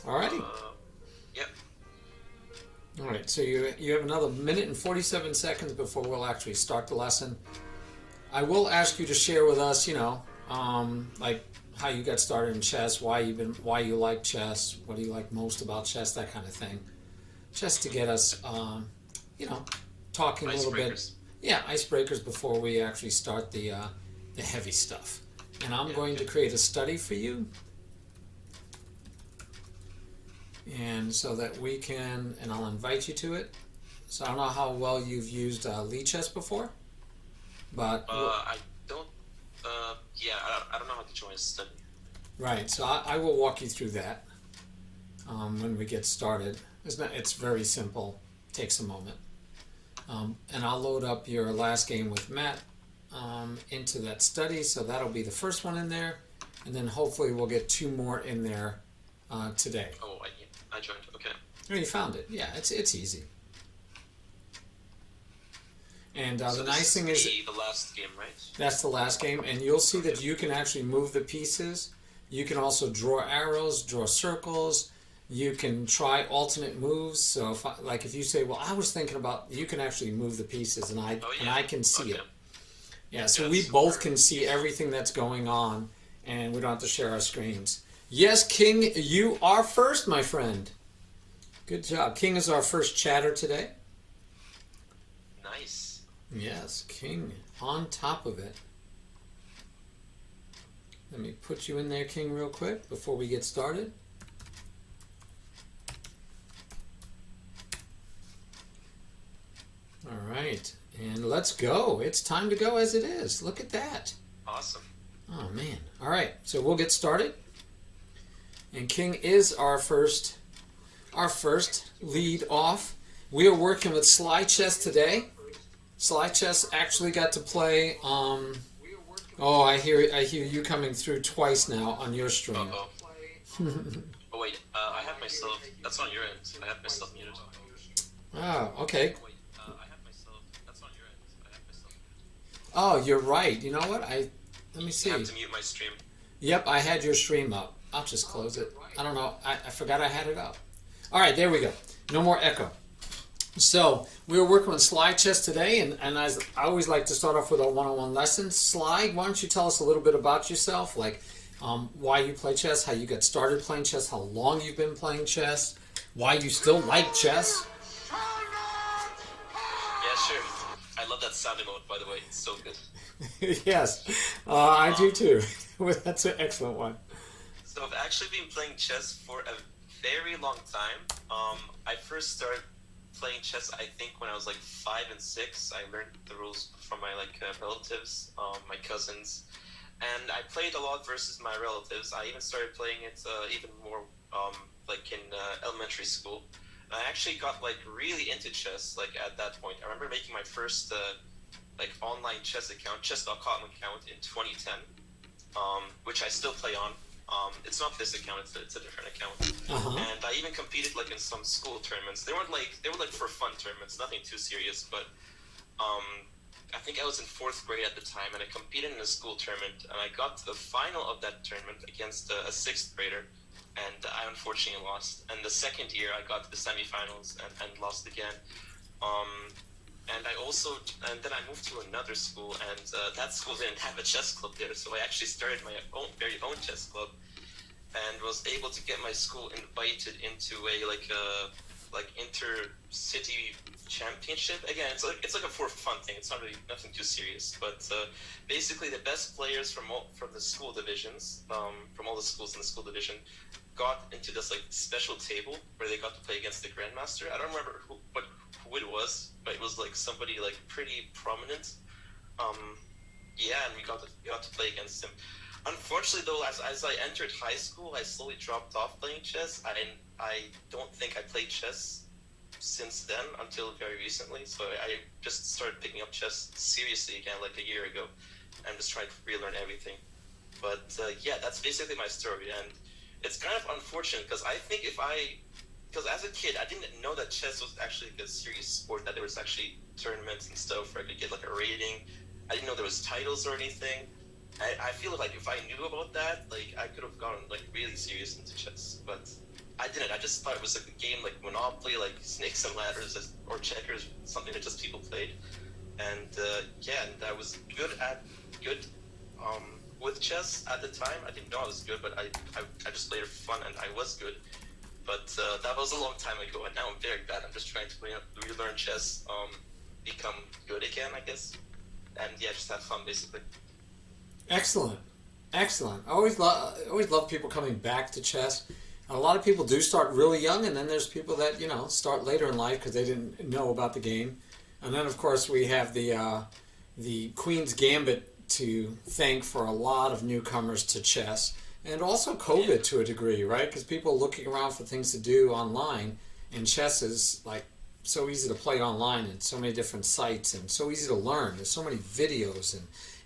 Alrighty. Yep. All right, so you have another minute and 47 seconds before we'll actually start the lesson. I will ask you to share with us, like how you got started in chess, why you like chess, what do you like most about chess, that kind of thing, just to get us, talking a little bit. Yeah, icebreakers before we actually start the heavy stuff. And I'm going to create a study for you, and so that we can, and I'll invite you to it. So I don't know how well you've used SlyChess before, but I don't. Yeah, I don't know how to join a study. right. So I will walk you through that when we get started. It's very simple. Takes a moment, and I'll load up your last game with Matt into that study. So that'll be the first one in there, and then hopefully we'll get two more in there today. Oh, I joined. Okay. Oh, you found it. Yeah, it's easy. And So the this nice thing is the last game, right? that's the last game, and you'll see that you can actually move the pieces. You can also draw arrows, draw circles. You can try alternate moves. So if you say, "Well, I was thinking about," you can actually move the pieces, and I can see it. Yeah, so we both can see everything that's going on, and we don't have to share our screens. Yes, King, you are first, my friend. Good job. King is our first chatter today. Nice. Yes, King, on top of it. Let me put you in there, King, real quick before we get started. All right, and let's go. It's time to go as it is. Look at that. Awesome. Oh, man. All right, so we'll get started. And King is our first lead off. We are working with SlyChess today. SlyChess actually got to play. Oh, I hear you coming through twice now on your stream. Uh-oh. Oh wait, I have myself. That's on your end. I have myself muted. Oh, okay. Oh wait, I have myself. That's on your end. I have myself muted. Oh, you're right. You know what? Let me see. You have to mute my stream. Yep, I had your stream up. I'll just close it. I don't know. I forgot I had it up. All right, there we go. No more echo. So we were working on SlyChess today, and as I always like to start off with a one-on-one lesson. Sly, why don't you tell us a little bit about yourself, like why you play chess, how you got started playing chess, how long you've been playing chess, why you still like chess. Yeah, sure. I love that sound emote, by the way. It's so good. Yes, I do too. That's an excellent one. So I've actually been playing chess for a very long time. I first started playing chess, I think, when I was like 5 and 6. I learned the rules from my relatives, my cousins, and I played a lot versus my relatives. I even started playing it even more in elementary school. I actually got really into chess at that point. I remember making my first online chess account, chess.com account in 2010, which I still play on. It's not this account; it's a different account. And I even competed in some school tournaments. They were for fun tournaments, nothing too serious. But I think I was in 4th grade at the time, and I competed in a school tournament, and I got to the final of that tournament against a 6th grader, and I unfortunately lost. And the second year, I got to the semifinals and lost again. And then I moved to another school, and that school didn't have a chess club there, so I actually started my very own chess club, and was able to get my school invited into a inter-city championship. Again, it's like a for fun thing. It's not really nothing too serious, but basically the best players from the school divisions, from all the schools in the school division, got into this special table where they got to play against the grandmaster. I don't remember who it was, but it was somebody pretty prominent. Yeah, and we got to play against him. Unfortunately, though, as I entered high school, I slowly dropped off playing chess. I don't think I played chess since then until very recently. So I just started picking up chess seriously again a year ago, and just trying to relearn everything. But yeah, that's basically my story, and it's kind of unfortunate because I think because as a kid, I didn't know that chess was actually a serious sport, that there was actually tournaments and stuff where I could get a rating. I didn't know there was titles or anything. I feel if I knew about that, I could have gotten really serious into chess. But I didn't. I just thought it was like a game like Monopoly, like Snakes and Ladders, or checkers, something that just people played. And yeah, and I was good with chess at the time. I didn't know I was good, but I just played it for fun, and I was good. But that was a long time ago, and now I'm very bad. I'm just trying to relearn chess, become good again, I guess. And yeah, just have fun, basically. Excellent, excellent. I always love people coming back to chess. A lot of people do start really young, and then there's people that start later in life because they didn't know about the game. And then of course we have the Queen's Gambit to thank for a lot of newcomers to chess, and also COVID to a degree, right? Because people are looking around for things to do online, and chess is like so easy to play online and so many different sites and so easy to learn. There's so many videos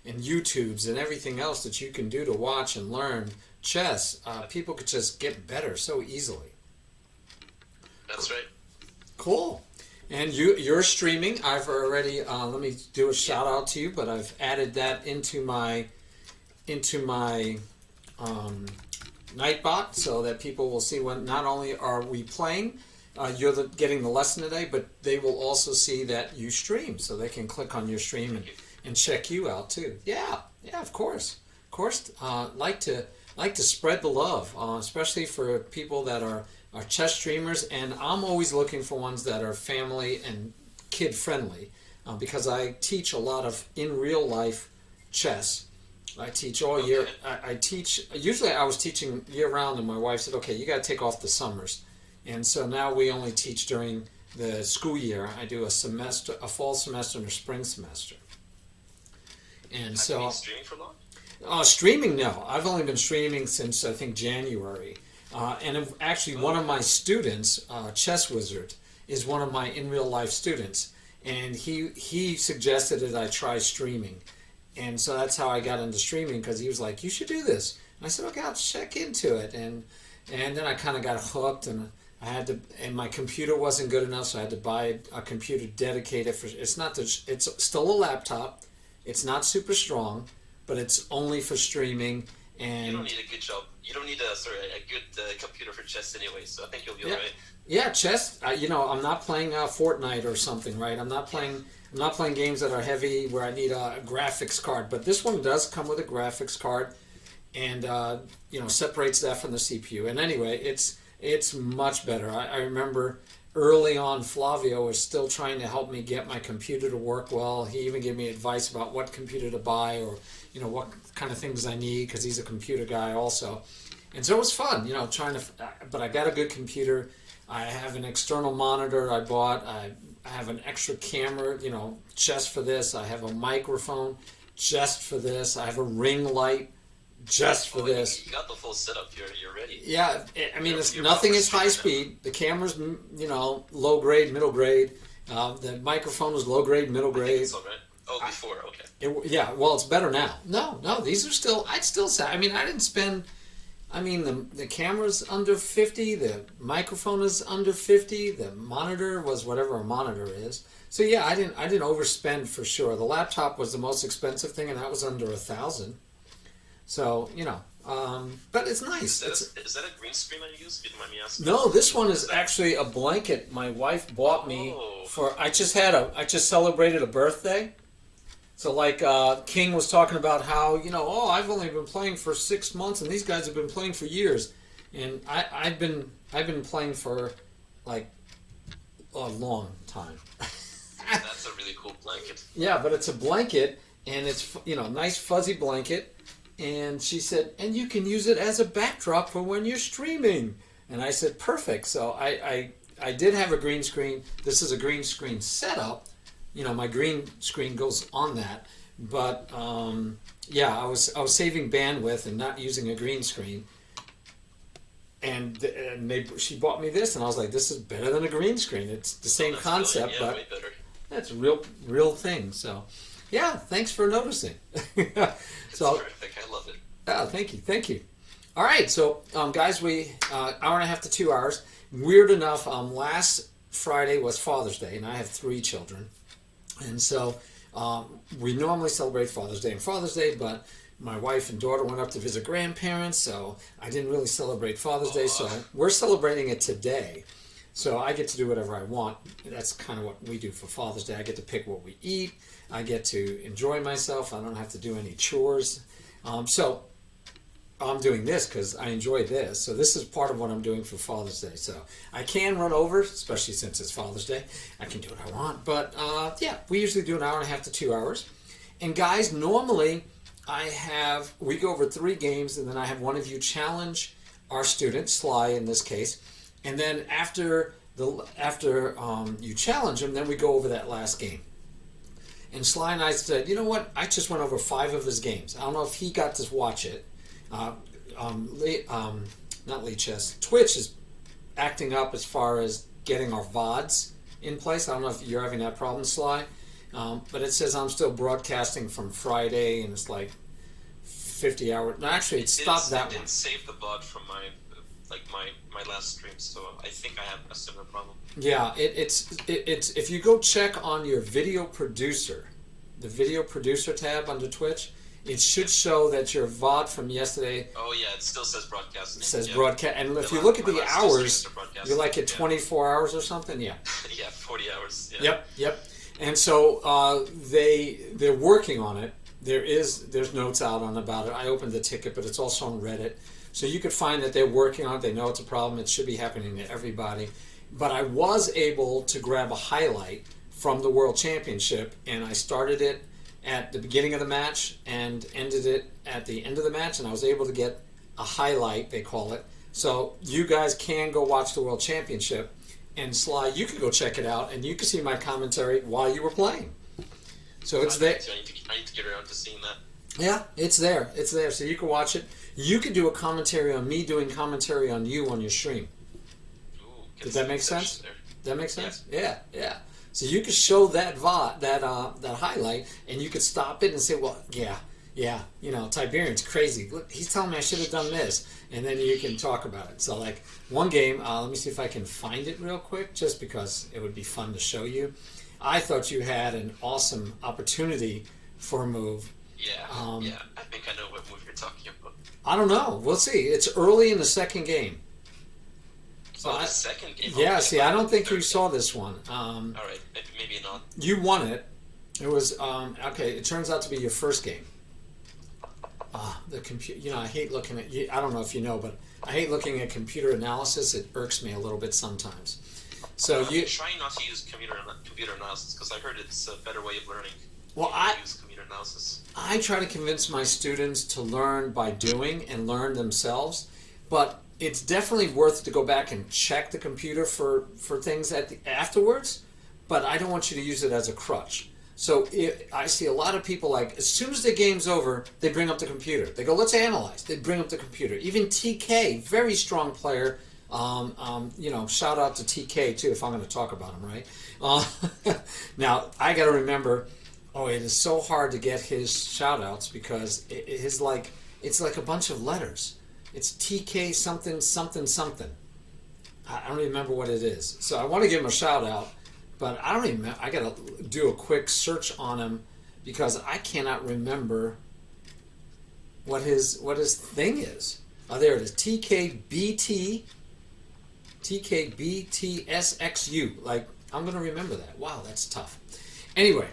and YouTubes and everything else that you can do to watch and learn chess. People could just get better so easily. That's right. Cool. And you're streaming. I've already let me do a shout out to you, but I've added that into my Nightbot so that people will see when not only are we playing, you're getting the lesson today, but they will also see that you stream, so they can click on your stream and check you out too. Yeah, of course. Like to spread the love, especially for people that are chess streamers, and I'm always looking for ones that are family and kid friendly, because I teach a lot of in real life chess. I teach all year. I teach, usually I was teaching year round, and my wife said, okay, you got to take off the summers. And so now we only teach during the school year. I do a semester, a fall semester and a spring semester. And Have so you been streaming for long? Streaming, no. I've only been streaming since I think January. And actually, one of my students, Chess Wizard, is one of my in real life students, and he suggested that I try streaming, and so that's how I got into streaming, because he was like, "You should do this." And I said, "Okay, I'll check into it," and then I kind of got hooked, and I had to, and my computer wasn't good enough, so I had to buy a computer dedicated for. It's still a laptop. It's not super strong, but it's only for streaming. And you don't need a good job. You don't need a good computer for chess anyway. So I think you'll be alright. Yeah, chess. I'm not playing Fortnite or something, right? I'm not playing games that are heavy where I need a graphics card. But this one does come with a graphics card, and separates that from the CPU. And anyway, it's much better. I remember early on, Flavio was still trying to help me get my computer to work well. He even gave me advice about what computer to buy, or what kind of things I need, because he's a computer guy also. And so it was fun, but I got a good computer. I have an external monitor I bought. I have an extra camera, just for this. I have a microphone just for this. I have a ring light just for this. You got the full setup. You're ready. Yeah, I mean, nothing is high speed. The camera's, low grade, middle grade. The microphone was low grade, middle grade. I think it's all right. Oh, before, okay. Well, it's better now. No, these are still, I'd still say, I didn't spend, the camera's under 50, the microphone is under 50, the monitor was whatever a monitor is. So yeah, I didn't overspend for sure. The laptop was the most expensive thing, and that was under $1,000. So, but it's nice. Is that a green screen that you use, if you don't mind me asking? No, this one is actually a blanket my wife bought me for, I just celebrated a birthday. So like King was talking about how, I've only been playing for 6 months, and these guys have been playing for years. And I've been playing for like a long time. That's a really cool blanket. Yeah, but it's a blanket, and it's, nice fuzzy blanket. And she said, and you can use it as a backdrop for when you're streaming. And I said, perfect. So I did have a green screen. This is a green screen setup. My green screen goes on that. But I was saving bandwidth and not using a green screen. And she bought me this, and I was like, this is better than a green screen. It's the same concept, but way better. That's a real thing. So, yeah, thanks for noticing. It's terrific. I love it. Oh, thank you. All right, so guys, we hour and a half to 2 hours. Weird enough, last Friday was Father's Day, and I have 3 children, and so we normally celebrate Father's Day and Father's Day, but my wife and daughter went up to visit grandparents, so I didn't really celebrate Father's Day. So we're celebrating it today. So I get to do whatever I want. That's kind of what we do for Father's Day. I get to pick what we eat. I get to enjoy myself. I don't have to do any chores. So I'm doing this because I enjoy this. So this is part of what I'm doing for Father's Day. So I can run over, especially since it's Father's Day. I can do what I want. But yeah, we usually do an hour and a half to 2 hours. And guys, normally we go over 3 games, and then I have one of you challenge our student, Sly in this case. And then after you challenge him, then we go over that last game. And Sly and I said, you know what? I just went over 5 of his games. I don't know if he got to watch it. Not SlyChess. Twitch is acting up as far as getting our VODs in place. I don't know if you're having that problem, Sly. But it says I'm still broadcasting from Friday, and it's like 50 hours. No, actually, it stopped that one. It didn't save the VOD from my last stream, so I think I have a similar problem. Yeah, it's if you go check on your video producer, the video producer tab under Twitch, it should show that your VOD from yesterday. Oh yeah, it still says broadcasting. It says broadcast, and if you look at the hours, you're like at 24 hours or something. Yeah. Yeah, 40 hours. Yeah. Yep. And so they're working on it. There's notes out about it. I opened the ticket, but it's also on Reddit. So you could find that they're working on it. They know it's a problem. It should be happening to everybody. But I was able to grab a highlight from the World Championship, and I started it at the beginning of the match and ended it at the end of the match, and I was able to get a highlight, they call it. So you guys can go watch the World Championship, and Sly, you can go check it out, and you can see my commentary while you were playing. So it's there. I need to get around to seeing that. Yeah, it's there. It's there, so you can watch it. You could do a commentary on me doing commentary on you on your stream. Ooh, does that make sense? There. That make sense? Yeah. So you could show that VOD, that highlight, and you could stop it and say, well, yeah, Tiberian's crazy. Look, he's telling me I should have done this. And then you can talk about it. So like one game, let me see if I can find it real quick, just because it would be fun to show you. I thought you had an awesome opportunity for a move. Yeah, I think I know what move you're talking about. I don't know. We'll see. It's early in the second game. So the second game? Yeah, see, I don't think you saw this one. All right, maybe not. You won it. It was, okay, it turns out to be your first game. The computer, I hate looking at, I don't know if you know, but I hate looking at computer analysis. It irks me a little bit sometimes. So I'm trying not to use computer analysis, because I heard it's a better way of learning. Well, I use computer analysis. I try to convince my students to learn by doing and learn themselves, but it's definitely worth to go back and check the computer for things afterwards, but I don't want you to use it as a crutch. So I see a lot of people, like, as soon as the game's over, they bring up the computer. They go, let's analyze. They bring up the computer. Even TK, very strong player. Shout out to TK too, if I'm going to talk about him, right? Now, I got to remember, it is so hard to get his shout outs, because it's like a bunch of letters. It's TK something, something, something. I don't remember what it is. So I want to give him a shout out, but I don't even, I got to do a quick search on him, because I cannot remember what his thing is. Oh, there it is. TKBTSXU. Like, I'm going to remember that. Wow, that's tough. Anyway,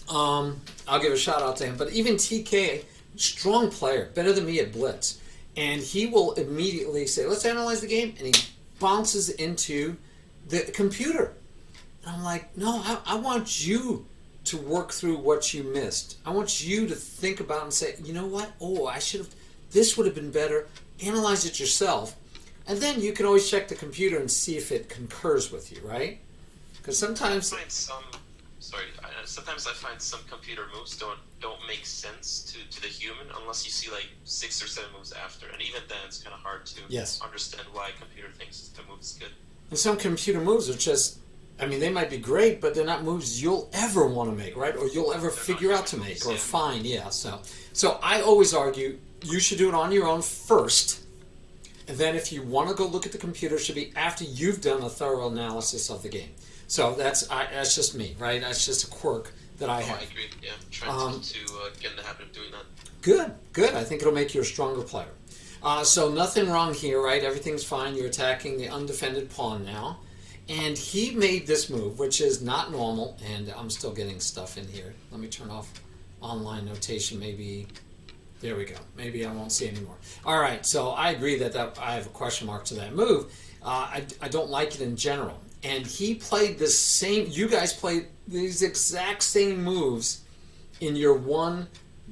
I'll give a shout out to him. But even TK, strong player, better than me at Blitz. And he will immediately say, let's analyze the game. And he bounces into the computer. And I'm like, no, I want you to work through what you missed. I want you to think about and say, you know what? I should have, this would have been better. Analyze it yourself. And then you can always check the computer and see if it concurs with you, right? Because sometimes... Sometimes I find some computer moves don't make sense to the human unless you see like 6 or 7 moves after. And even then, it's kind of hard to understand why a computer thinks the move is good. And some computer moves are just... they might be great, but they're not moves you'll ever want to make, right? Or you'll ever figure out to make or find, So I always argue you should do it on your own first. And then if you want to go look at the computer, it should be after you've done a thorough analysis of the game. So that's just me, right? That's just a quirk that I have. I agree, yeah. I'm trying to get in the habit of doing that. Good, good. I think it'll make you a stronger player. So nothing wrong here, right? Everything's fine. You're attacking the undefended pawn now. And he made this move, which is not normal. And I'm still getting stuff in here. Let me turn off online notation. Maybe, there we go. Maybe I won't see anymore. All right, so I agree that I have a question mark to that move. I don't like it in general. And he played the same, you guys played these exact same moves in your one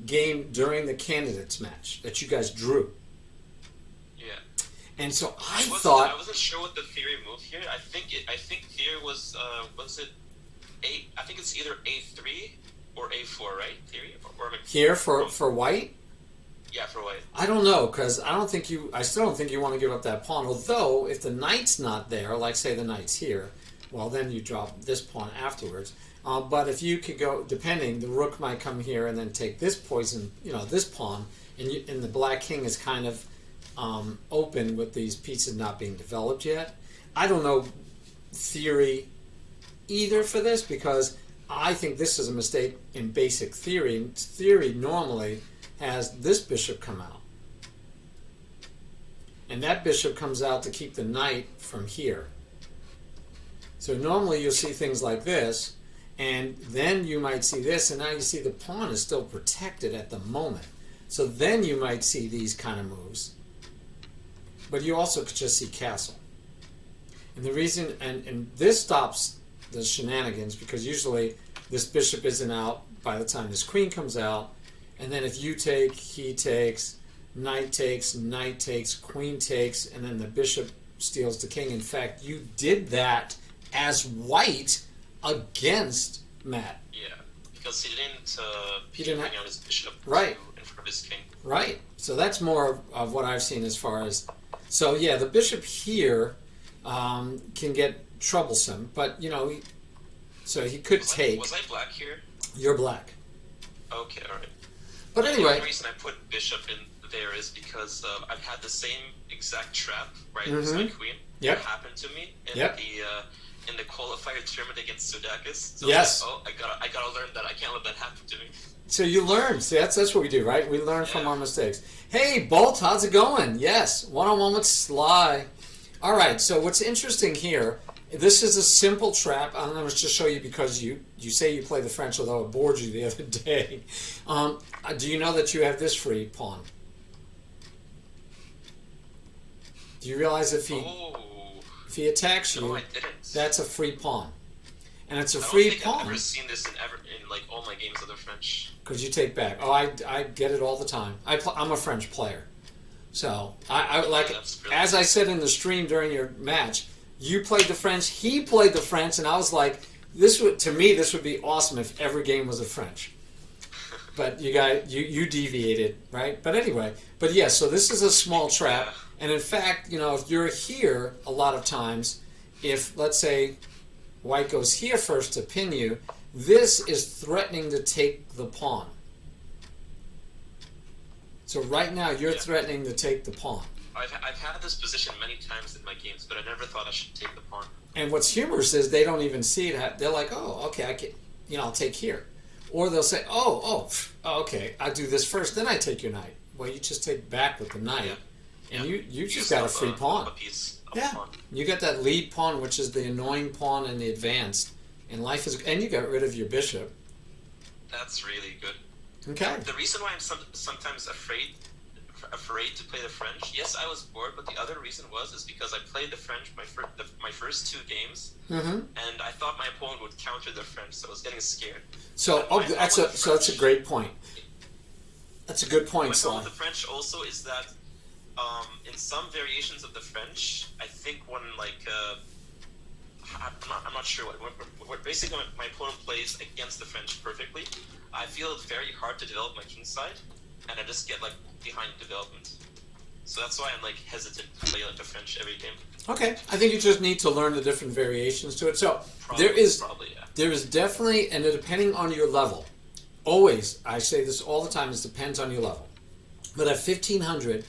game during the candidates match that you guys drew. Yeah. And so I wasn't sure what the theory move here. I think theory was it A? I think it's either A3 or A4, right? Theory or here for white. Yeah, for white. I don't know, because I still don't think you want to give up that pawn. Although if the knight's not there, like say the knight's here, well then you drop this pawn afterwards. But if you could go, depending, the rook might come here and then take this poison, this pawn, and the black king is kind of open with these pieces not being developed yet. I don't know theory either for this, because I think this is a mistake in basic theory. Theory normally has this bishop come out. And that bishop comes out to keep the knight from here. So normally you'll see things like this, and then you might see this, and now you see the pawn is still protected at the moment. So then you might see these kind of moves. But you also could just see castle. And the reason, and this stops the shenanigans, because usually this bishop isn't out by the time this queen comes out. And then if you take, he takes, knight takes, queen takes, and then the bishop steals the king. In fact, you did that as white against Matt. Yeah, because he didn't bring out his bishop right in front of his king. Right. So that's more of what I've seen as far as. So yeah, the bishop here can get troublesome, but so he could take. Was I black here? You're black. Okay, all right. But anyway, the reason I put bishop in there is because I've had the same exact trap right as my queen. Yep. That happened to me in the qualifier tournament against Sudakis. So yes. I gotta learn that I can't let that happen to me. So you learn. See, that's what we do, right? We learn from our mistakes. Hey, Bolt, how's it going? Yes, one-on-one with Sly. All right. So what's interesting here? This is a simple trap. I'm going to just show you because you say you play the French, although it bored you the other day. Do you know that you have this free pawn? Do you realize if he attacks you, I didn't. That's a free pawn, and it's a free pawn. I've never seen this in like all my games of the French. Because you take back. Oh, I get it all the time. I'm a French player, so I like as I said in the stream during your match. You played the French, he played the French, and I was like, this would be awesome if every game was a French. But you deviated, right? But anyway, so this is a small trap, and in fact, if you're here, a lot of times, if let's say white goes here first to pin you, this is threatening to take the pawn. So right now, you're threatening to take the pawn. I've had this position many times in my games, but I never thought I should take the pawn. And what's humorous is they don't even see it. They're like, oh, okay, I can, I'll take here. Or they'll say, okay, I do this first, then I take your knight. Well, you just take back with the knight, and you just got a free pawn. A piece of yeah, pawn. You got that lead pawn, which is the annoying pawn in the advanced, and and you got rid of your bishop. That's really good. Okay. The reason why I'm sometimes afraid to play the French. Yes, I was bored, but the other reason is because I played the French my first two games, and I thought my opponent would counter the French, so I was getting scared. So that's a great point. That's a good point, Sly. My problem with the French also is that in some variations of the French, I think when I'm not sure what basically my opponent plays against the French perfectly, I feel it's very hard to develop my king side, and I just get behind development. So that's why I'm hesitant to play the French every game. Okay, I think you just need to learn the different variations to it. So there is definitely, and depending on your level, always, I say this all the time, it depends on your level. But at 1500,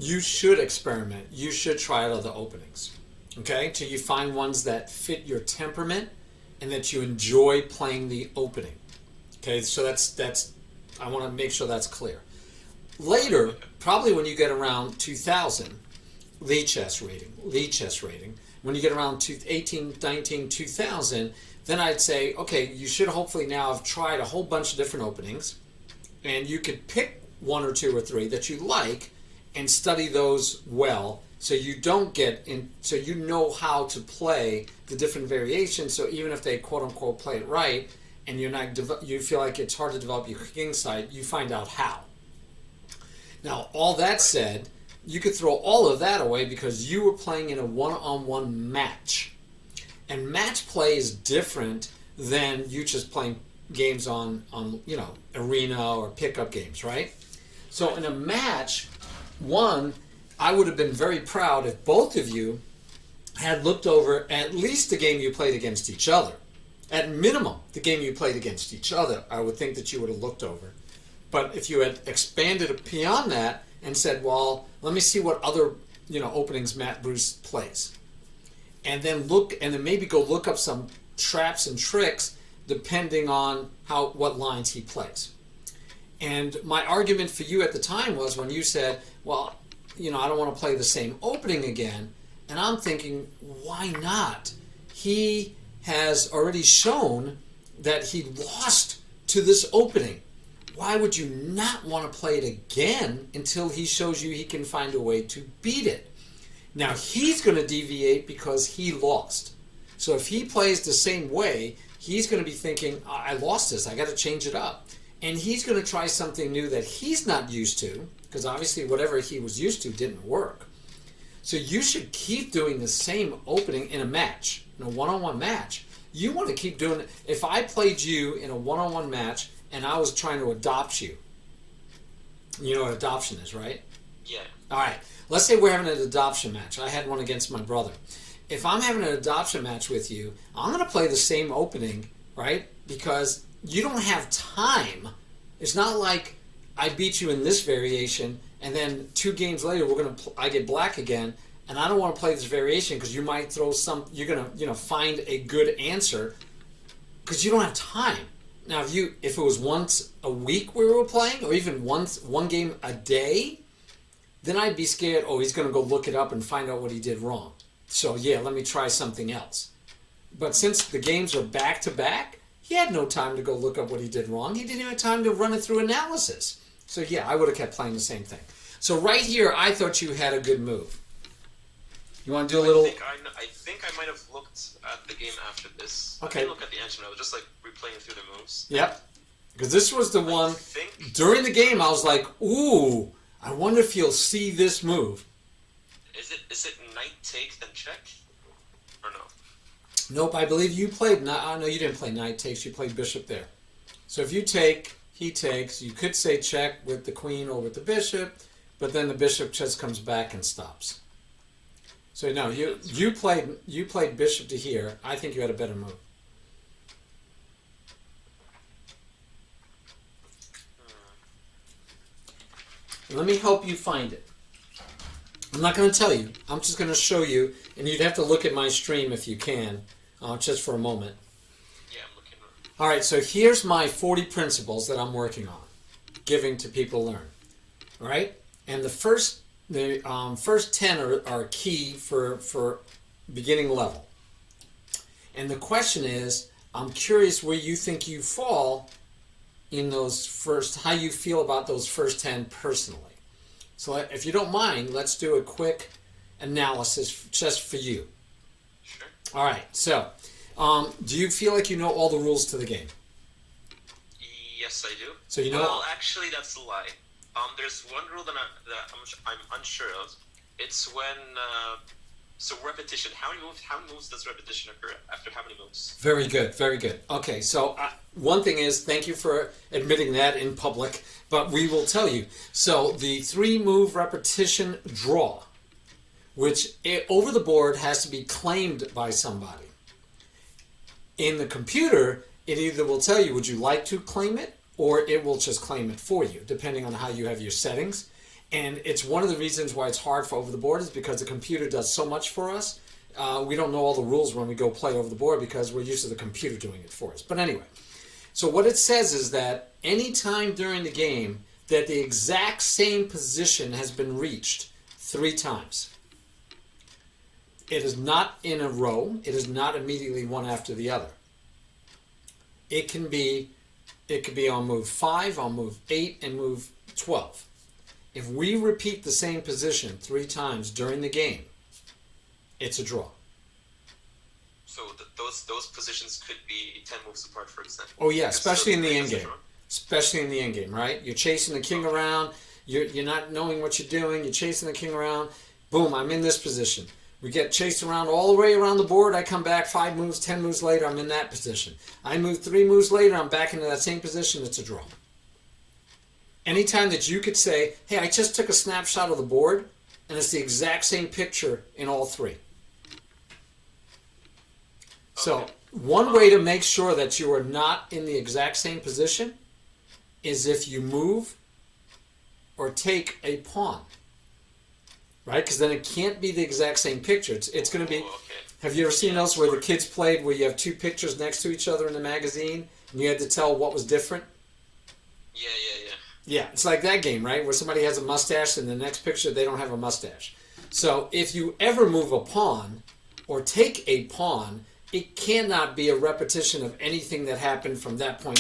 you should experiment. You should try out other openings. Okay, till you find ones that fit your temperament and that you enjoy playing the opening. Okay, so that's I want to make sure that's clear. Later, probably when you get around 2000, lead chess rating, when you get around 18, 19, 2000, then I'd say, okay, you should hopefully now have tried a whole bunch of different openings, and you could pick one or two or three that you like and study those well, so you don't get in, so you know how to play the different variations. So even if they quote unquote play it right, and you feel like it's hard to develop your king side, you find out how. Now, all that said, you could throw all of that away because you were playing in a one-on-one match. And match play is different than you just playing games on arena or pickup games, right? So in a match, I would have been very proud if both of you had looked over at least the game you played against each other. At minimum, the game you played against each other, I would think that you would have looked over. But if you had expanded beyond that and said, well, let me see what other openings Matt Bruce plays, and then maybe go look up some traps and tricks depending on what lines he plays. And my argument for you at the time was when you said, well, I don't want to play the same opening again, and I'm thinking, why not? He has already shown that he lost to this opening. Why would you not want to play it again until he shows you he can find a way to beat it? Now, he's going to deviate because he lost. So if he plays the same way, he's going to be thinking, I lost this, I got to change it up. And he's going to try something new that he's not used to, because obviously whatever he was used to didn't work. So you should keep doing the same opening in a match, in a one-on-one match. You want to keep doing it. If I played you in a one-on-one match and I was trying to adopt you, you know what adoption is, right? Yeah. All right. Let's say we're having an adoption match. I had one against my brother. If I'm having an adoption match with you, I'm going to play the same opening, right? Because you don't have time. It's not like I beat you in this variation, and then 2 games later I get black again, and I don't want to play this variation because you might throw you're gonna find a good answer because you don't have time. Now, if it was once a week we were playing, or even one game a day, then I'd be scared. Oh, he's gonna go look it up and find out what he did wrong. So yeah, let me try something else. But since the games are back to back, he had no time to go look up what he did wrong. He didn't even have time to run it through analysis. So yeah, I would have kept playing the same thing. So right here, I thought you had a good move. You want to do a little... I think I might have looked at the game after this. Okay. I didn't look at the engine. I was just replaying through the moves. Yep. Because this was the one... During the game, I was like, ooh, I wonder if he'll see this move. Is it knight take then check? Or no? Nope, I believe you played... No, you didn't play knight takes. You played bishop there. So if you take... He takes. You could say check with the queen or with the bishop, but then the bishop just comes back and stops. So no, you played bishop to here. I think you had a better move. Let me help you find it. I'm not going to tell you. I'm just going to show you, and you'd have to look at my stream if you can, just for a moment. All right, so here's my 40 principles that I'm working on, giving to people to learn. All right, and the first 10 are key for beginning level. And the question is, I'm curious where you think you fall in how you feel about those first 10 personally. So if you don't mind, let's do a quick analysis just for you. Sure. All right, so... do you feel like you know all the rules to the game? Yes, I do. So you know. Well, actually, that's a lie. There's one rule that I'm unsure of. It's when repetition. How many moves does repetition occur after how many moves? Very good, very good. Okay, so one thing is, thank you for admitting that in public, but we will tell you. So the 3-move repetition draw, which over the board has to be claimed by somebody. In the computer, it either will tell you, would you like to claim it, or it will just claim it for you, depending on how you have your settings. And it's one of the reasons why it's hard for over the board is because the computer does so much for us. We don't know all the rules when we go play over the board because we're used to the computer doing it for us. But anyway, So what it says is that any time during the game that the exact same position has been reached 3 times, it is not in a row. It is not immediately one after the other. It could be on move 5, on move 8, and move 12. If we repeat the same position 3 times during the game, it's a draw. So those positions could be 10 moves apart, for example. Oh yeah, especially in the Still end game. Especially in the end game, right? You're chasing the king around. You're not knowing what you're doing. You're chasing the king around. Boom, I'm in this position. We get chased around all the way around the board. I come back 5 moves, 10 moves later, I'm in that position. I move 3 moves later, I'm back into that same position. It's a draw. Anytime that you could say, hey, I just took a snapshot of the board, and it's the exact same picture in all 3. So one way to make sure that you are not in the exact same position is if you move or take a pawn. Right? Because then it can't be the exact same picture. It's going to be... Have you ever seen those where the kids played where you have 2 pictures next to each other in the magazine and you had to tell what was different? Yeah. Yeah, it's like that game, right? Where somebody has a mustache and the next picture they don't have a mustache. So if you ever move a pawn or take a pawn, it cannot be a repetition of anything that happened from that point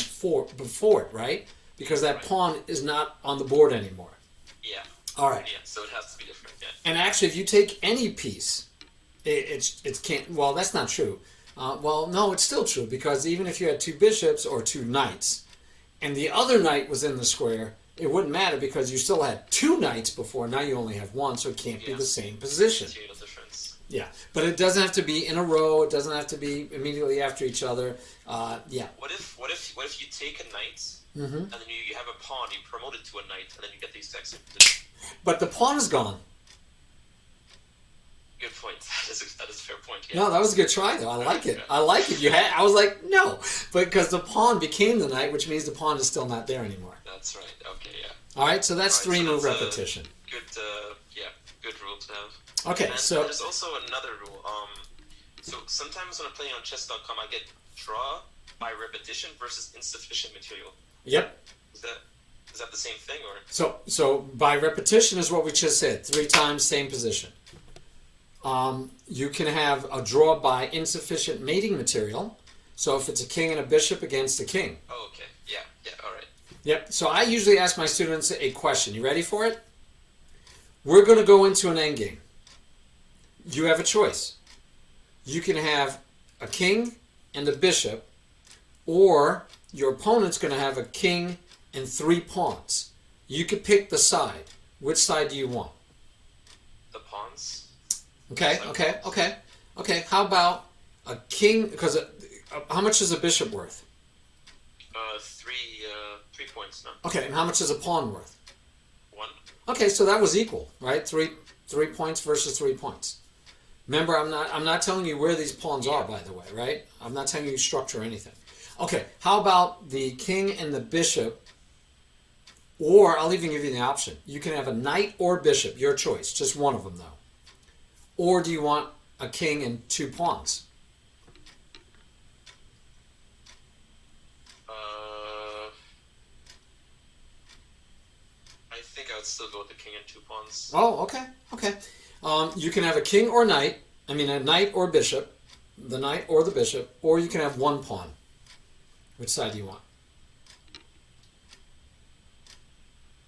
before it, right? Because that pawn is not on the board anymore. Yeah. All right. Yeah, so it has to be different, yeah. And actually, if you take any piece, it can't... Well, that's not true. Well, no, it's still true, because even if you had 2 bishops or 2 knights, and the other knight was in the square, it wouldn't matter because you still had 2 knights before. Now you only have 1, so it can't be the same position. Material difference. Yeah, but it doesn't have to be in a row. It doesn't have to be immediately after each other. Yeah. What if you take a knight and then you have a pawn, you promote it to a knight, and then you get the exact same position? But the pawn is gone. Good point. That is a fair point. Yeah. No, that was a good try though. I like it. I like it. I was like, no, but because the pawn became the knight, which means the pawn is still not there anymore. That's right. Okay. Yeah. All right, so that's 3 move that's repetition. Good rule to have. Okay, And so there's also another rule. So sometimes when I'm playing on chess.com, I get draw by repetition versus insufficient material. yep. Is that the same thing, or? So by repetition is what we just said. 3 times, same position. You can have a draw by insufficient mating material. So if it's a king and a bishop against a king. Oh, okay. Yeah. All right. Yep. So I usually ask my students a question. You ready for it? We're going to go into an endgame. You have a choice. You can have a king and a bishop, or your opponent's going to have a king and 3 pawns. You could pick the side. Which side do you want? The pawns. Okay. How about a king? Because how much is a bishop worth? 3 points, no? Okay, and how much is a pawn worth? 1. Okay, so that was equal, right? 3 points versus 3 points. Remember, I'm not telling you where these pawns are, by the way, right? I'm not telling you structure or anything. Okay, how about the king and the bishop? Or I'll even give you the option. You can have a knight or bishop, your choice. Just one of them, though. Or do you want a king and 2 pawns? I think I would still go with the king and 2 pawns. Oh, okay. You can have a king or knight. I mean, a knight or bishop. The knight or the bishop. Or you can have 1 pawn. Which side do you want?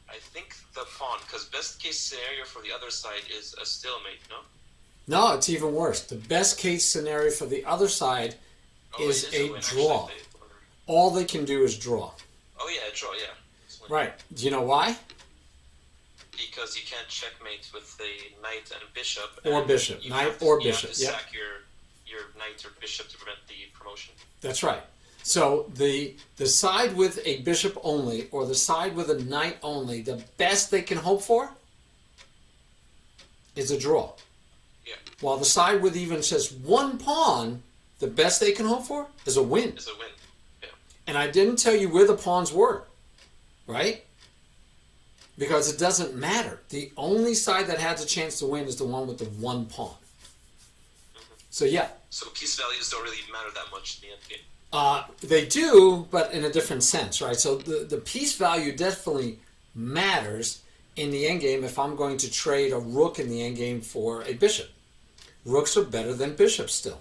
I think the pawn, because best case scenario for the other side is a stalemate, no? No, it's even worse. The best case scenario for the other side is a win, draw. actually. All they can do is draw. Oh yeah, draw, yeah. Right. Do you know why? Because you can't checkmate with the knight and bishop. Or and bishop. you Knight have to- or you bishop, have to yeah. sack your knight or bishop to prevent the promotion. That's right. So the side with a bishop only or the side with a knight only, the best they can hope for is a draw. Yeah. While the side with even just 1 pawn, the best they can hope for is a win. Is a win. Yeah. And I didn't tell you where the pawns were, right? Because it doesn't matter. The only side that has a chance to win is the one with the 1 pawn. So yeah. So piece values don't really matter that much in the end game. They do, but in a different sense, right? So the piece value definitely matters in the endgame if I'm going to trade a rook in the endgame for a bishop. Rooks are better than bishops still,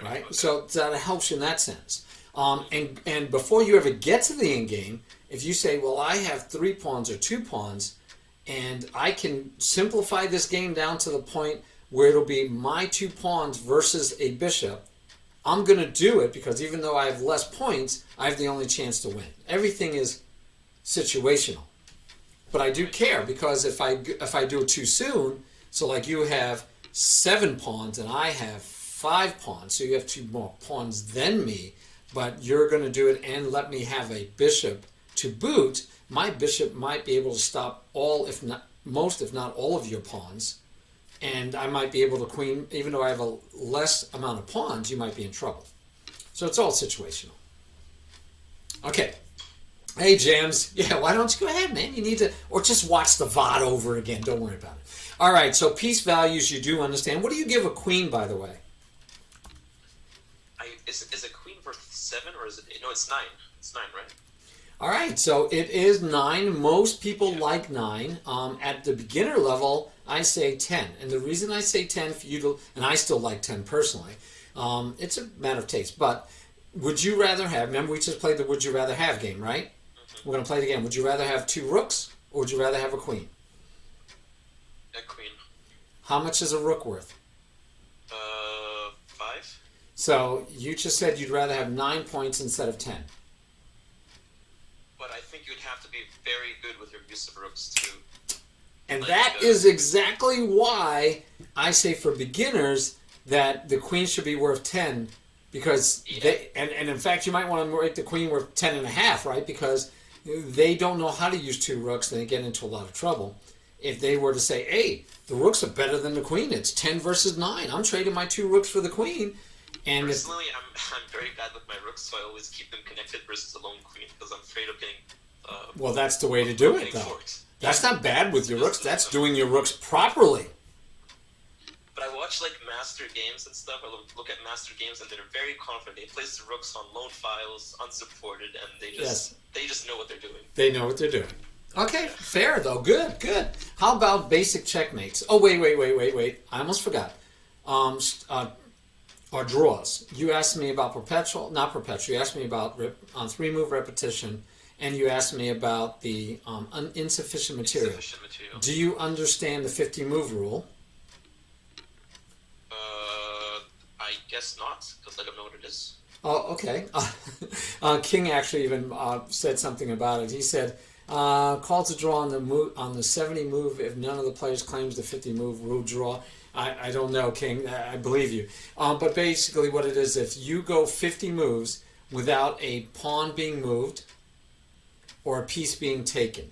right? Okay. So that helps you in that sense. And before you ever get to the endgame, if you say, well, I have 3 pawns or 2 pawns, and I can simplify this game down to the point where it'll be my 2 pawns versus a bishop, I'm going to do it because even though I have less points, I have the only chance to win. Everything is situational. But I do care because if I do it too soon, so like you have 7 pawns and I have 5 pawns, so you have 2 more pawns than me, but you're going to do it and let me have a bishop to boot, my bishop might be able to stop all, if not most, if not all of your pawns, and I might be able to queen, even though I have a less amount of pawns, you might be in trouble. So it's all situational. Okay. Hey, Jams. Yeah, why don't you go ahead, man? You need to, or just watch the VOD over again. Don't worry about it. All right, so piece values you do understand. What do you give a queen, by the way? Is a queen worth 7 or is it? No, it's 9. It's 9, right? All right, so it is 9. Most people like 9. At the beginner level, I say 10. And the reason I say 10 for you to, and I still like 10 personally, it's a matter of taste. But would you rather have, remember we just played the Would You Rather Have game, right? Mm-hmm. We're going to play it again. Would you rather have 2 rooks or would you rather have a queen? A queen. How much is a rook worth? 5. So you just said you'd rather have 9 points instead of 10. But I think you'd have to be very good with your use of rooks too. And that is exactly why I say for beginners that the queen should be worth 10 because they, and in fact you might want to make the queen worth 10 and a half, right? Because they don't know how to use 2 rooks and they get into a lot of trouble. If they were to say, hey, the rooks are better than the queen, it's 10 versus 9. I'm trading my 2 rooks for the queen. And personally, I'm very bad with my rooks, so I always keep them connected versus a lone queen because I'm afraid of getting. Well, that's the way to do it, though. Forked. That's not bad with your rooks. That's doing your rooks properly. But I watch like master games and stuff. I look at master games, and they're very confident. They place the rooks on lone files, unsupported, and they just know what they're doing. They know what they're doing. Okay, fair though. Good, good. How about basic checkmates? Oh, wait. I almost forgot. Or draws. You asked me about not perpetual. You asked me about 3-move repetition, and you asked me about the insufficient material. Do you understand the 50-move rule? I guess not, because I don't know what it is. Oh, okay. King actually even said something about it. He said, call to draw on the 70 move if none of the players claims the 50 move rule draw. I don't know, King. I believe you. But basically what it is, if you go 50 moves without a pawn being moved or a piece being taken,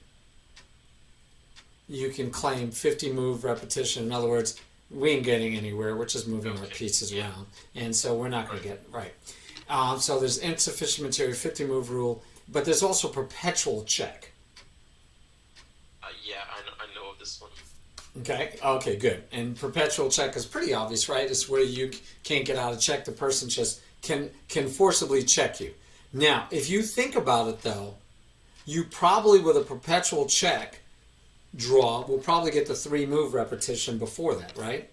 you can claim 50 move repetition. In other words, we ain't getting anywhere. We're just moving our pieces around. And so we're not going to get right. So there's insufficient material, 50 move rule, but there's also perpetual check. Yeah, I know of this one. Okay, good. And perpetual check is pretty obvious, right? It's where you can't get out of check. The person just can forcibly check you. Now, if you think about it, though, you probably, with a perpetual check draw, will probably get the 3-move repetition before that, right?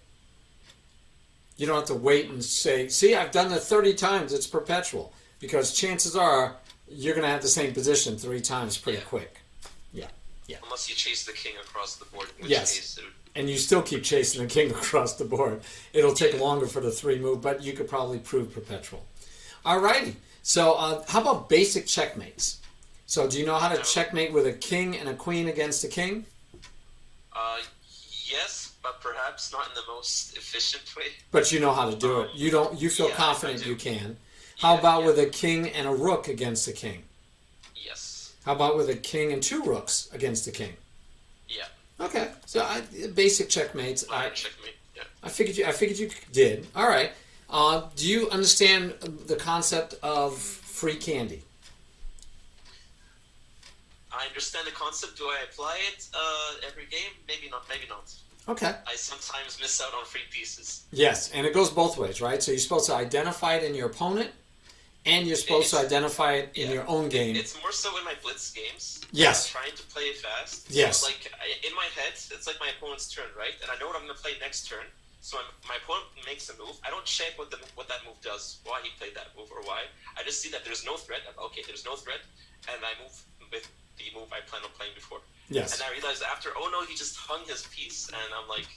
You don't have to wait and say, see, I've done it 30 times, it's perpetual. Because chances are, you're going to have the same position 3 times pretty quick. Yeah. Unless you chase the king across the board. In which case and you still keep chasing the king across the board. It'll take longer for the 3-move, but you could probably prove perpetual. Alrighty. So how about basic checkmates? So do you know how to checkmate with a king and a queen against a king? Yes, but perhaps not in the most efficient way. But you know how to do it. You feel confident you can. How about with a king and a rook against a king? Yes. How about with a king and 2 rooks against a king? Yeah. Okay. So basic checkmates. Checkmate. Yeah. I figured you did. All right. Do you understand the concept of free candy? I understand the concept. Do I apply it every game? Maybe not. Maybe not. Okay. I sometimes miss out on free pieces. Yes, and it goes both ways, right? So you're supposed to identify it in your opponent, and you're supposed to It's- identify it in yeah. your own game. It's more so in my blitz games. Yes. I'm trying to play fast. Yes. So, like in my head, it's like my opponent's turn, right? And I know what I'm gonna play next turn. So my opponent makes a move. I don't check what that move does, why he played that move, or why. I just see that there's no threat. Okay, there's no threat, and I move with the move I planned on playing before. Yes. And I realized after, oh no, he just hung his piece, and I'm like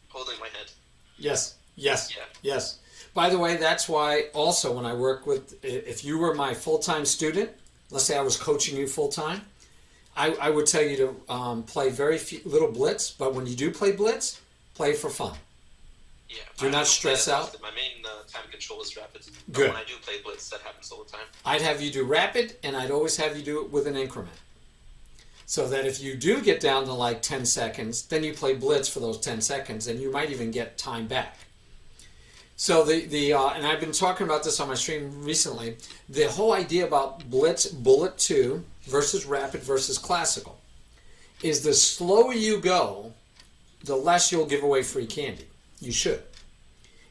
holding my head. Yes. Yes. Yeah. Yes. By the way, that's why also when I work with, if you were my full-time student, let's say I was coaching you full-time, I would tell you to play very little blitz, but when you do play blitz, play for fun. Yeah. Do not stress out. My main time control is rapid. But Good. when I do play blitz, that happens all the time. I'd have you do rapid, and I'd always have you do it with an increment. So that if you do get down to like 10 seconds, then you play blitz for those 10 seconds, and you might even get time back. So and I've been talking about this on my stream recently, the whole idea about blitz, bullet 2 versus rapid versus classical is the slower you go, the less you'll give away free candy. You should.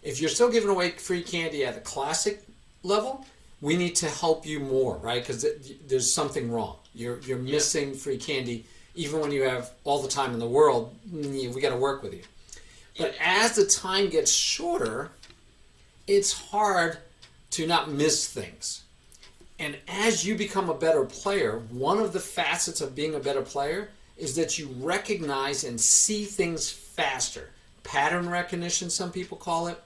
If you're still giving away free candy at the classic level, we need to help you more, right? Because there's something wrong. You're missing free candy, even when you have all the time in the world. We got to work with you. But as the time gets shorter, it's hard to not miss things. And as you become a better player, one of the facets of being a better player is that you recognize and see things faster. Pattern recognition, some people call it.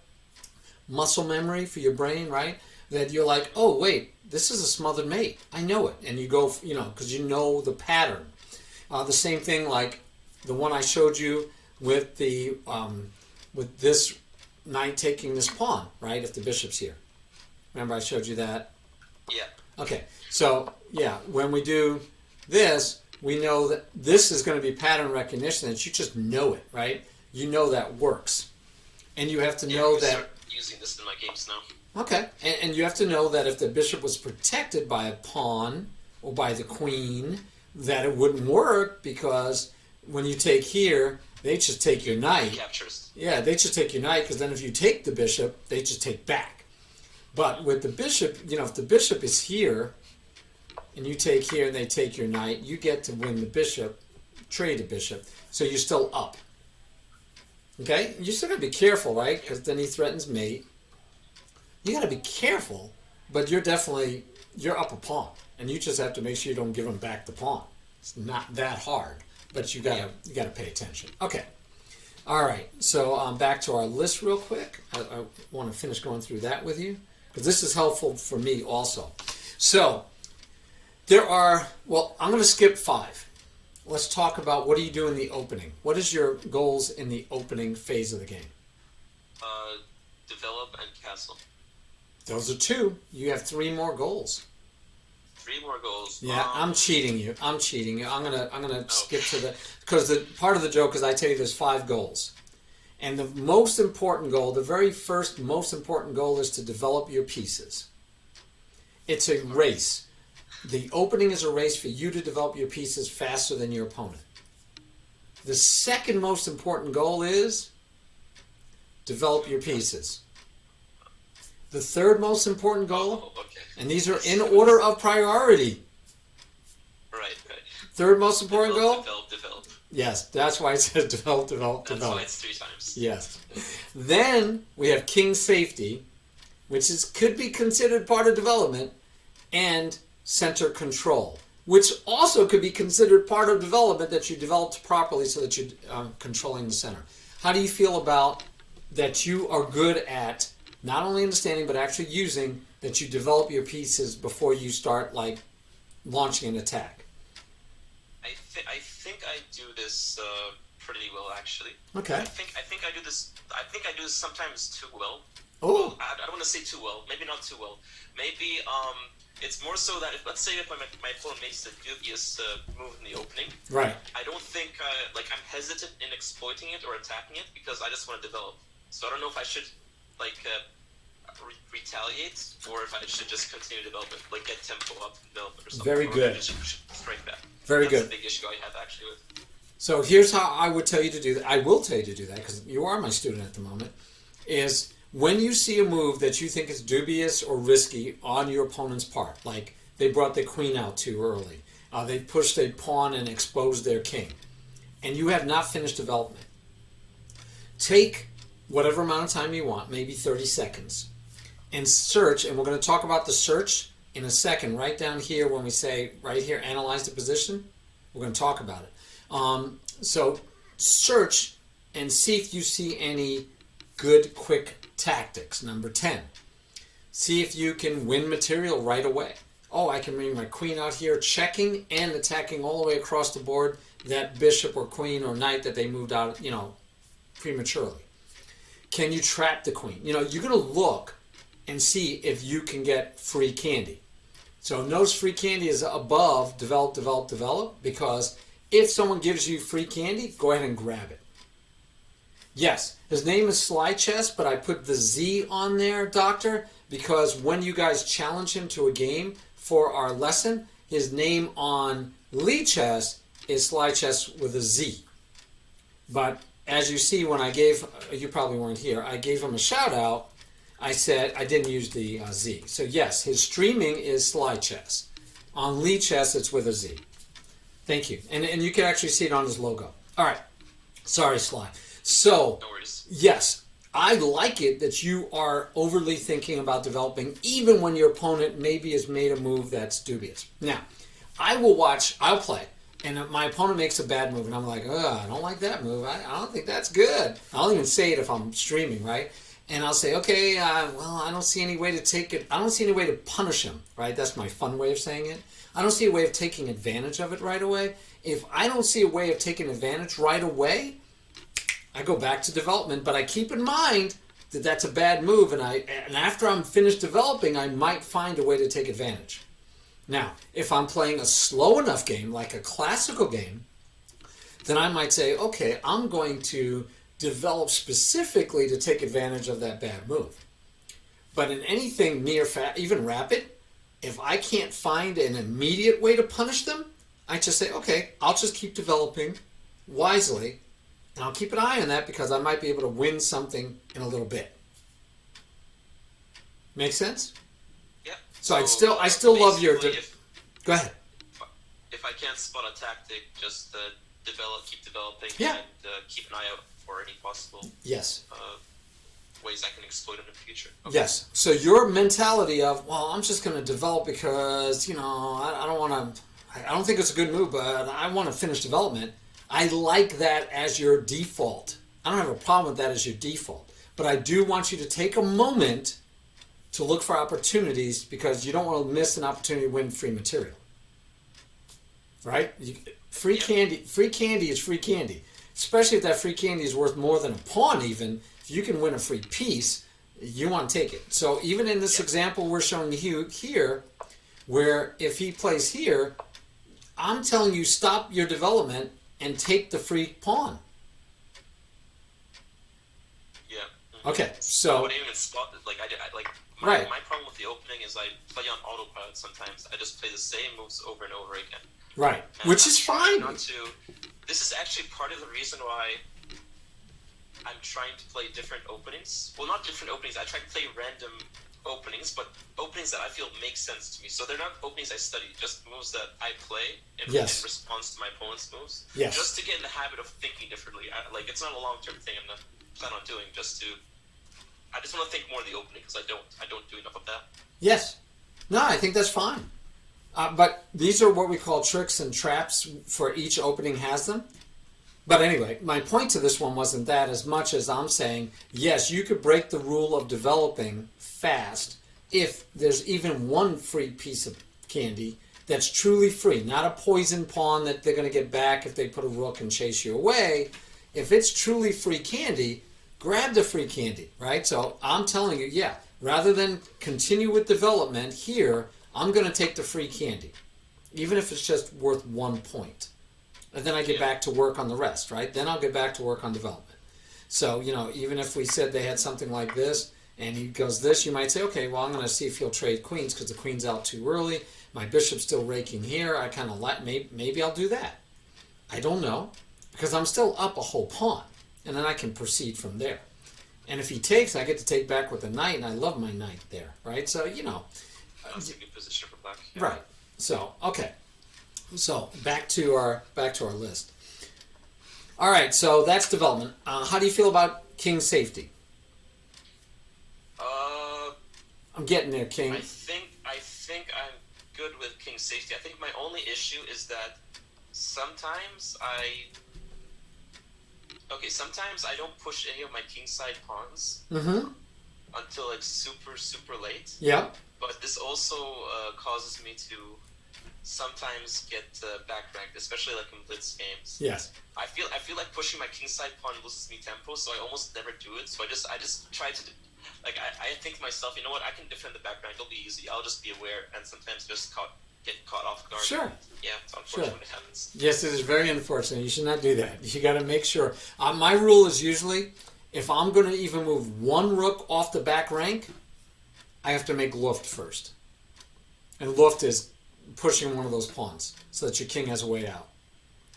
Muscle memory for your brain, right? That you're like, oh, wait, this is a smothered mate. I know it. And you go, because you know the pattern. The same thing like the one I showed you with with this knight taking this pawn, right? If the bishop's here. Remember I showed you that? Yeah. Okay. So, yeah, when we do this, we know that this is going to be pattern recognition, and you just know it, right? You know that works. And you have to know I that... start using this in my games now. Okay. And you have to know that if the bishop was protected by a pawn or by the queen, that it wouldn't work because when you take here, they just take your knight. Captures. Yeah, they just take your knight because then if you take the bishop, they just take back. But with the bishop, if the bishop is here and you take here and they take your knight, you get to win the bishop, trade the bishop. So you're still up. Okay? You still got to be careful, right? Because then he threatens mate. You got to be careful, but you're up a pawn. And you just have to make sure you don't give him back the pawn. It's not that hard, but you got to pay attention. Okay. All right. So back to our list real quick. I want to finish going through that with you because this is helpful for me also. So there are, I'm going to skip 5. Let's talk about what do you do in the opening. What is your goals in the opening phase of the game? Develop and castle. Those are 2. You have 3 more goals. 3 more goals. Yeah, I'm cheating you. I'm gonna skip to the because the part of the joke is I tell you there's 5 goals, and the most important goal, the very first most important goal, is to develop your pieces. It's a race. The opening is a race for you to develop your pieces faster than your opponent. The second most important goal is develop your pieces. The third most important goal, and these are in order of priority. Right. Third most important goal? Develop. Yes, that's why it says develop. That's why it's 3 times. Yes. Then we have king safety, which could be considered part of development, and center control, which also could be considered part of development that you developed properly so that you're controlling the center. How do you feel about that you are good at not only understanding but actually using that you develop your pieces before you start launching an attack? I think I do this pretty well actually. Okay. I think I do this. I think I do this sometimes too well. Oh. Well, I don't want to say too well. Maybe not too well. Maybe it's more so that let's say if my opponent makes a dubious move in the opening. Right. I don't think I'm hesitant in exploiting it or attacking it because I just want to develop. So I don't know if I should retaliate or if I should just continue development, get tempo up and development or something. Very good. Or just strike back. Very That's good. the big issue I have actually with. So here's how I would tell you to do that. I will tell you to do that because you are my student at the moment. Is When you see a move that you think is dubious or risky on your opponent's part, like they brought their queen out too early, they pushed a pawn and exposed their king, and you have not finished development, take whatever amount of time you want, maybe 30 seconds, and search, and we're going to talk about the search in a second, right down here when we say, right here, analyze the position. We're going to talk about it. So search and see if you see any good, quick tactics. Number 10, see if you can win material right away. Oh, I can bring my queen out here, checking and attacking all the way across the board that bishop or queen or knight that they moved out, prematurely. Can you trap the queen? You're going to look and see if you can get free candy. So notice free candy is above develop, develop, develop, because if someone gives you free candy, go ahead and grab it. Yes, his name is SlyChess, but I put the Z on there, Doctor, because when you guys challenge him to a game for our lesson, his name on SlyChess is SlyChess with a Z. But as you see, when I gave, you probably weren't here, I gave him a shout out. I said I didn't use the Z. So yes, his streaming is SlyChess. On SlyChess, it's with a Z. Thank you. And you can actually see it on his logo. All right. Sorry, Sly. So, No worries. yes, I like it that you are overly thinking about developing, even when your opponent maybe has made a move that's dubious. Now, I'll play, and my opponent makes a bad move, and I'm like, I don't like that move. I don't think that's good. I'll even say it if I'm streaming, right? And I'll say, okay, well, I don't see any way to take it. I don't see any way to punish him, right? That's my fun way of saying it. I don't see a way of taking advantage of it right away. If I don't see a way of taking advantage right away, I go back to development, but I keep in mind that that's a bad move, and after I'm finished developing, I might find a way to take advantage. Now, if I'm playing a slow enough game, like a classical game, then I might say, okay, I'm going to develop specifically to take advantage of that bad move. But in anything near even rapid, if I can't find an immediate way to punish them, I just say, okay, I'll just keep developing wisely, and I'll keep an eye on that because I might be able to win something in a little bit. Make sense? Yeah. So I still love your. Go ahead. If I can't spot a tactic, just keep developing, Yeah. and keep an eye out for any possible Yes. ways I can exploit in the future. Okay. Yes. So your mentality of, well, I'm just going to develop because I don't want to. I don't think it's a good move, but I want to finish development. I like that as your default. I don't have a problem with that as your default. But I do want you to take a moment to look for opportunities because you don't want to miss an opportunity to win free material. Right? Free candy is free candy. Especially if that free candy is worth more than a pawn even. If you can win a free piece, you want to take it. So even in this example we're showing you here, where if he plays here, I'm telling you stop your development and take the free pawn. Yeah. Mm-hmm. Okay, I so wouldn't even spot it. Right. My problem with the opening is I play on autopilot sometimes. I just play the same moves over and over again. right, And which I'm is trying fine. This is actually part of the reason why I'm trying to play different openings. Well, not different openings. I try to play random openings, but openings that I feel make sense to me. So they're not openings I study, just moves that I play in response to my opponent's moves. Yes. Just to get in the habit of thinking differently. It's not a long-term thing I'm gonna plan on doing. I just want to think more of the opening because I don't do enough of that. Yes. No, I think that's fine. But these are what we call tricks and traps for each opening has them. But anyway, my point to this one wasn't that as much as I'm saying, yes, you could break the rule of developing fast if there's even one free piece of candy that's truly free, not a poison pawn that they're going to get back if they put a rook and chase you away. If it's truly free candy, grab the free candy, right? So I'm telling you, yeah, rather than continue with development here, I'm going to take the free candy, even if it's just worth 1 point. And then I get back to work on the rest, right? Then I'll get back to work on development. So, even if we said they had something like this, and he goes this, you might say, okay, well, I'm going to see if he'll trade queens because the queen's out too early. My bishop's still raking here. I kind of like, maybe I'll do that. I don't know, because I'm still up a whole pawn, and then I can proceed from there. And if he takes, I get to take back with the knight, and I love my knight there, right? So, That's a good position for black. Yeah. right. So, okay. So, back to our list. All right, so that's development. How do you feel about king safety? I'm getting there, king. I think I'm good with king safety. I think my only issue is that sometimes I don't push any of my kingside pawns until like super late. Yeah. But this also causes me to sometimes get back ranked, especially like in blitz games. Yes. I feel like pushing my kingside pawn loses me tempo, so I almost never do it. So I just try to. I think to myself, you know what? I can defend the back rank. It'll be easy. I'll just be aware and sometimes just get caught off guard. Sure. Yeah, it's unfortunate when it happens. Yes, it is very unfortunate. You should not do that. You got to make sure. My rule is usually, if I'm going to even move one rook off the back rank, I have to make Luft first. And Luft is pushing one of those pawns so that your king has a way out.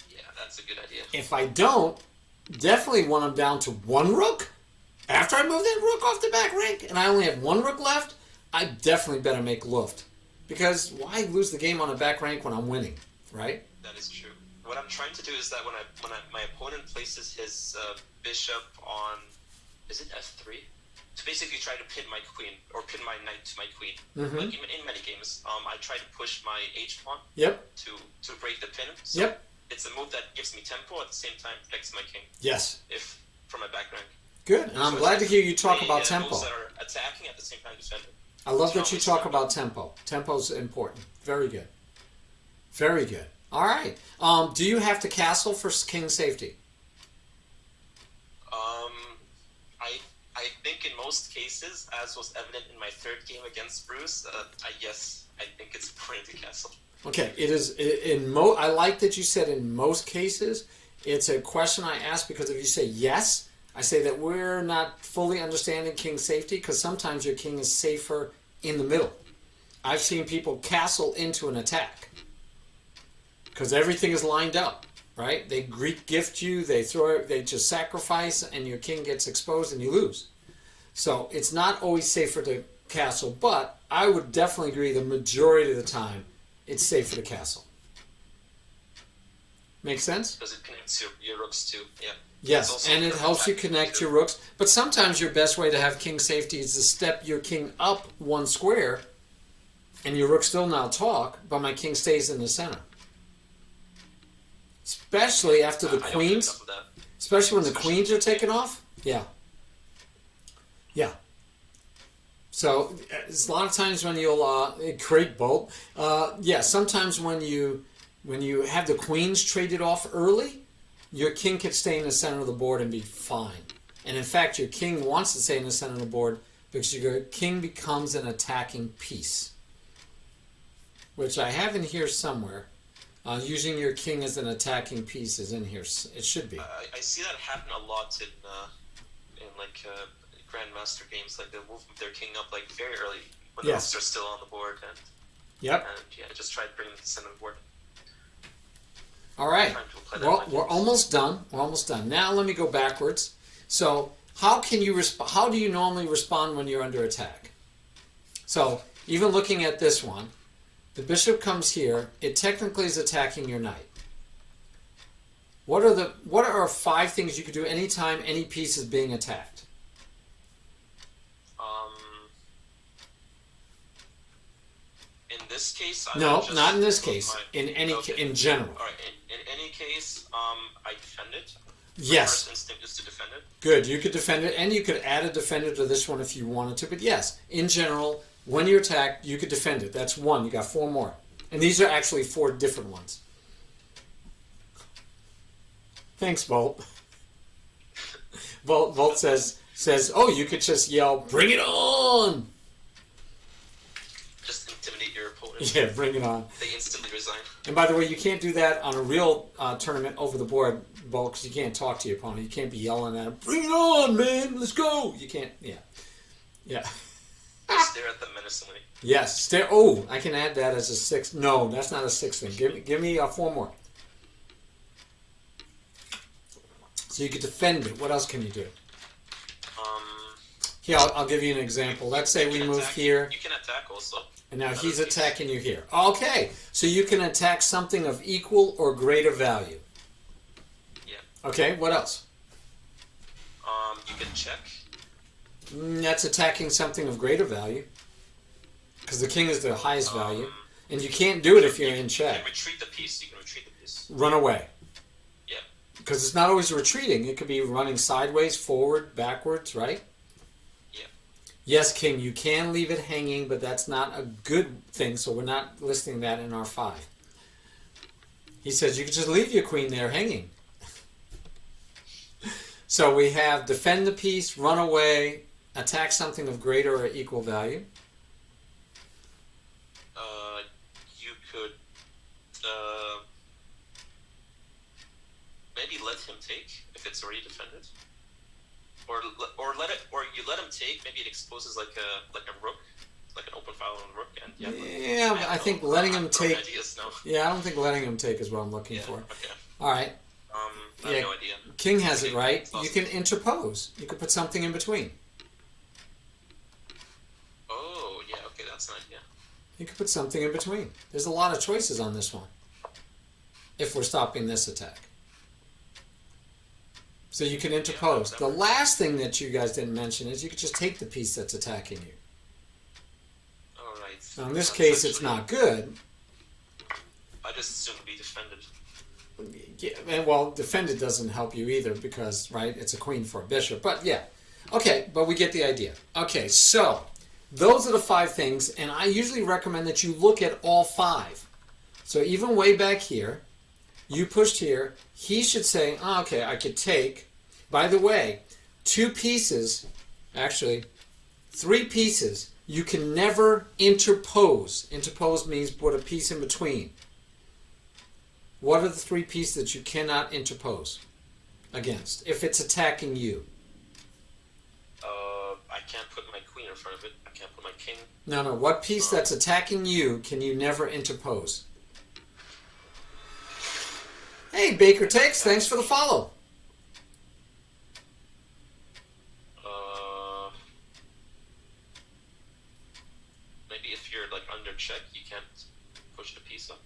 Yeah, that's a good idea. If I don't, definitely when I'm down to one rook, after I move that rook off the back rank, and I only have one rook left, I definitely better make Luft. Because why lose the game on a back rank when I'm winning, right? That is true. What I'm trying to do is that when my opponent places his bishop on, is it f3? To basically try to pin my queen, or pin my knight to my queen. Like in many games, I try to push my h pawn to break the pin. So it's a move that gives me tempo, at the same time protects my king. Yes. If from my back rank. Good, and I'm glad to hear you talk about tempo. Moves that are attacking at the same time defending. I love that you talk about tempo. Tempo's important. Very good. Very good. All right. Do you have to castle for king safety? I think in most cases, as was evident in my third game against Bruce, I think it's important to castle. Okay, it is I like that you said in most cases. It's a question I ask because if you say yes, I say that we're not fully understanding king safety because sometimes your king is safer in the middle. I've seen people castle into an attack because everything is lined up, right? They Greek gift you, they just sacrifice, and your king gets exposed and you lose. So it's not always safer to castle, but I would definitely agree the majority of the time it's safer to castle. Make sense? Because it connects your rooks too, yeah. Yes, and it helps you connect your rooks. But sometimes your best way to have king safety is to step your king up one square, and your rook still now talk, but my king stays in the center. Especially after the queens. Especially when the queens are taken off. Yeah. Yeah. So, a lot of times when you'll create bolt. Sometimes when you have the queens traded off early, your king can stay in the center of the board and be fine. And in fact, your king wants to stay in the center of the board because your king becomes an attacking piece. Which I have in here somewhere. Using your king as an attacking piece is in here. It should be. I see that happen a lot in grandmaster games. Like they'll move their king up like very early when the rooks are still on the board. And just try to bring them to the center of the board. All right. Well, we're almost done. Now let me go backwards. So how do you normally respond when you're under attack? So even looking at this one, the bishop comes here. It technically is attacking your knight. What are 5 things you could do anytime any piece is being attacked? In this case, not in this case. In general. All right. In any case, I defend it. Yes. My first instinct is to defend it. Good. You could defend it, and you could add a defender to this one if you wanted to. But yes, in general, when you're attacked, you could defend it. That's 1. You got 4 more, and these are actually 4 different ones. Thanks, Volt. Volt says, oh, you could just yell, "Bring it on!" Just intimidate your opponent. Yeah, bring it on. They instantly resign. And by the way, you can't do that on a real tournament over the board, Volt, because you can't talk to your opponent. You can't be yelling at him, "Bring it on, man! Let's go!" You can't. Yeah. Stare at them menacingly. Yes, stare. Oh, I can add that as a 6. No, that's not a 6 thing. Give me 4 more. So you can defend it. What else can you do? Here, I'll give you an example. Let's say we move here, You can attack also. and now he's Another piece. attacking you here. Okay, so you can attack something of equal or greater value. Yeah. Okay, what else? You can check. That's attacking something of greater value. Because the king is the highest value. And you can't do it if you're in You check. can retreat the piece. You can retreat the piece. Run away. Yeah. Because it's not always retreating. It could be running sideways, forward, backwards, right? Yeah. Yes, king, you can leave it hanging, but that's not a good thing, so we're not listing that in our 5. He says you can just leave your queen there hanging. So we have defend the piece, run away, attack something of greater or equal value. You could maybe let him take if it's already defended, or you let him take. Maybe it exposes like a rook, like an open file on a rook, and Yeah, but I think letting him take. Ideas, no. Yeah, I don't think letting him take is what I'm looking for. Okay. All right, I have no idea. king has it Okay, right. awesome. You can interpose. You could put something in between. Oh, yeah. Okay, that's an idea. You could put something in between. There's a lot of choices on this one. If we're stopping this attack. So you can interpose. Yeah, The last thing that you guys didn't mention is you could just take the piece that's attacking you. All right. Now in this That's case, it's actually- not good. I just assumed to be defended. Yeah, and well, defended doesn't help you either because, right, it's a queen for a bishop. But yeah, okay, but we get the idea. Okay, so those are the 5 things, and I usually recommend that you look at all 5. So even way back here, you pushed here, he should say, oh, okay, I could take. By the way, 2 pieces, actually 3 pieces, you can never interpose. Interpose means put a piece in between. What are the 3 pieces that you cannot interpose against if it's attacking you? I can't put my queen in front of it. I can't put my king. No. What piece that's attacking you can you never interpose? Hey, Baker Takes, thanks for the follow. Maybe if you're like under check, you can't push the piece up.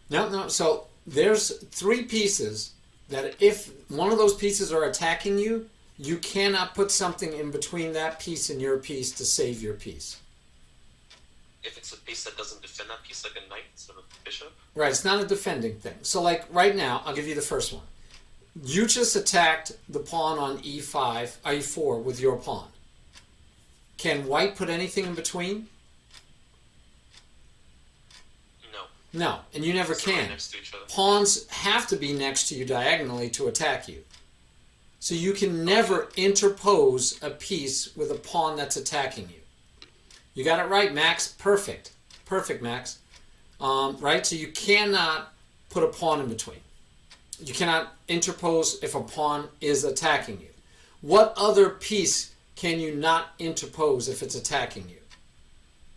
No. So there's 3 pieces that if one of those pieces are attacking you, you cannot put something in between that piece and your piece to save your piece. If it's a piece that doesn't defend that piece, like a knight instead of a bishop. Right, it's not a defending thing. So like right now, I'll give you the first one. You just attacked the pawn on e5, e4 with your pawn. Can white put anything in between? No. No, and you never They're right can. next to each other. Pawns have to be next to you diagonally to attack you. So you can never interpose a piece with a pawn that's attacking you. You got it right, Max. Perfect. Perfect, Max. Right? So you cannot put a pawn in between. You cannot interpose if a pawn is attacking you. What other piece can you not interpose if it's attacking you?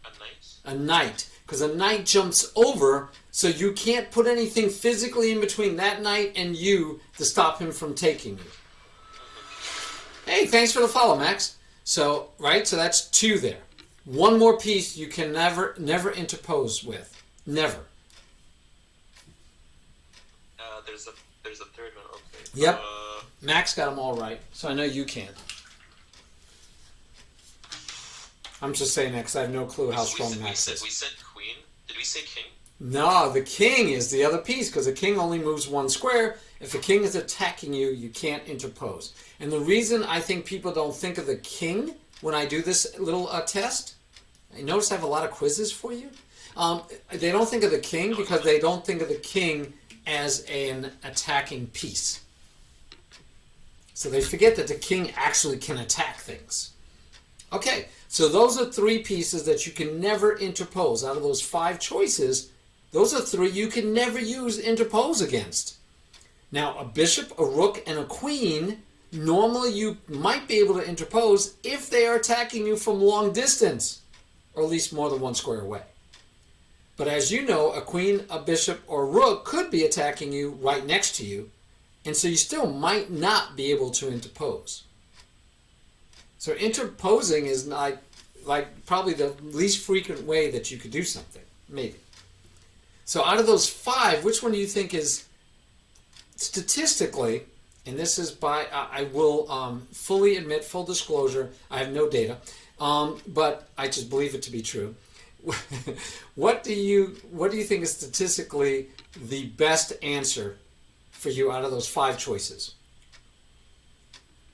A knight. A knight. Because a knight jumps over, so you can't put anything physically in between that knight and you to stop him from taking you. Hey, thanks for the follow, Max. So, right, so that's 2 there. One more piece you can never interpose with. Never. There's a third one. Okay. Yep. Max got them all right, so I know you can. I'm just saying that because I have no clue how strong Max is. We said queen. Did we say king? No, the king is the other piece because the king only moves 1 square. If the king is attacking you, you can't interpose. And the reason I think people don't think of the king when I do this little test, I notice I have a lot of quizzes for you. They don't think of the king because they don't think of the king as an attacking piece. So they forget that the king actually can attack things. Okay, so those are 3 pieces that you can never interpose. Out of those 5 choices, those are 3 you can never use interpose against. Now, a bishop, a rook, and a queen, normally you might be able to interpose if they are attacking you from long distance, or at least more than 1 square away. But as you know, a queen, a bishop, or a rook could be attacking you right next to you, and so you still might not be able to interpose. So interposing is like probably the least frequent way that you could do something, maybe. So out of those 5, which one do you think is statistically, and this is by, I will fully admit, full disclosure, I have no data, but I just believe it to be true. What do you think is statistically the best answer for you out of those 5 choices?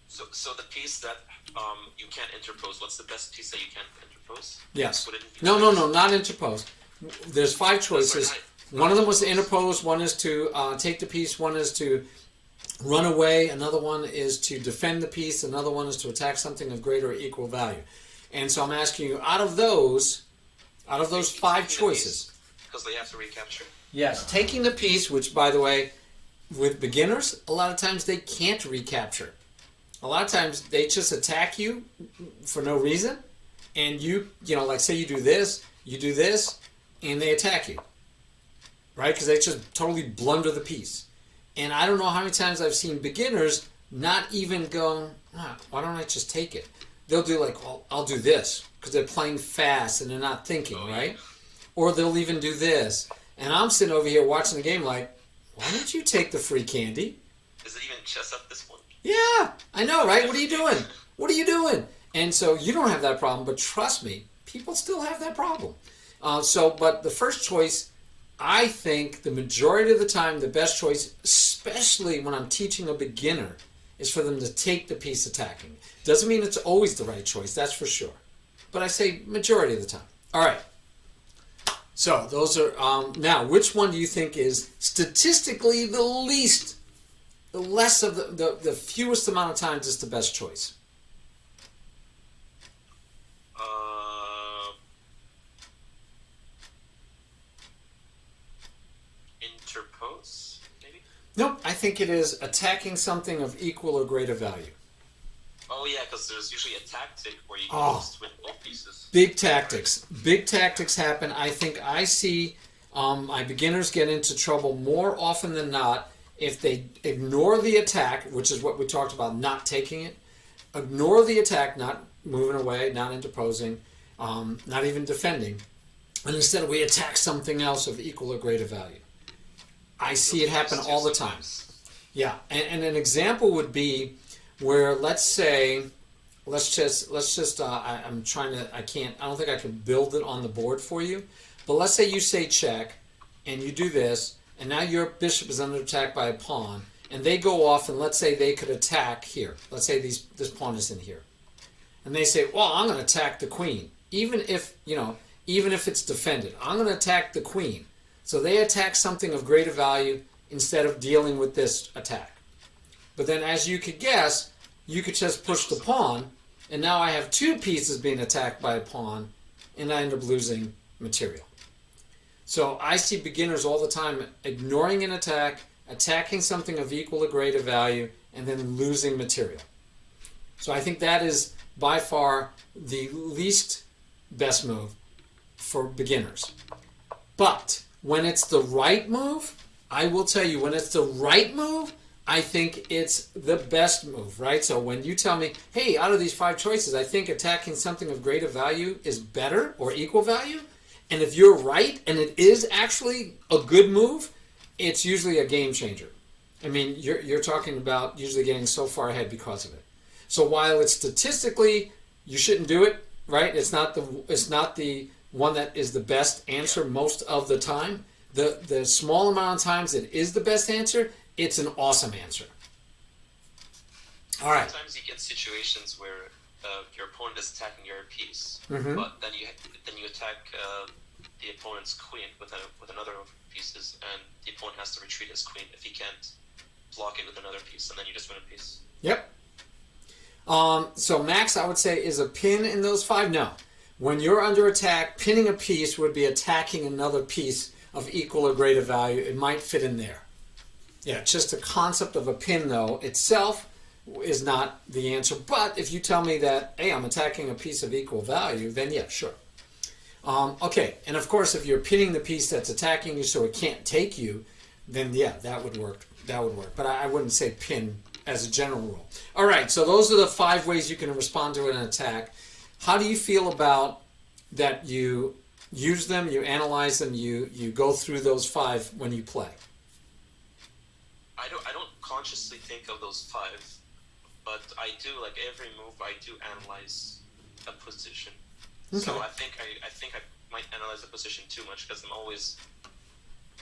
So the piece that you can't interpose, what's the best piece that you can't interpose? Yes. Would it be No, not interpose. There's 5 choices. One of them was to interpose, one is to take the piece, one is to run away, another one is to defend the piece, another one is to attack something of greater or equal value. And so I'm asking you, out of those 5 choices. Because they have to recapture. Yes, taking the piece, which by the way, with beginners, a lot of times they can't recapture. A lot of times they just attack you for no reason, and you know, like say you do this, and they attack you. Right? Because they just totally blunder the piece. And I don't know how many times I've seen beginners not even go, why don't I just take it? They'll do like, well, I'll do this, because they're playing fast and they're not thinking, right? Or they'll even do this. And I'm sitting over here watching the game like, why don't you take the free candy? Is it even chess at this point? Yeah, I know, right? What are you doing? What are you doing? And so you don't have that problem, but trust me, people still have that problem. But the first choice, I think the majority of the time, the best choice, especially when I'm teaching a beginner, is for them to take the piece attacking. Doesn't mean it's always the right choice, that's for sure. But I say majority of the time. All right. So those are, now, which one do you think is statistically the less of the fewest amount of times is the best choice? Interpose, maybe? Nope, I think it is attacking something of equal or greater value. Oh yeah, because there's usually a tactic where you can just win both pieces. Big tactics. Big tactics happen. I think I see my beginners get into trouble more often than not if they ignore the attack, which is what we talked about, not taking it. Ignore the attack, not moving away, not interposing, not even defending. And instead we attack something else of equal or greater value. I see it happen all the time. Yeah, and an example would be where, let's say, I'm trying to, I don't think I can build it on the board for you, but let's say you say check, and you do this, and now your bishop is under attack by a pawn, and they go off, and let's say they could attack here. Let's say this pawn is in here. And they say, well, I'm going to attack the queen, even if it's defended. I'm going to attack the queen. So they attack something of greater value instead of dealing with this attack. But then, as you could guess, you could just push the pawn, and now I have 2 pieces being attacked by a pawn, and I end up losing material. So I see beginners all the time ignoring an attack, attacking something of equal or greater value, and then losing material. So I think that is by far the least best move for beginners. But when it's the right move, I will tell you, when it's the right move, I think it's the best move, right? So when you tell me, hey, out of these 5 choices, I think attacking something of greater value is better or equal value, and if you're right and it is actually a good move, it's usually a game changer. I mean, you're talking about usually getting so far ahead because of it. So while it's statistically, you shouldn't do it, right? It's not the one that is the best answer most of the time. The small amount of times it is the best answer, it's an awesome answer. All right. Sometimes you get situations where your opponent is attacking your piece, Mm-hmm. but then you attack the opponent's queen with another of pieces, and the opponent has to retreat his queen if he can't block it with another piece, and then you just win a piece. Yep. So max, I would say, is a pin in those 5? No. When you're under attack, pinning a piece would be attacking another piece of equal or greater value. It might fit in there. Yeah, just the concept of a pin, though, itself is not the answer. But if you tell me that, hey, I'm attacking a piece of equal value, then yeah, sure. Okay, and of course, if you're pinning the piece that's attacking you so it can't take you, then yeah, that would work. That would work. But I wouldn't say pin as a general rule. All right, so those are the 5 ways you can respond to an attack. How do you feel about that you use them, you analyze them, you go through those 5 when you play? I don't consciously think of those 5, but I do, like every move I do analyze a position. Okay. So I think I might analyze the position too much because I'm always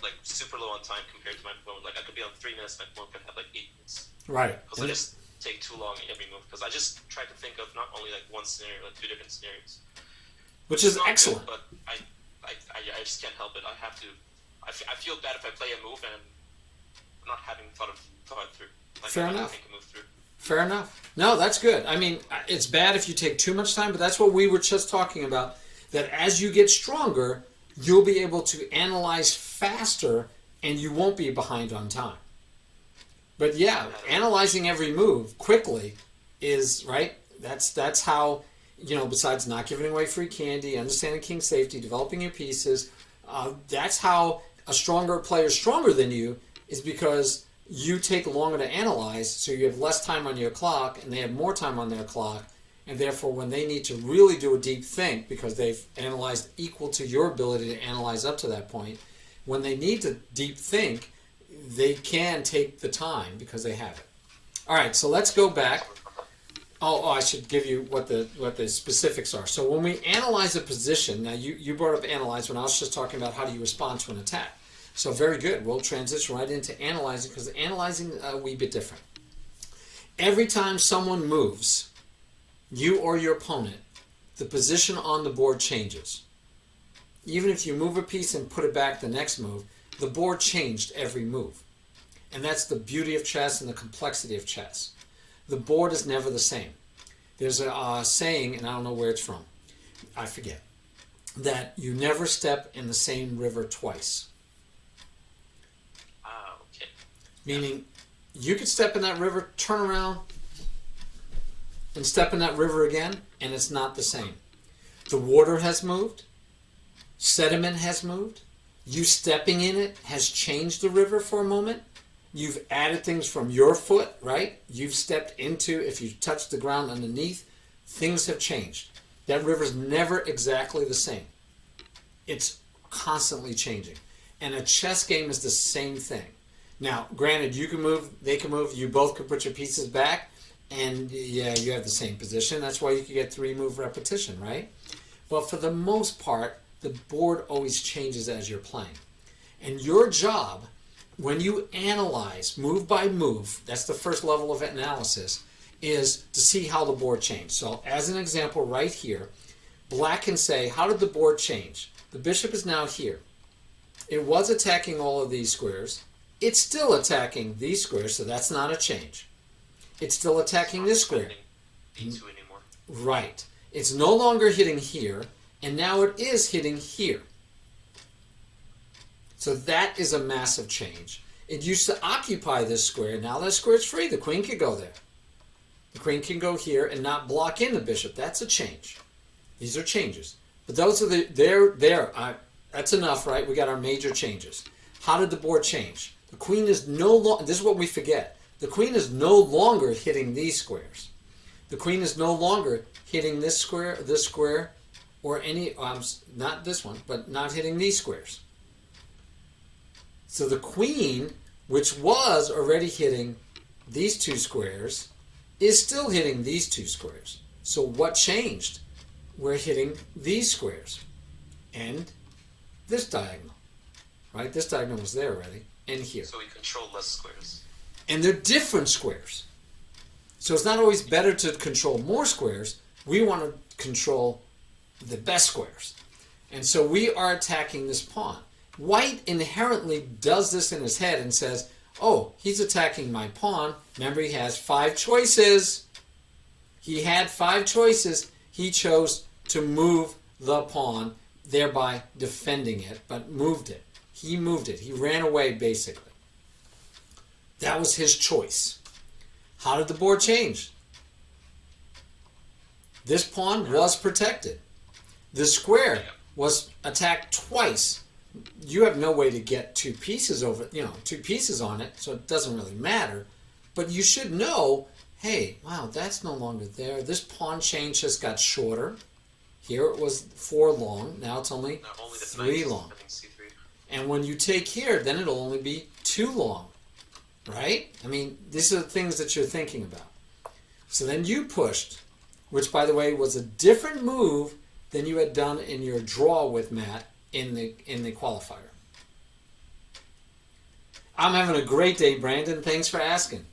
like super low on time compared to my opponent. Like I could be on 3 minutes, my opponent could have like 8 minutes. Right. Because I just take too long every move. Because I just try to think of not only like one scenario, like 2 different scenarios. Which is not excellent. Good, but I just can't help it. I have to. I feel bad if I play a move and I'm not having thought it through. Like, Fair I enough. Think a move through. Fair enough. No, that's good. I mean, it's bad if you take too much time, but that's what we were just talking about. That as you get stronger, you'll be able to analyze faster and you won't be behind on time. But yeah, analyzing every move quickly is, right? That's how, besides not giving away free candy, understanding king safety, developing your pieces, that's how a stronger player stronger than you is because you take longer to analyze, so you have less time on your clock and they have more time on their clock, and therefore when they need to really do a deep think because they've analyzed equal to your ability to analyze up to that point, when they need to deep think, they can take the time because they have it. All right, so let's go back. Oh, I should give you what the specifics are. So when we analyze a position, now you brought up analyze when I was just talking about how do you respond to an attack. So very good. We'll transition right into analyzing because analyzing a wee bit different. Every time someone moves, you or your opponent, the position on the board changes. Even if you move a piece and put it back the next move, the board changed every move. And that's the beauty of chess and the complexity of chess. The board is never the same. There's a saying, and I don't know where it's from, I forget, that you never step in the same river twice. Okay. Meaning, you could step in that river, turn around, and step in that river again, and it's not the same. The water has moved. Sediment has moved. You stepping in it has changed the river for a moment. You've added things from your foot, right? You've stepped into, if you touch the ground underneath, things have changed. That river's never exactly the same. It's constantly changing. And a chess game is the same thing. Now, granted, you can move, they can move, you both can put your pieces back, and yeah, you have the same position. That's why you can get 3-move repetition, right? But for the most part, the board always changes as you're playing. And your job, when you analyze move by move, that's the first level of analysis, is to see how the board changed. So as an example right here, black can say, how did the board change? The bishop is now here. It was attacking all of these squares. It's still attacking these squares, so that's not a change. It's still attacking this square. D2 anymore. Right. It's no longer hitting here, and now it is hitting here. So that is a massive change. It used to occupy this square. Now that square is free. The queen can go there. The queen can go here and not block in the bishop. That's a change. These are changes. But those are that's enough, right? We got our major changes. How did the board change? The queen is no longer, this is what we forget. The queen is no longer hitting these squares. The queen is no longer hitting this square, or any, not this one, but not hitting these squares. So the queen, which was already hitting these 2 squares, is still hitting these 2 squares. So what changed? We're hitting these squares and this diagonal, right? This diagonal was there already, and here. So we control less squares. And they're different squares. So it's not always better to control more squares. We want to control the best squares. And so we are attacking this pawn. White inherently does this in his head and says, oh, he's attacking my pawn. Remember, he has 5 choices. He had 5 choices. He chose to move the pawn, thereby defending it, but moved it. He moved it. He ran away, basically. That was his choice. How did the board change? This pawn was protected. The square was attacked twice. You have no way to get 2 pieces over, 2 pieces on it, so it doesn't really matter. But you should know, hey, wow, that's no longer there. This pawn chain just got shorter. Here it was 4 long. Now it's only, Now only the 3 knight long. defending c3. And when you take here, then it'll only be 2 long. Right? I mean, these are the things that you're thinking about. So then you pushed, which, by the way, was a different move than you had done in your draw with Matt in the qualifier. I'm having a great day, Brandon. Thanks for asking.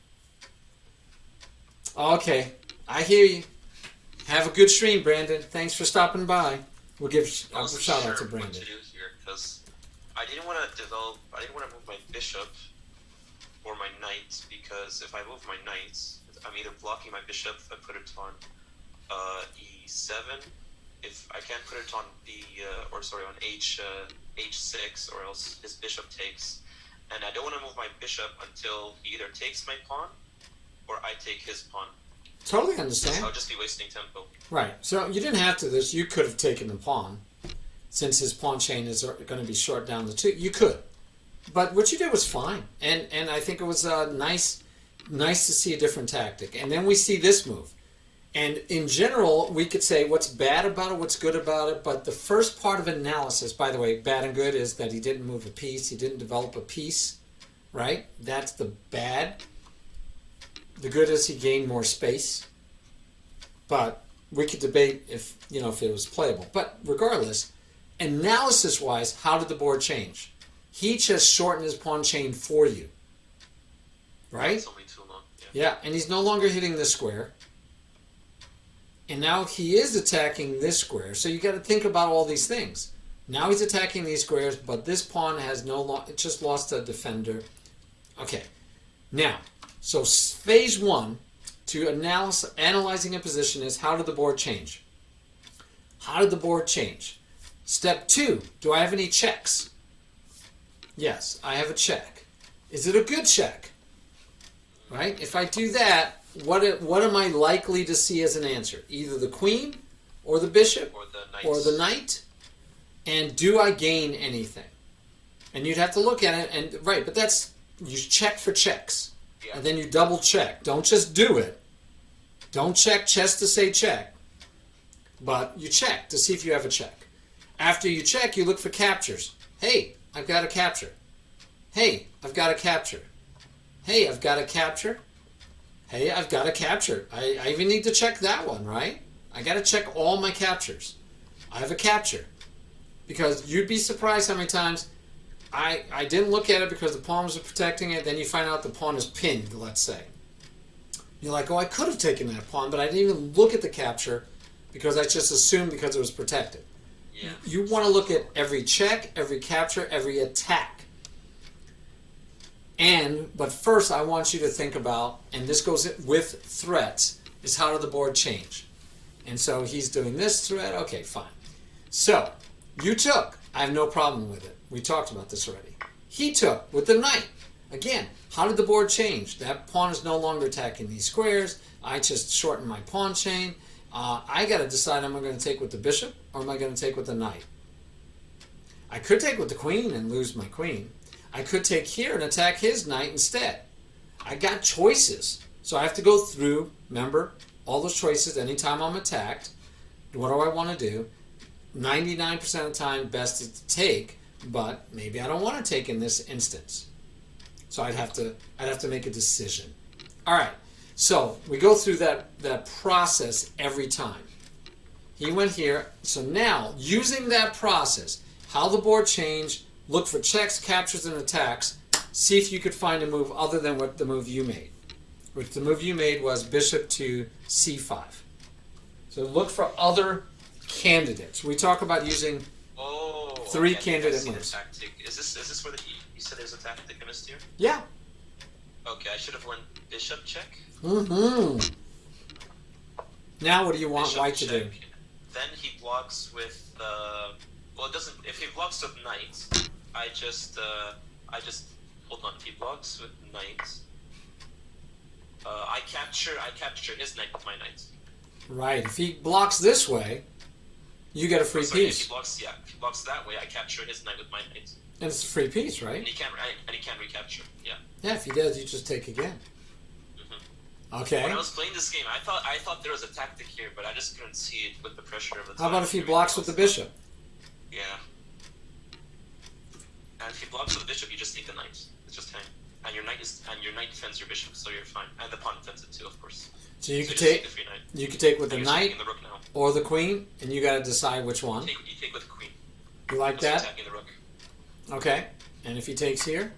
Okay, I hear you. Have a good stream, Brandon. Thanks for stopping by. We'll give a shout out to Brandon. What to do here, because I didn't want to move my bishop or my knight, because if I move my knight, I'm either blocking my bishop if I put it on e7. If I can't put it on on h6, or else his bishop takes. And I don't want to move my bishop until he either takes my pawn or I take his pawn. Totally understand. I'll just be wasting tempo. Right. So you didn't have to this. You could have taken the pawn. Since his pawn chain is going to be short down the 2. You could. But what you did was fine. And I think it was nice to see a different tactic. And then we see this move. And in general, we could say what's bad about it, what's good about it. But the first part of analysis, by the way, bad and good, is that he didn't move a piece. He didn't develop a piece. Right? That's the bad. The good is he gained more space. But we could debate if it was playable. But regardless, analysis-wise, how did the board change? He just shortened his pawn chain for you. Right? It's only too long. Yeah, and he's no longer hitting this square. And now he is attacking this square. So you got to think about all these things. Now he's attacking these squares, but this pawn has it just lost a defender. Okay. Now, so phase 1 to analyzing a position is, how did the board change? How did the board change? Step 2, do I have any checks? Yes, I have a check. Is it a good check? Right? If I do that, what am I likely to see as an answer? Either the queen, or the bishop, or the knight. And do I gain anything? And you'd have to look at it, and right, but that's, you check for checks. Yeah. And then you double check. Don't just do it. Don't check chess to say check. But you check to see if you have a check. After you check, you look for captures. Hey, I've got a capture. Hey, I've got a capture. Hey, I've got a capture. Hey, I've got a capture. I even need to check that one, right? I got to check all my captures. I have a capture. Because you'd be surprised how many times I didn't look at it because the pawns are protecting it. Then you find out the pawn is pinned, let's say. You're like, oh, I could have taken that pawn, but I didn't even look at the capture because I just assumed because it was protected. Yeah. You want to look at every check, every capture, every attack. But first I want you to think about, and this goes with threats, is how did the board change? And so he's doing this threat. Okay, fine. So you took. I have no problem with it. We talked about this already. He took with the knight. Again, how did the board change? That pawn is no longer attacking these squares. I just shortened my pawn chain. I got to decide, am I going to take with the bishop or am I going to take with the knight? I could take with the queen and lose my queen. I could take here and attack his knight instead. I got choices. So I have to go through, remember, all those choices anytime I'm attacked. What do I want to do? 99% of the time, best is to take, but maybe I don't want to take in this instance. So I'd have to make a decision. All right. So we go through that process every time. He went here. So now, using that process, how the board changed, look for checks, captures, and attacks. See if you could find a move other than what the move you made. Which the move you made was bishop to c5. So look for other candidates. We talk about using three candidate moves. Is this where you said there's a tactic I missed here? Yeah. Okay, I should have went bishop check. Mm-hmm. Now what do you want white to do? Then he blocks with well, it doesn't. If he blocks with knight, I just hold on. If he blocks with knight, I capture his knight with my knight. Right. If he blocks this way, you get a free piece. If he blocks that way, I capture his knight with my knight. And it's a free piece, right? And he can't recapture. Yeah. Yeah. If he does, you just take again. Okay. When I was playing this game, I thought there was a tactic here, but I just couldn't see it with the pressure of the time. How about if he blocks with the bishop? Yeah. And if he blocks with the bishop, you just take the knight. It's just hang. And your knight defends your bishop, so you're fine. And the pawn defends it too, of course. So you could take take the free knight. you could take with the And knight you're taking the rook now. or the queen, and you got to decide which one. You take with the queen. You like Just that? attacking the rook. Okay. And if he takes here?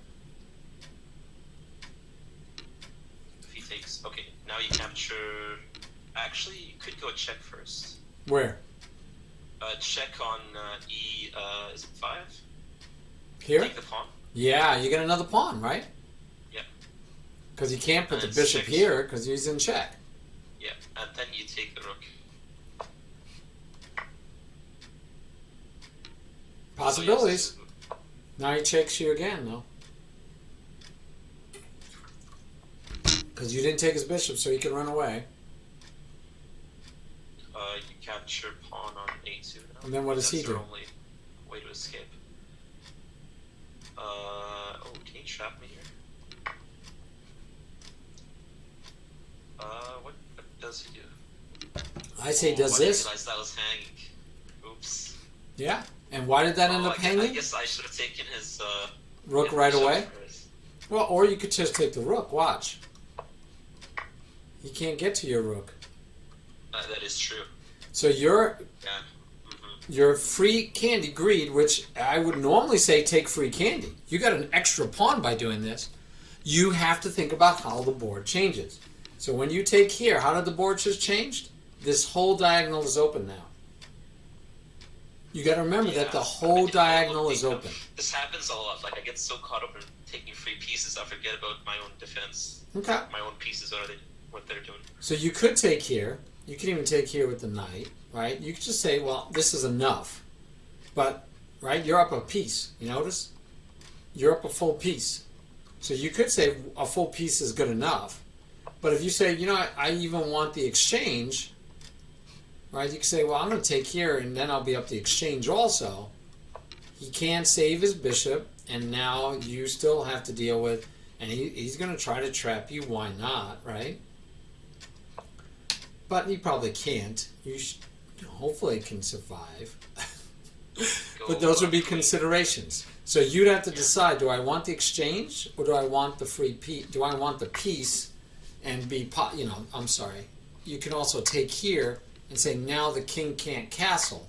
If he takes, okay, now you capture. Actually, you could go check first. Where? Check on E. Is it 5? Here? Take the pawn. Yeah, you get another pawn, right? Yeah. Because you can't put And the it's bishop 6. here because he's in check. Yeah, and then you take the rook. Possibilities. So Now he checks you again, though. Because you didn't take his bishop, so he can run away. you capture pawn on A2 now. And then what does he That's do? your only way to escape. Oh, can you trap me here? What does he do? I say he does I didn't this. realize that was hanging. Oops. Yeah. And why did that end up I hanging? guess I should have taken his Rook his right bishop away? first. Well, or you could just take the rook. Watch. He can't get to your rook. That is true. So you're Yeah. Mm-hmm. your free candy greed, which I would normally say take free candy. You got an extra pawn by doing this. You have to think about how the board changes. So when you take here, how did the board just changed? This whole diagonal is open now. You got to remember that the whole diagonal is open. This happens a lot. Like I get so caught up in taking free pieces, I forget about my own defense. Okay. My own pieces, what they're doing. So you could take here. You could even take here with the knight, right? You could just say, well, this is enough. But, right, you're up a piece. You notice? You're up a full piece. So you could say a full piece is good enough. But if you say, you know, I even want the exchange, right? You can say, well, I'm going to take here, and then I'll be up the exchange also. He can't save his bishop, and now you still have to deal with, and he's going to try to trap you. Why not, right? But he probably can't. You hopefully can survive. But those would be considerations. So you'd have to decide, do I want the exchange or do I want the free piece? Do I want the piece and be, I'm sorry. You can also take here and say, now the king can't castle.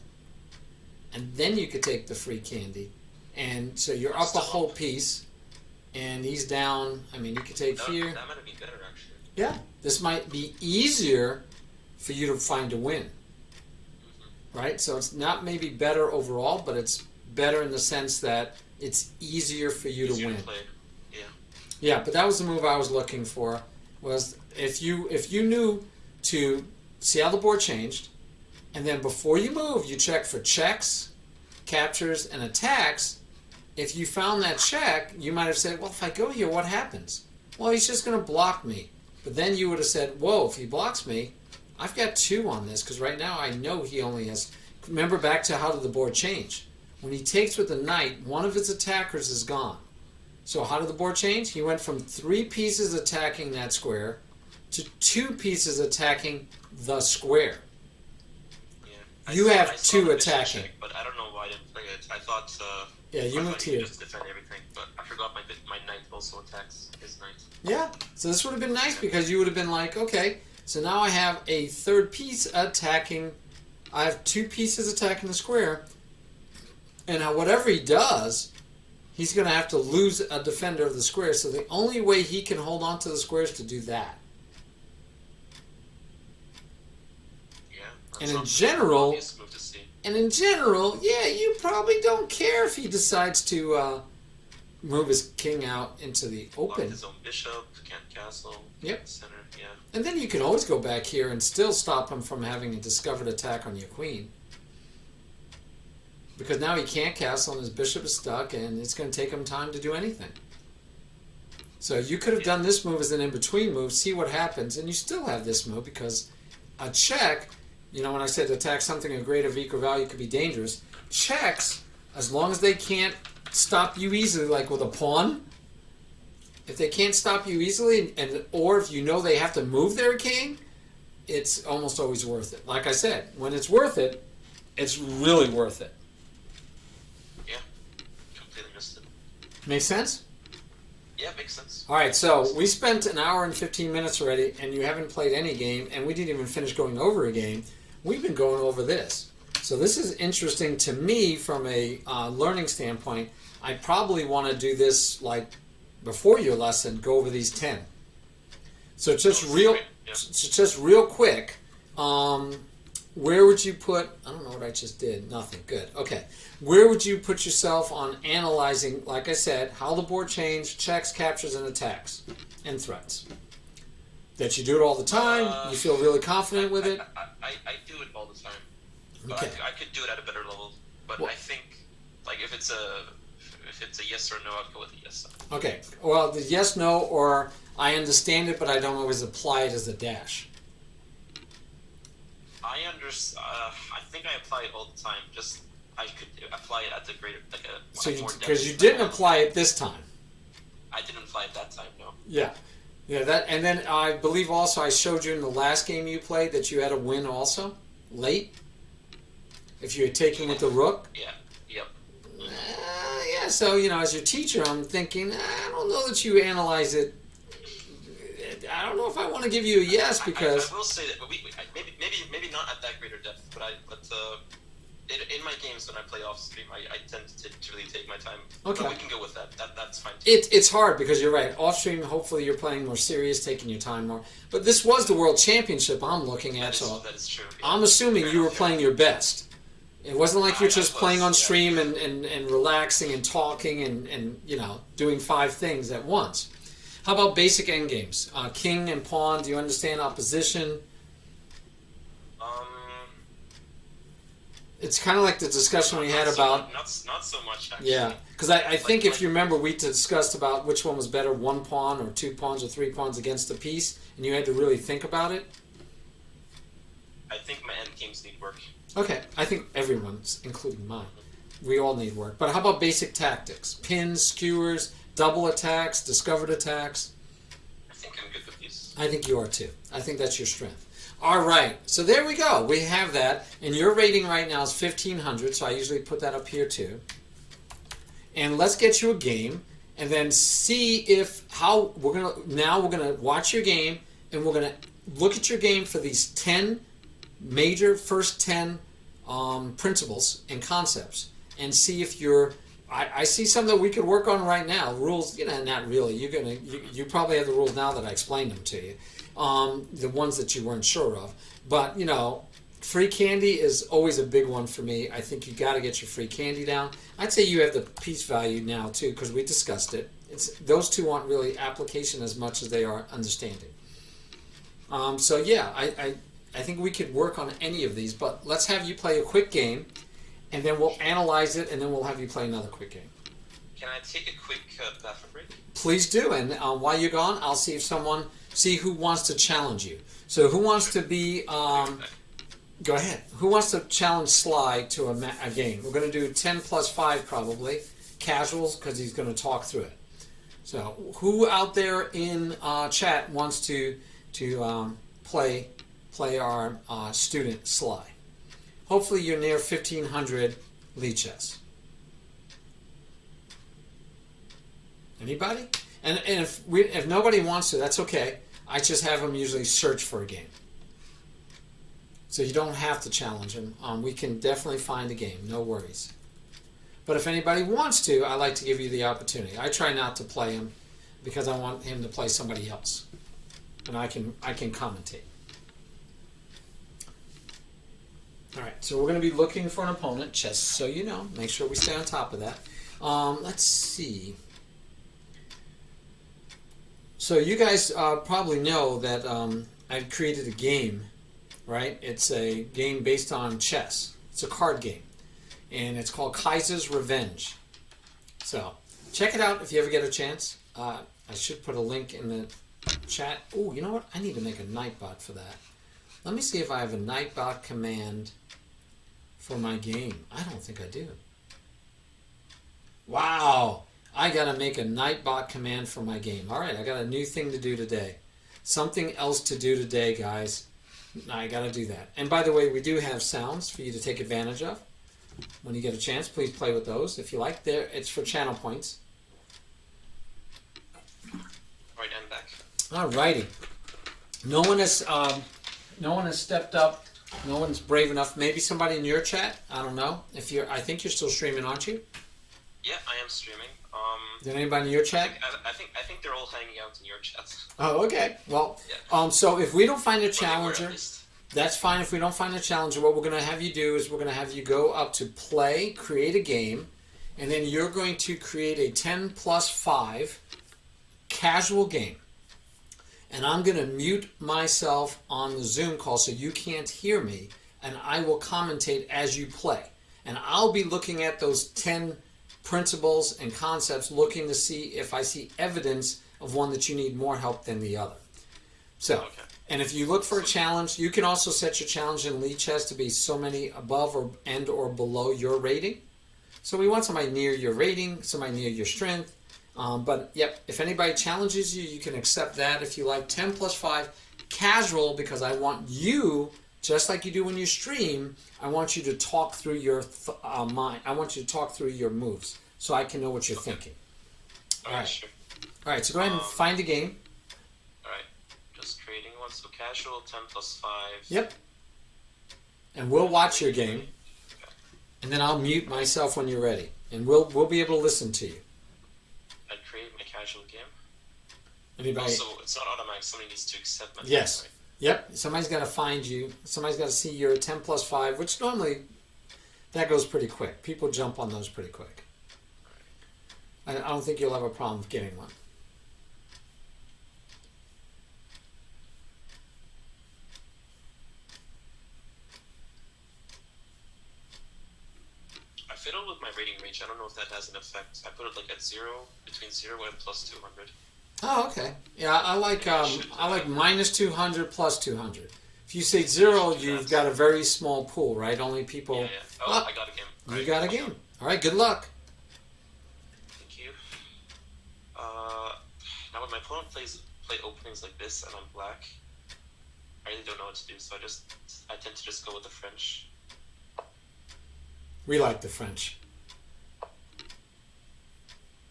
And then you could take the free candy. And so you're up a whole piece and he's down. I mean, you could take here. That might have been better, actually. Yeah, this might be easier for you to find a win. Right? So it's not maybe better overall, but it's better in the sense that it's easier for you to win. Yeah. Yeah, but that was the move I was looking for. Was if you knew to see how the board changed, and then before you move, you check for checks, captures, and attacks. If you found that check, you might have said, well, if I go here, what happens? Well, he's just going to block me. But then you would have said, whoa, if he blocks me, I've got 2 on this, because right now I know he only has... Remember back to how did the board change? When he takes with the knight, one of his attackers is gone. So how did the board change? He went from 3 pieces attacking that square to 2 pieces attacking the square. Yeah. You have I saw 2 the mission attacking. check, but I don't know why I didn't play it. I thought... Yeah, you moved here. Just defend everything, but I forgot my knight also attacks his knight. Yeah, so this would have been nice because you would have been like, okay, so now I have a 3rd piece attacking, I have 2 pieces attacking the square, and now whatever he does, he's going to have to lose a defender of the square, so the only way he can hold on to the square is to do that. Yeah. And in general, Move to see. yeah, you probably don't care if he decides to move his king out into the Block open. his own bishop, can't castle. Yep. Center, yeah. And then you can always go back here and still stop him from having a discovered attack on your queen. Because now he can't castle and his bishop is stuck and it's going to take him time to do anything. So you could have done this move as an in-between move, see what happens, and you still have this move because a check, you know, when I said attack something of great of equal value could be dangerous, checks, as long as they can't stop you easily, like with a pawn, if they can't stop you easily, or if you know they have to move their king, it's almost always worth it. Like I said, when it's worth it, it's really worth it. Yeah, completely missed it. Make sense? Yeah, makes sense. All right, so we spent an hour and 15 minutes already, and you haven't played any game, and we didn't even finish going over a game. We've been going over this. So this is interesting to me from a learning standpoint. I probably want to do this like before your lesson, go over these 10. So just real quick, where would you put, I don't know what I just did, nothing, good, okay. Where would you put yourself on analyzing, like I said, how the board changed, checks, captures, and attacks, and threats? That you do it all the time, you feel really confident with it? I do it all the time. But Okay. I could do it at a better level. But Well, I think, like, if it's a yes or no, I'd go with a yes. okay, well, the yes, no, or I understand it, but I don't always apply it as a dash. I think I apply it all the time. Just I could apply it at the greater, like a So more depth. because you didn't apply it this time. I didn't apply it that time. No. Yeah. Yeah, that, and then I believe also I showed you in the last game you played that you had a win also, late. If you had taken with the rook. Yeah. Yep. Yeah, so, as your teacher, I'm thinking, I don't know that you analyze it. I don't know if I want to give you a yes because... I will say that, but maybe not at that greater depth, but in my games when I play off stream, I tend to really take my time. Okay. But we can go with that. That's fine too. It's hard because you're right. Off stream, hopefully you're playing more serious, taking your time more. But this was the World Championship I'm looking at, so that is true. Yeah. I'm assuming Fair you were enough, playing your best. It wasn't like you're just I was, playing on yeah. stream and relaxing and talking and doing 5 things at once. How about basic endgames? King and pawn, do you understand opposition? It's kind of like the discussion we had about... Not so much, actually. Yeah, because I think if you remember, we discussed about which one was better, 1 pawn or 2 pawns or 3 pawns against a piece, and you had to really think about it. I think my endgames need work. Okay, I think everyone's, including mine. We all need work. But how about basic tactics? Pins, skewers, double attacks, discovered attacks? I think I'm good with these. I think you are too. I think that's your strength. All right, so there we go. We have that. And your rating right now is 1,500, so I usually put that up here too. And let's get you a game and then see we're gonna watch your game and we're gonna look at your game for these 10 first 10 principles and concepts and see if I see some that we could work on right now. Rules, not really. You probably have the rules now that I explained them to you. The ones that you weren't sure of. But, free candy is always a big one for me. I think you got to get your free candy down. I'd say you have the piece value now too because we discussed it. Those two aren't really application as much as they are understanding. So yeah, I think we could work on any of these, but let's have you play a quick game, and then we'll analyze it, and then we'll have you play another quick game. Can I take a quick bathroom break? Please do, and while you're gone, I'll see who wants to challenge you. So who wants to be, go ahead. Who wants to challenge Sly to a game? We're going to do 10 plus 5 probably, casuals, because he's going to talk through it. So who out there in chat wants to play our student Sly? Hopefully you're near 1,500 SlyChess. Anybody? And if nobody wants to, that's okay. I just have them usually search for a game. So you don't have to challenge them. We can definitely find a game, no worries. But if anybody wants to, I like to give you the opportunity. I try not to play him because I want him to play somebody else. And I can commentate. Alright, so we're going to be looking for an opponent, just so you know. Make sure we stay on top of that. Let's see. So you guys probably know that I've created a game, right? It's a game based on chess. It's a card game. And it's called Kaiser's Revenge. So check it out if you ever get a chance. I should put a link in the chat. Oh, you know what? I need to make a Nightbot for that. Let me see if I have a Nightbot command for my game. I don't think I do. Wow. I gotta make a nightbot command for my game. All right, I got a new thing to do today. Something else to do today, guys. I gotta do that. And by the way, we do have sounds for you to take advantage of. When you get a chance, please play with those if you like. There, it's for channel points. Alright, I'm back. All righty. No one has stepped up. No one's brave enough. Maybe somebody in your chat. I don't know. I think you're still streaming, aren't you? Yeah, I am streaming. Is there anybody in your chat? I think they're all hanging out in your chat. Oh, okay. Well, Yeah. so if we don't find a Or they were, at challenger, least. that's fine. If we don't find a challenger, what we're going to have you do is we're going to have you go up to play, create a game, and then you're going to create a 10 plus 5 casual game. And I'm going to mute myself on the Zoom call so you can't hear me, and I will commentate as you play. And I'll be looking at those 10 principles and concepts, looking to see if I see evidence of one that you need more help than the other. So, Okay. and if you look for a challenge, you can also set your challenge in SlyChess to be so many above or below your rating. So we want somebody near your rating, somebody near your strength. But yep, if anybody challenges you, you can accept that. If you like 10 plus 5 casual, because I want you, just like you do when you stream, I want you to talk through your mind. I want you to talk through your moves so I can know what you're thinking. All right. Sure. All right, so go ahead and find a game. Alright, just creating one. So casual, 10 plus 5. Yep. And we'll watch your game, Okay. and then I'll mute myself when you're ready, and we'll be able to listen to you. I create my casual game. Anybody? Also, it's not automatic. Somebody needs to accept my Yes. game, Yep. Somebody's got to find you. Somebody's got to see your 10 plus 5, which normally that goes pretty quick. People jump on those pretty quick. I don't think you'll have a problem with getting one. I fiddled with my rating range. I don't know if that has an effect. I put it like at 0, between 0 and plus 200. Oh, okay. Yeah, I like minus 200 plus 200. If you say 0, you've got a very small pool, right? Only people. Yeah. Oh, I got a game. You Right. got a game. All right. Good luck. Thank you. Now when my opponent play openings like this and I'm black, I really don't know what to do. So I tend to just go with the French. We like the French.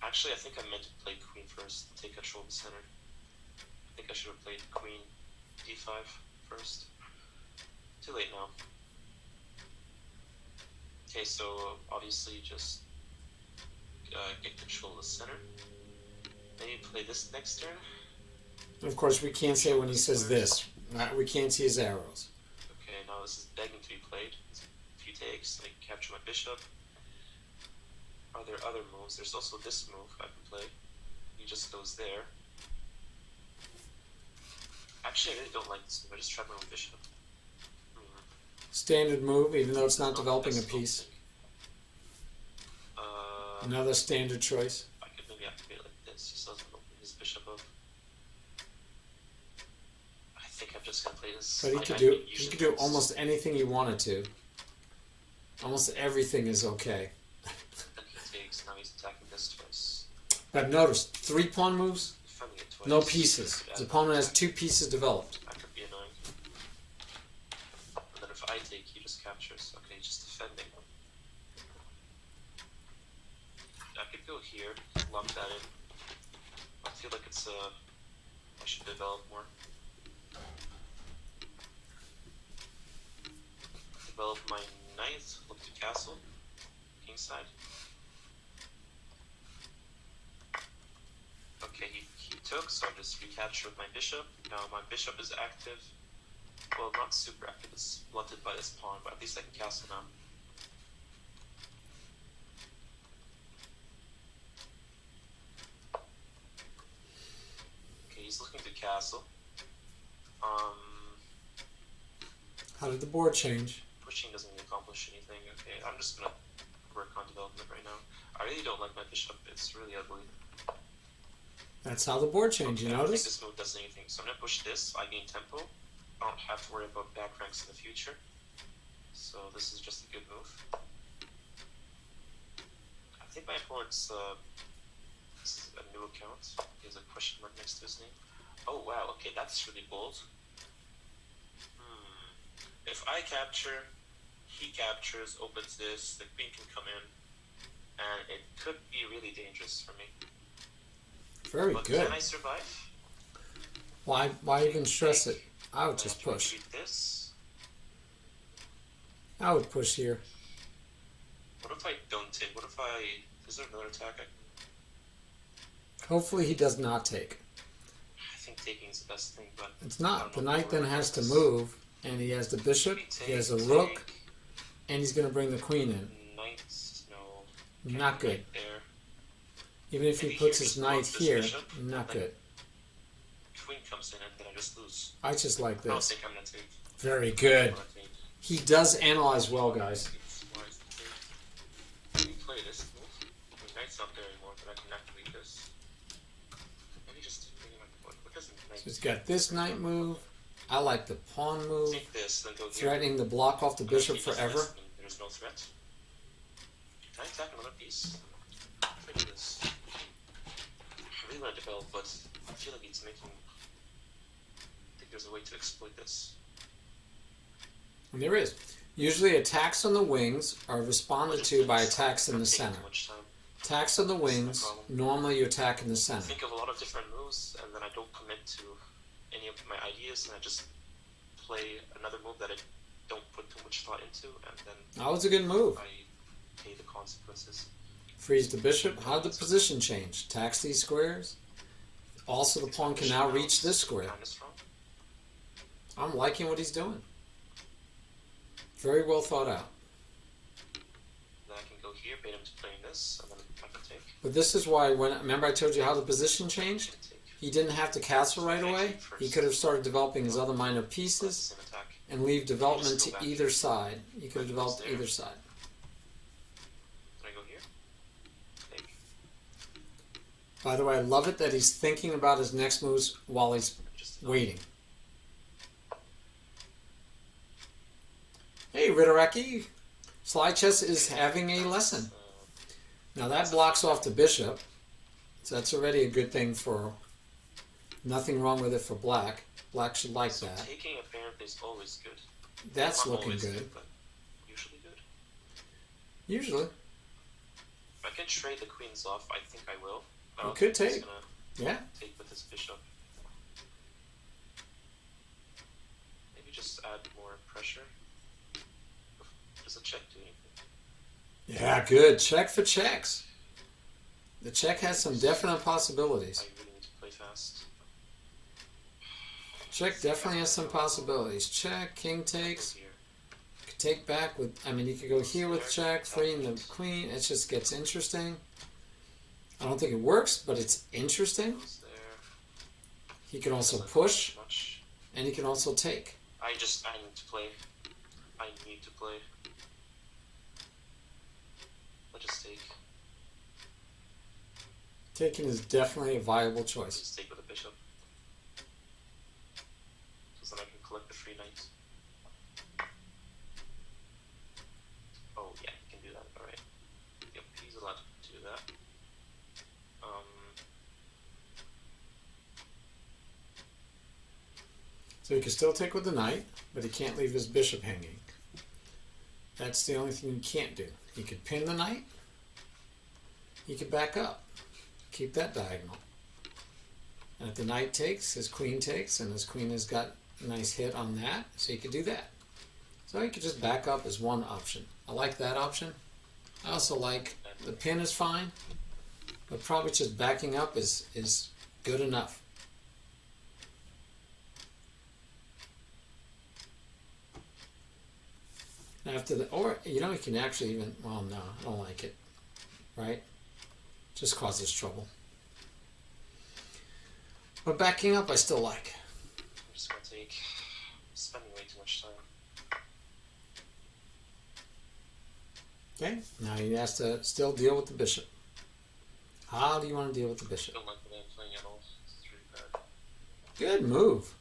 Actually, I think I meant to play queen first, take control of the center. I think I should have played queen d5 first. Too late now. Okay, so obviously just get control of the center. Maybe play this next turn. Of course, we can't say when he says this. We can't see his arrows. Okay, now this is begging to be played. If you takes, I can capture my bishop. Are there other moves? There's also this move I can play. He just goes there. Actually, I really don't like this move. I just tried my own bishop. Standard move, even though it's not Oh, developing a that's the piece. thing. Another standard choice. I could maybe activate it like this. Just doesn't open his bishop up. I think I'm just gonna play this. But he could do almost anything he wanted to. Almost everything is okay. Then he takes. Now he's attacking this twice. But notice, 3 pawn moves, Defending it twice. no pieces. Yeah, His opponent has 2 pieces developed. that could be annoying. And then if I take, he just captures. Okay, he's just defending. I could go here, lock that in. I feel like it's I should develop more. Develop my knight, look to castle, kingside. Okay, he took, so I just recapture with my bishop. Now my bishop is active. Well, not super active, it's blunted by this pawn, but at least I can castle now. Okay, he's looking to castle. How did the board change? Pushing doesn't really accomplish anything. Okay, I'm just gonna work on development right now. I really don't like my bishop, it's really ugly. That's how the board changed, Okay, you I don't think notice? this move does anything. So I'm gonna push this, I gain tempo. I don't have to worry about back ranks in the future. So this is just a good move. I think my opponent's This is a new account. There's a question mark next to his name. Oh wow, okay, that's really bold. If I capture, he captures, opens this, the queen can come in, and it could be really dangerous for me. Very but good. Can I survive? Why even stress it? I would just push. This. I would push here. What if I don't take? What if I... Is there another attack? Hopefully he does not take. I think taking is the best thing, but... It's not. The knight then has to move, and he has the bishop, he has a rook, and he's going to bring the queen in. Knight, no. Not good. There. Even if he puts his knight here, not good. Queen comes in and then I just lose. I just like I don't this. think I'm gonna take. Very good. He does analyze well, guys. Can you play this move? The knight's not there anymore, but I can activate this. Let me just bring him up. What does the knight? So he's got this knight move. I like the pawn move. Take this, then go here. Threatening to block off the bishop forever. There's no threat. Can I attack another piece? Look at this. I really want to develop, but I feel like it's making... I think there's a way to exploit this. And there is. Usually attacks on the wings are responded to by attacks in the center. Attacks on the wings, normally you attack in the I center. think of a lot of different moves, and then I don't commit to any of my ideas, and I just play another move that I don't put too much thought into, and then That was a good move. I pay the consequences. Frees the bishop. How did the position change? Tax these squares. Also, the pawn can now reach this square. I'm liking what he's doing. Very well thought out. Then I can go here, bait him to playing this, and then I can take. But this is why, remember I told you how the position changed? He didn't have to castle right away. He could have started developing his other minor pieces and leave development to either side. He could have developed either side. Can I go here? Take. By the way, I love it that he's thinking about his next moves while he's waiting. Hey, Ritteraki. SlyChess is having a lesson. Now that blocks off the bishop. So that's already a good thing for... Nothing wrong with it for black. Black should like that. Taking apparently is always good. That's Not looking always good. But usually good. Usually. If I can trade the queens off, I think I will. You could take. Yeah. Take with this bishop. Maybe just add more pressure. Does a check do anything? Yeah, good. Check for checks. The check has some definite possibilities. I really need to play fast. Check definitely has some possibilities. Check, king takes. Could take back with, I mean, you could go here with check, freeing the queen. It just gets interesting. I don't think it works, but it's interesting. He can also push, and he can also take. I need to play. I need to play. I'll just take. Taking is definitely a viable choice. Just take with a bishop. So then I can collect the free knights. Oh yeah, you can do that, alright. Yep, he's allowed to do that. So he can still take with the knight, but he can't leave his bishop hanging. That's the only thing he can't do. He could pin the knight. He could back up. Keep that diagonal. And if the knight takes, his queen takes, and his queen has got a nice hit on that, so he could do that. So he could just back up as one option. I like that option. I also like the pin is fine, but probably just backing up is good enough. After the, or you know, you can actually even, well, no, I don't like it, right? Just causes trouble. But backing up, I still like. I'm just gonna take. Spending way too much time. Okay, now he has to still deal with the bishop. How do you want to deal with the I bishop? don't like the way I'm playing at all. It's really bad. Good move.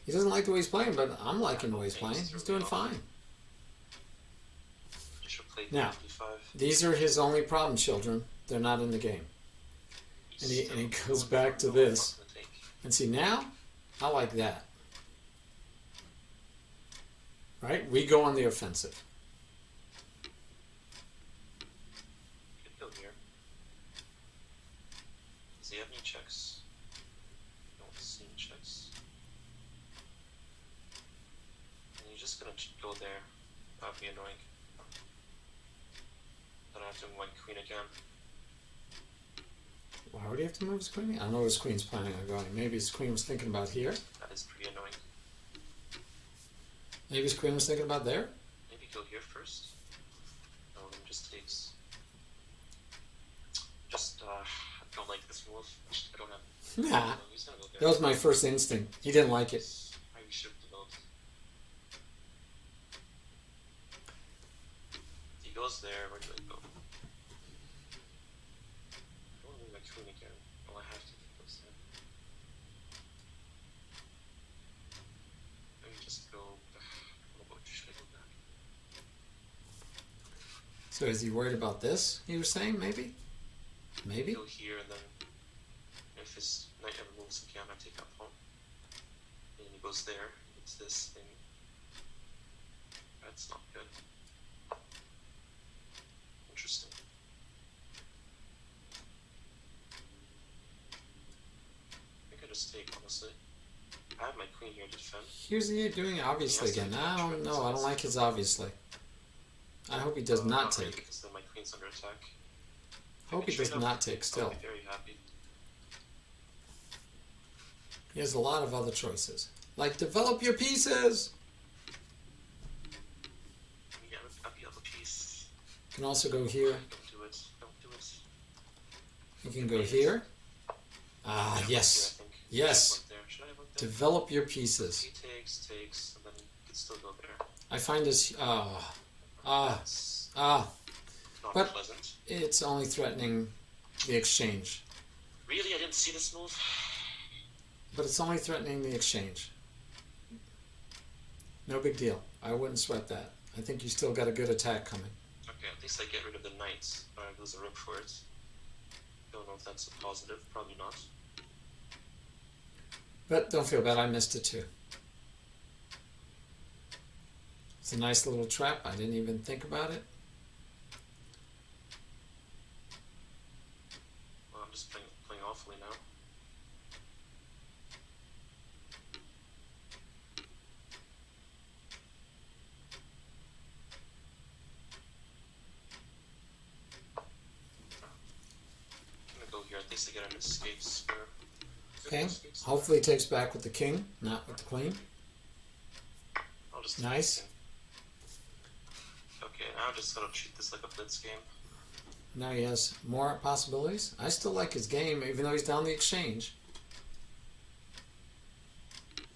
He doesn't like the way he's playing, but I'm liking the way he's playing. He's doing fine. Bishop played Now, d5. these are his only problem, children. They're not in the game. and he goes back to this. And see, now, I like that. Right? We go on the offensive. Could go here. Does he have any checks? I don't see any checks. And you're just gonna go there. That'd be annoying. Then I have to move my queen again. Why would he have to move his queen? I don't know where his queen's planning on going. Maybe his queen was thinking about here. That is pretty annoying. Maybe his queen was thinking about there. Maybe go here first. No, then just takes. Just, I don't like this move. I don't have. Nah. No, he's gonna go there. That was my first instinct. He didn't like it. I should have developed. He goes there. Where do I go? I want to move my queen again. Oh, I have to. He goes there. Let me just go. Should I go back? So is he worried about this? He was saying maybe? Maybe? Go here and then if his knight ever moves again, I take out pawn. And he goes there. It's this thing. That's not good. Interesting. I think I just take, honestly. I have my queen here to defend. Here's he doing obviously again. I don't know. I don't like his obviously. I hope he does not really, take. because then my queen's under attack. Hope he does not take I'll still. be very happy. He has a lot of other choices. Like, develop your pieces! Yeah, I'll be able to piece. You can also go here. Don't do it. Don't do it. You can go here. Ah, Yeah, yes. here, I think. Yes. Should I have went there? Develop your pieces. He takes, and then he can still go there. I find this... That's not but- pleasant. It's only threatening the exchange. Really? I didn't see this move? But it's only threatening the exchange. No big deal. I wouldn't sweat that. I think you still got a good attack coming. Okay, at least I get rid of the knight, or I lose a rook for it. Don't know if that's a positive, probably not. But don't feel bad, I missed it too. It's a nice little trap. I didn't even think about it. Well, I'm just playing awfully now. I'm gonna go here, at least I get an escape spur. Okay. Hopefully he takes back with the king, not with the queen. I'll just Nice. take it. Okay, now I'm just gonna treat this like a blitz game. Now he has more possibilities. I still like his game, even though he's down the exchange.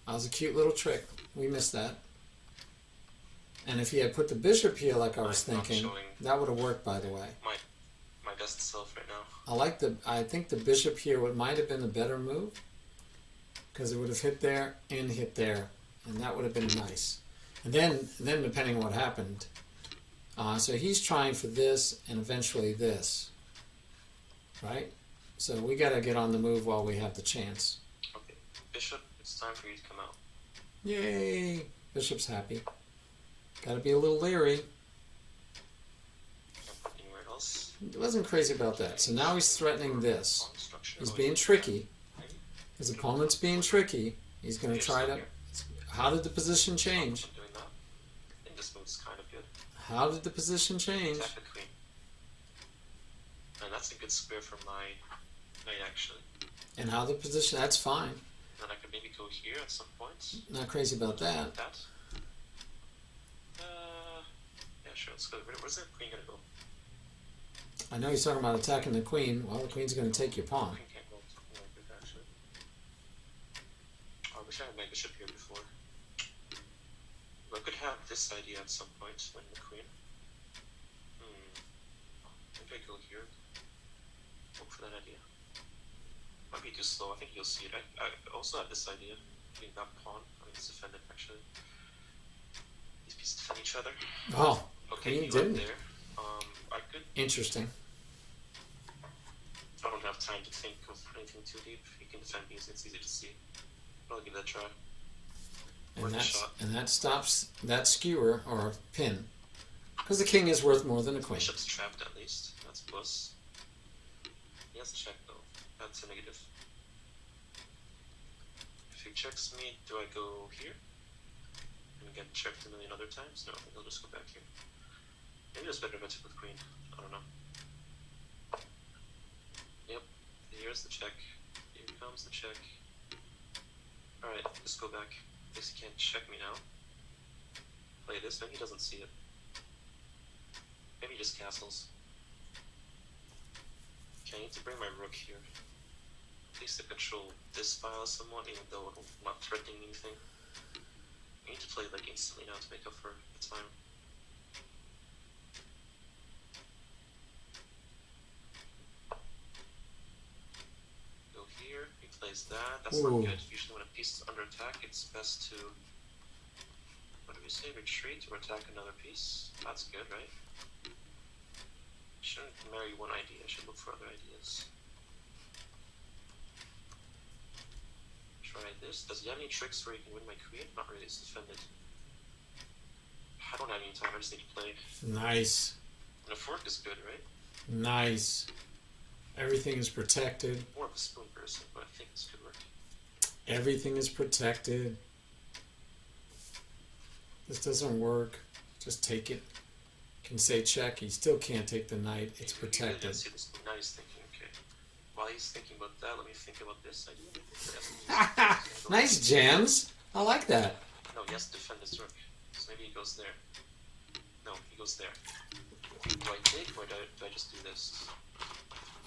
That was a cute little trick. We missed that. And if he had put the bishop here like I was I'm not thinking, showing that would have worked, by the way. My best self right now. I think the bishop here might have been a better move, because it would have hit there and hit there, and that would have been nice. And then depending on what happened, so he's trying for this and eventually this, right? So we got to get on the move while we have the chance. Okay, bishop, it's time for you to come out. Yay! Bishop's happy. Got to be a little leery. Can't put anywhere else. He wasn't crazy about that. So now he's threatening this. Pawn structure. He's Oh, being yeah. tricky. His opponent's being tricky. He's going to Here's try to... here. How did the position change? I'm doing that. I think this move's kind of good. How did the position change? Attack the queen. And that's a good square for my knight, actually. And how the position... That's fine. Then I could maybe go here at some point. Not crazy about that. Like that. Yeah, sure, let's go. Where's that queen gonna go? I know he's talking about attacking the queen. Well, the queen's going to take your pawn. Queen can't go something like that, actually. Oh, I wish I had my bishop here before. I could have this idea at some point, winning the queen. Maybe I go here. Hope for that idea. Might be too slow, I think you'll see it. I also have this idea. Getting that pawn. I mean, it's defended, actually. These pieces defend each other. Oh, Okay, he you didn't. went there. I could. Interesting. I don't have time to think of anything too deep. He can defend these, it's easy to see. I'll give that a try. And that stops that skewer or pin. Because the king is worth more than a queen. Bishop's trapped at least. That's plus. He has to check though. That's a negative. If he checks me, do I go here? And get checked a million other times? No, I think I'll just go back here. Maybe it's better if I took with queen. I don't know. Yep. Here's the check. Here comes the check. Alright, just go back. I guess he can't check me now. Play this, maybe he doesn't see it. Maybe he just castles. Okay, I need to bring my rook here. At least to control this file somewhat, even though I'm not threatening anything. I need to play like instantly now to make up for the time. Go here, he plays that. That's not good. Usually when a piece is under attack, it's best to, what do we say, retreat or attack another piece. That's good, right? I shouldn't marry one idea, I should look for other ideas. Try this. Does he have any tricks where he can win my queen? Not really, it's defended. I don't have any time, I just need to play. Nice. And a fork is good, right? Nice. Everything is protected. More of a spoon person, but I think this could work. Everything is protected. This doesn't work. Just take it. Can say check. He still can't take the knight. It's protected. See this. Now he's thinking, okay. While he's thinking about that, let me think about this idea. Nice jams. I like that. No, he has to defend his rook. So maybe he goes there. No, he goes there. Do I take or do I just do this?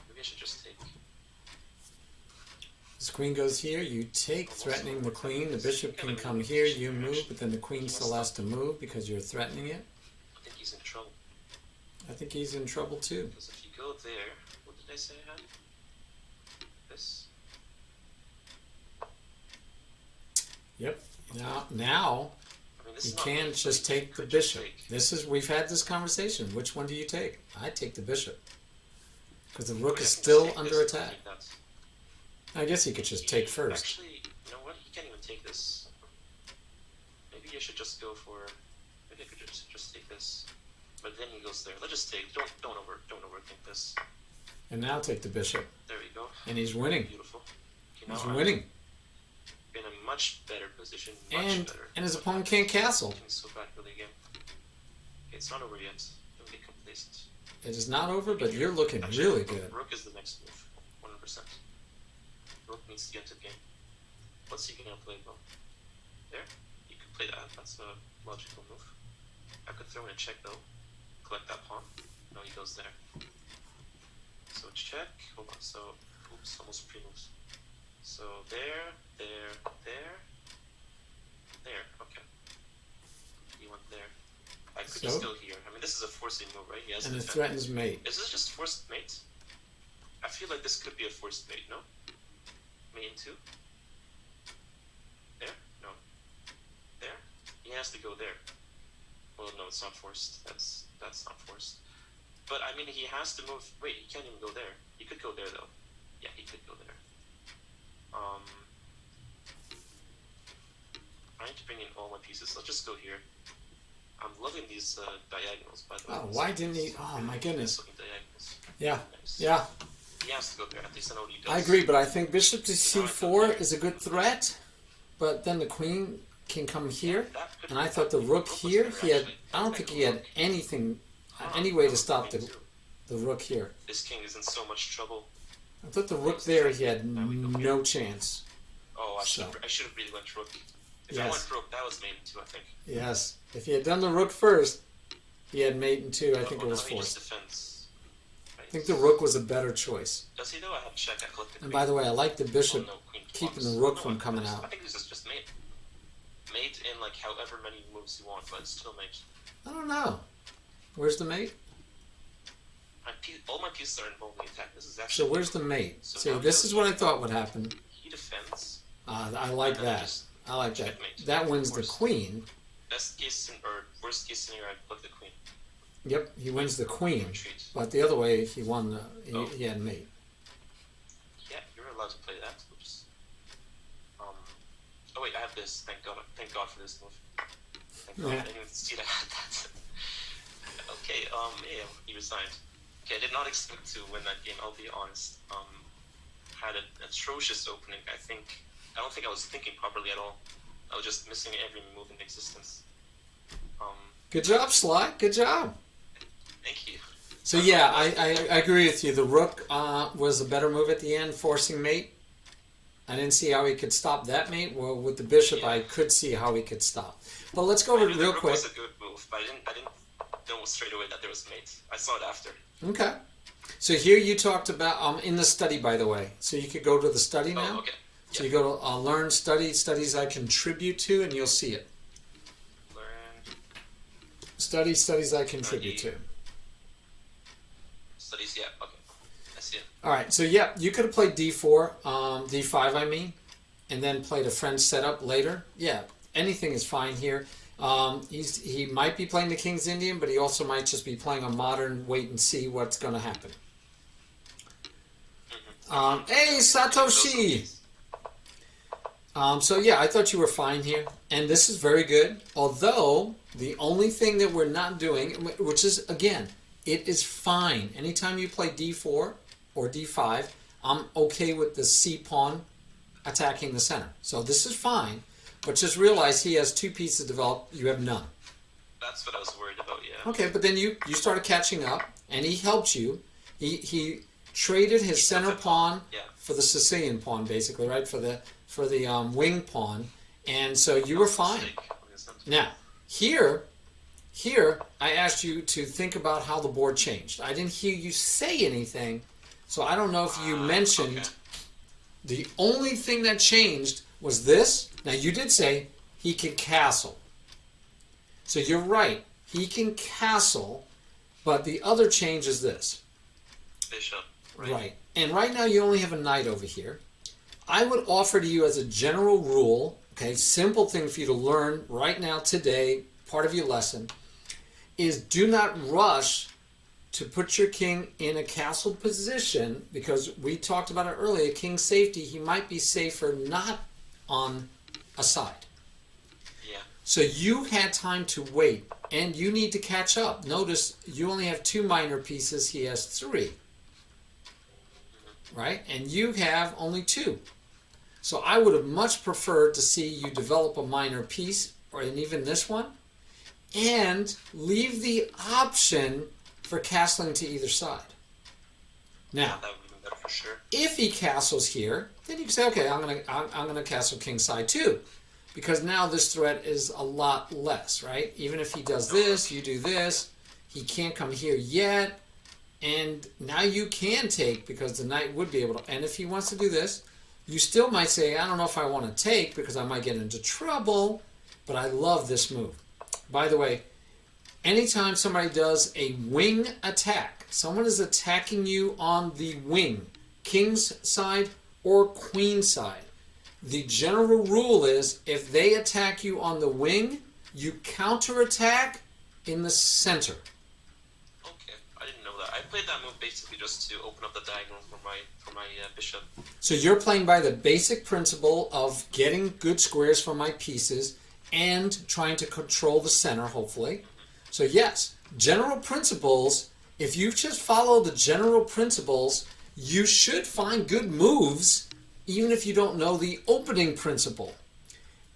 Maybe I should just take. This queen goes here. You take, threatening the queen. The bishop can come here. You move, but then the queen still has to move because you're threatening it. I think he's in trouble. I think he's in trouble too. Because if you go there, what did I say I had? This? Yep. Now I mean, this you is not can't really just free. take the Could just bishop. take. This is, we've had this conversation. Which one do you take? I take the bishop. Because the rook Wait, is I can still just take under this, attack. take that. I guess he could just take first. Actually, you know what? He can't even take this. Maybe I should just go for. Maybe I could just take this. But then he goes there. Let's just take. Don't overthink this. And now take the bishop. There we go. And he's winning. Beautiful. Okay, He's now winning. I'm in a much better position. Much better. And his opponent can't castle. Looking so bad for the game. Okay, it's not over yet. Don't get complacent. It is not over, but you're looking Actually, really good. Rook is the next move. 100%. Rook needs to get to the game. What's he gonna play though? There? You could play that. That's a logical move. I could throw in a check though. Collect that pawn. No, he goes there. So check. Hold on. So, oops, almost pre-moves. So there. Okay. He went there. I could just go here. I mean, this is a forcing move, right? He has And to it defend. threatens mate. Is this just forced mate? I feel like this could be a forced mate, no? Mate in 2? There? No. There? He has to go there. Well, no, it's not forced. That's not forced. But, I mean, he has to move... Wait, he can't even go there. He could go there, though. Yeah, he could go there. I need to bring in all my pieces. Let's just go here. I'm loving these diagonals, by the way. Oh, why didn't he? Oh, my goodness. Looking diagonals. Yeah, Nice. yeah. He has to go there. At least I know what he does. I agree, but I think bishop to c4 is a good threat. But then the queen can come here. And I thought the rook here, he had... I don't think he had anything, any way to stop the rook here. This king is in so much trouble. I thought the rook there, he had no chance. Oh, I should have really went rook. If I Yes. went rook, that was mate in 2, I think. Yes. If he had done the rook first, he had mate in 2. I think it was now he just forced. defends. Right. I think the rook was a better choice. Does he though? I have to check. I collected. And by the way, I like the bishop queen keeping blocks. the rook No, from I coming think out. I think this is just mate. Mate in like however many moves you want, but it's still mate. I don't know. Where's the mate? All my pieces are involved in the attack. This is So actually. where's the mate? So See, now this he is what I thought would happen. He defends. I like And then that. just I like that. checkmate, That of wins the course. queen. Best case or worst case scenario, I put the queen. Yep, he wins the queen. Retreat. But the other way, he won. He had mate. this. Thank God for this move. Thank God. Yeah. I didn't even see that. Okay, yeah, he resigned. Okay, I did not expect to win that game, I'll be honest. Had an atrocious opening. I don't think I was thinking properly at all. I was just missing every move in existence. Good job, Sly. Good job. Thank you. So yeah, I agree with you. The rook was a better move at the end, forcing mate. I didn't see how he could stop that mate. Well, with the bishop, I could see how he could stop. But let's go over it real quick. The rook was a good move, but I didn't know straight away that there was mate. I saw it after. Okay. So here you talked about in the study, by the way. So you could go to the study now. Oh, okay. So you go to learn, study, studies I contribute to, and you'll see it. Learn. Study, studies I contribute to. Studies, yeah, okay. I see it. All right, so yeah, you could have played d4, d5 I mean, and then played a French setup later. Yeah, anything is fine here. He might be playing the King's Indian, but he also might just be playing a modern wait and see what's going to happen. Hey, Satoshi! So yeah, I thought you were fine here, and this is very good. Although, the only thing that we're not doing, which is, again, it is fine. Anytime you play d4 or d5, I'm okay with the c-pawn attacking the center. So this is fine, but just realize he has two pieces developed, you have none. That's what I was worried about, yeah. Okay, but then you started catching up, and he helped you. He traded his center pawn for the Sicilian pawn, basically, right? For the wing pawn, and so you were fine. Now, here, I asked you to think about how the board changed. I didn't hear you say anything, so I don't know if you mentioned the only thing that changed was this. Now, you did say he can castle. So you're right. He can castle, but the other change is this. Bishop. Right. And right now you only have a knight over here. I would offer to you as a general rule, okay, simple thing for you to learn right now today, part of your lesson, is do not rush to put your king in a castle position, because we talked about it earlier, king's safety, he might be safer not on a side. Yeah. So you had time to wait, and you need to catch up. Notice you only have 2 minor pieces, he has 3. Right? And you have only 2. So I would have much preferred to see you develop a minor piece, or even this one, and leave the option for castling to either side. Now, that would be better for sure. If he castles here, then you can say, okay, I'm gonna castle king side too, because now this threat is a lot less, right? Even if he does this, you do this, he can't come here yet, and now you can take because the knight would be able to. And if he wants to do this, you still might say, I don't know if I want to take because I might get into trouble, but I love this move. By the way, anytime somebody does a wing attack, someone is attacking you on the wing, king's side or queen side, the general rule is if they attack you on the wing, you counterattack in the center. Okay, I didn't know that. I played that move basically just to open up the diagonal for my bishop. So you're playing by the basic principle of getting good squares for my pieces and trying to control the center, hopefully. So yes, general principles, if you just follow the general principles, you should find good moves even if you don't know the opening principle.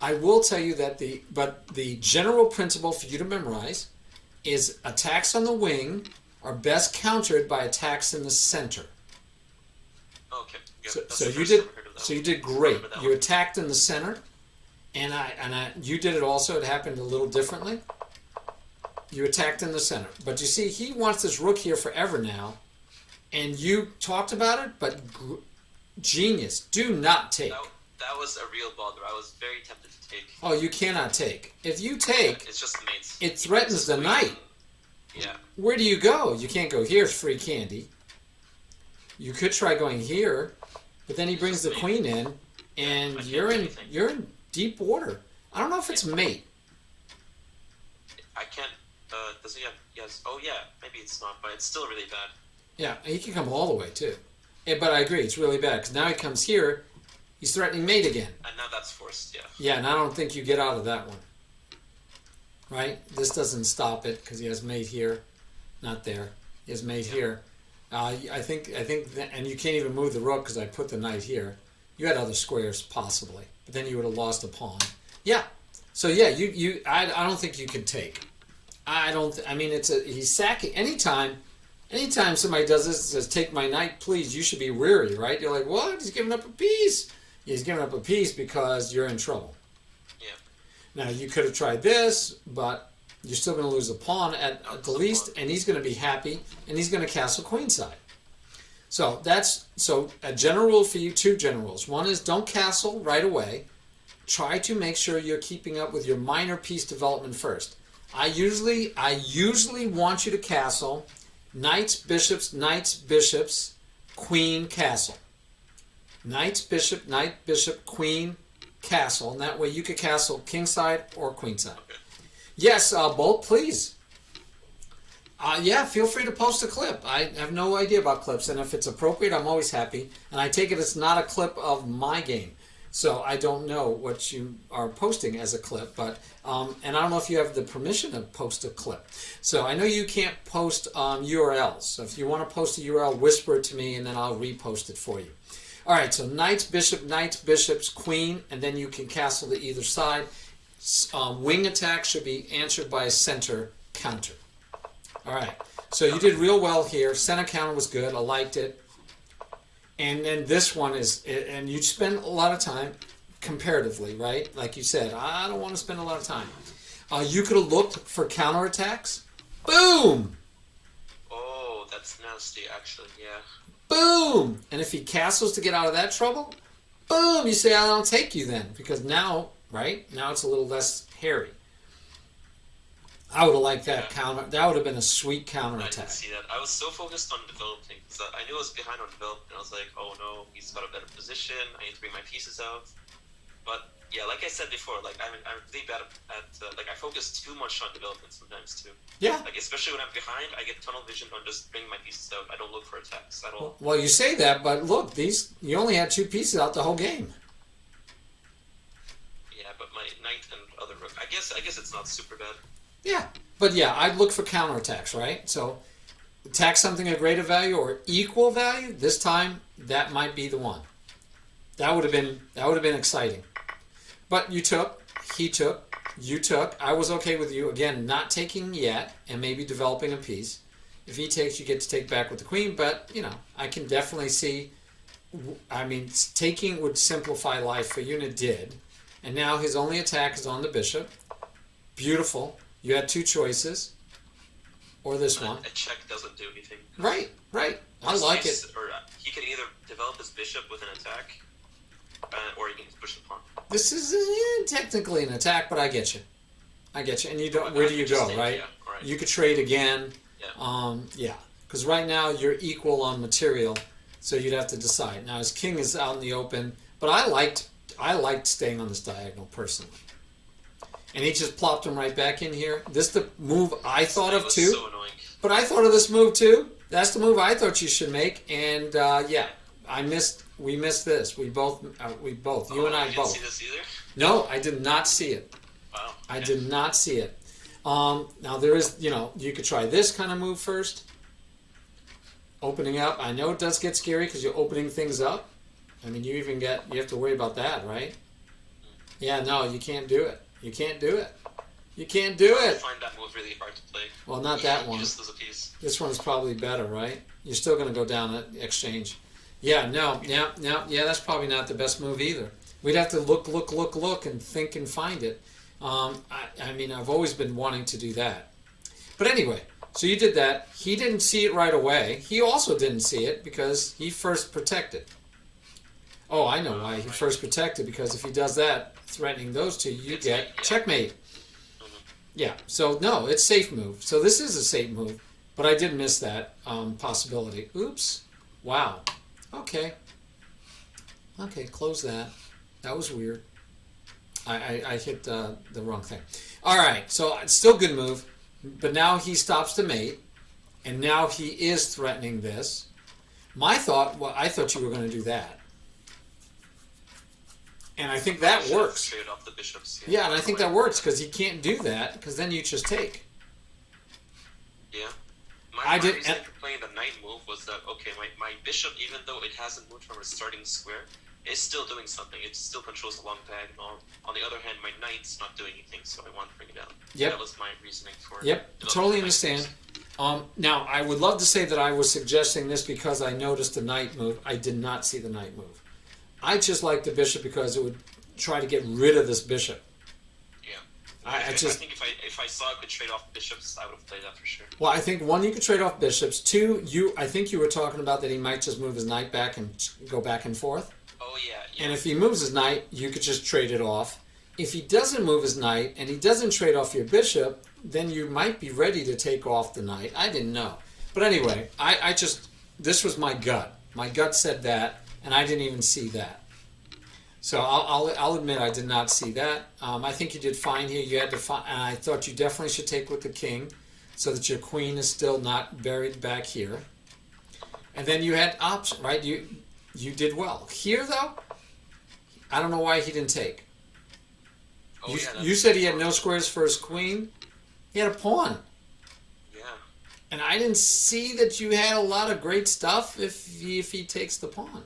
I will tell you that the general principle for you to memorize is attacks on the wing are best countered by attacks in the center. Okay. So you did great. You attacked in the center, and you did it also. It happened a little differently. You attacked in the center, but you see, he wants this rook here forever now, and you talked about it. But genius, do not take. That was a real bother. I was very tempted to take. Oh, you cannot take. If you take, it's just the mates. It threatens the knight. Yeah. Where do you go? You can't go here. It's free candy. You could try going here, but then he brings the queen in, and you're in deep water. I don't know if it's mate. I can't. Does he have? Yes. Oh yeah. Maybe it's not, but it's still really bad. Yeah, he can come all the way too. But I agree, it's really bad because now he comes here. He's threatening mate again. And now that's forced, yeah. Yeah, and I don't think you get out of that one. Right? This doesn't stop it because he has mate here, not there. He has mate here. I think, and you can't even move the rook because I put the knight here. You had other squares possibly, but then you would have lost a pawn. Yeah. So yeah, I don't think you can take. I mean, he's sacking anytime somebody does this, says take my knight, please. You should be weary, right? You're like, what? He's giving up a piece. He's giving up a piece because you're in trouble. Yeah. Now you could have tried this, but you're still going to lose a pawn at the least, and he's going to be happy, and he's going to castle queenside. So a general rule for you, two general rules. One is don't castle right away. Try to make sure you're keeping up with your minor piece development first. I usually want you to castle knights, bishops, queen, castle. Knight, bishop, queen, castle. And that way you could castle kingside or queenside. Okay. Yes, Bolt, please. Yeah, feel free to post a clip. I have no idea about clips, and if it's appropriate, I'm always happy. And I take it it's not a clip of my game. So I don't know what you are posting as a clip, but and I don't know if you have the permission to post a clip. So I know you can't post URLs. So if you want to post a URL, whisper it to me, and then I'll repost it for you. All right, so knights, bishops, queen, and then you can castle to either side. Wing attack should be answered by a center counter. All right, so you did real well here. Center counter was good. I liked it. And then this one is, and you spend a lot of time comparatively, right? Like you said, I don't want to spend a lot of time. You could have looked for counterattacks. Boom! Oh, that's nasty, actually, yeah. Boom! And if he castles to get out of that trouble, boom! You say, I'll take you then. Because now, right? Now it's a little less hairy. I would have liked that counter. That would have been a sweet counterattack. I didn't see that. I was so focused on developing. So I knew I was behind on development. I was like, oh no, he's got a better position. I need to bring my pieces out. But yeah, like I said before, like I'm really bad at like I focus too much on development sometimes too. Yeah. Like especially when I'm behind, I get tunnel vision on just bringing my pieces out. I don't look for attacks at all. Well, you say that, but look, you only had two pieces out the whole game. Yeah, but my knight and other rook. I guess it's not super bad. Yeah, but yeah, I'd look for counterattacks, right? So attack something of greater value or equal value. This time, that might be the one. That would have been exciting. But you took, he took, you took. I was okay with you again not taking yet and maybe developing a piece. If he takes, you get to take back with the queen. But you know, I can definitely see. I mean, taking would simplify life for you, and it did. And now his only attack is on the bishop. Beautiful. You had two choices, or this one. A check doesn't do anything. Right. I like it. Or he can either develop his bishop with an attack, or he can push the pawn. This is technically an attack, but I get you. And you don't. Where do you go, right? Yeah, right? You could trade again. Yeah. Yeah. Because right now you're equal on material, so you'd have to decide. Now his king is out in the open, but I liked staying on this diagonal personally. And he just plopped him right back in here. This is the move I thought of too. So annoying. But I thought of this move too. That's the move I thought you should make. And yeah, we missed this. We both, you and I you both. Didn't see this either? No, I did not see it. Wow. Okay. I did not see it. Now there is, you could try this kind of move first. Opening up. I know it does get scary because you're opening things up. I mean, you have to worry about that, right? Yeah, no, you can't do it. You can't do it. I find that move really hard to play. Well, not that one. Just as a piece. This one's probably better, right? You're still going to go down at exchange. Yeah, that's probably not the best move either. We'd have to look, and think and find it. I mean, I've always been wanting to do that. But anyway, so you did that. He didn't see it right away. He also didn't see it because he first protected. Oh, I know why he first protected, because if he does that, threatening those two, you get checkmate. Yeah, so no, it's safe move. So this is a safe move, but I did miss that possibility. Oops. Wow. Okay, close that. That was weird. I hit the wrong thing. All right, so it's still a good move, but now he stops to mate, and now he is threatening this. I thought you were going to do that. And I think that Should have works. traded off the bishops. Yeah, and I think that works because he can't do that because then you just take. Yeah. I My did- reason for playing the knight move was that, okay, my bishop, even though it hasn't moved from a starting square, is still doing something. It still controls the long peg and all. On the other hand, my knight's not doing anything, so I want to bring it out. Yep. That was my reasoning for it. Yep, totally understand. Now, I would love to say that I was suggesting this because I noticed the knight move. I did not see the knight move. I just like the bishop because it would try to get rid of this bishop. Yeah. I I just... think if I saw I could trade off bishops, I would have played that for sure. Well, I think one, you could trade off bishops. Two, I think you were talking about that he might just move his knight back and go back and forth. Oh, yeah. And if he moves his knight, you could just trade it off. If he doesn't move his knight and he doesn't trade off your bishop, then you might be ready to take off the knight. I didn't know. But anyway, I just, this was my gut. My gut said that, and I didn't even see that. So I'll admit I did not see that. I think you did fine here. You had to find, and I thought you definitely should take with the king so that your queen is still not buried back here. And then you had option, right? You did well. Here, though, I don't know why he didn't take. Oh, You said he had no squares for his queen. He had a pawn. Yeah. And I didn't see that you had a lot of great stuff if he takes the pawn.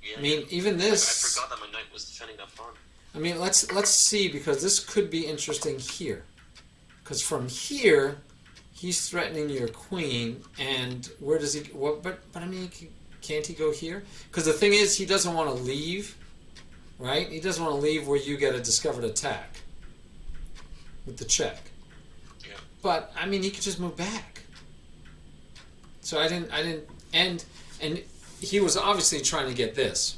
Yeah. I mean, even this... I forgot that my knight was defending that pawn. I mean, let's see, because this could be interesting here. Because from here, he's threatening your queen, and where does he... What? But I mean, can't he go here? Because the thing is, he doesn't want to leave, right? He doesn't want to leave where you get a discovered attack with the check. Yeah. But I mean, he could just move back. So I didn't, and he was obviously trying to get this,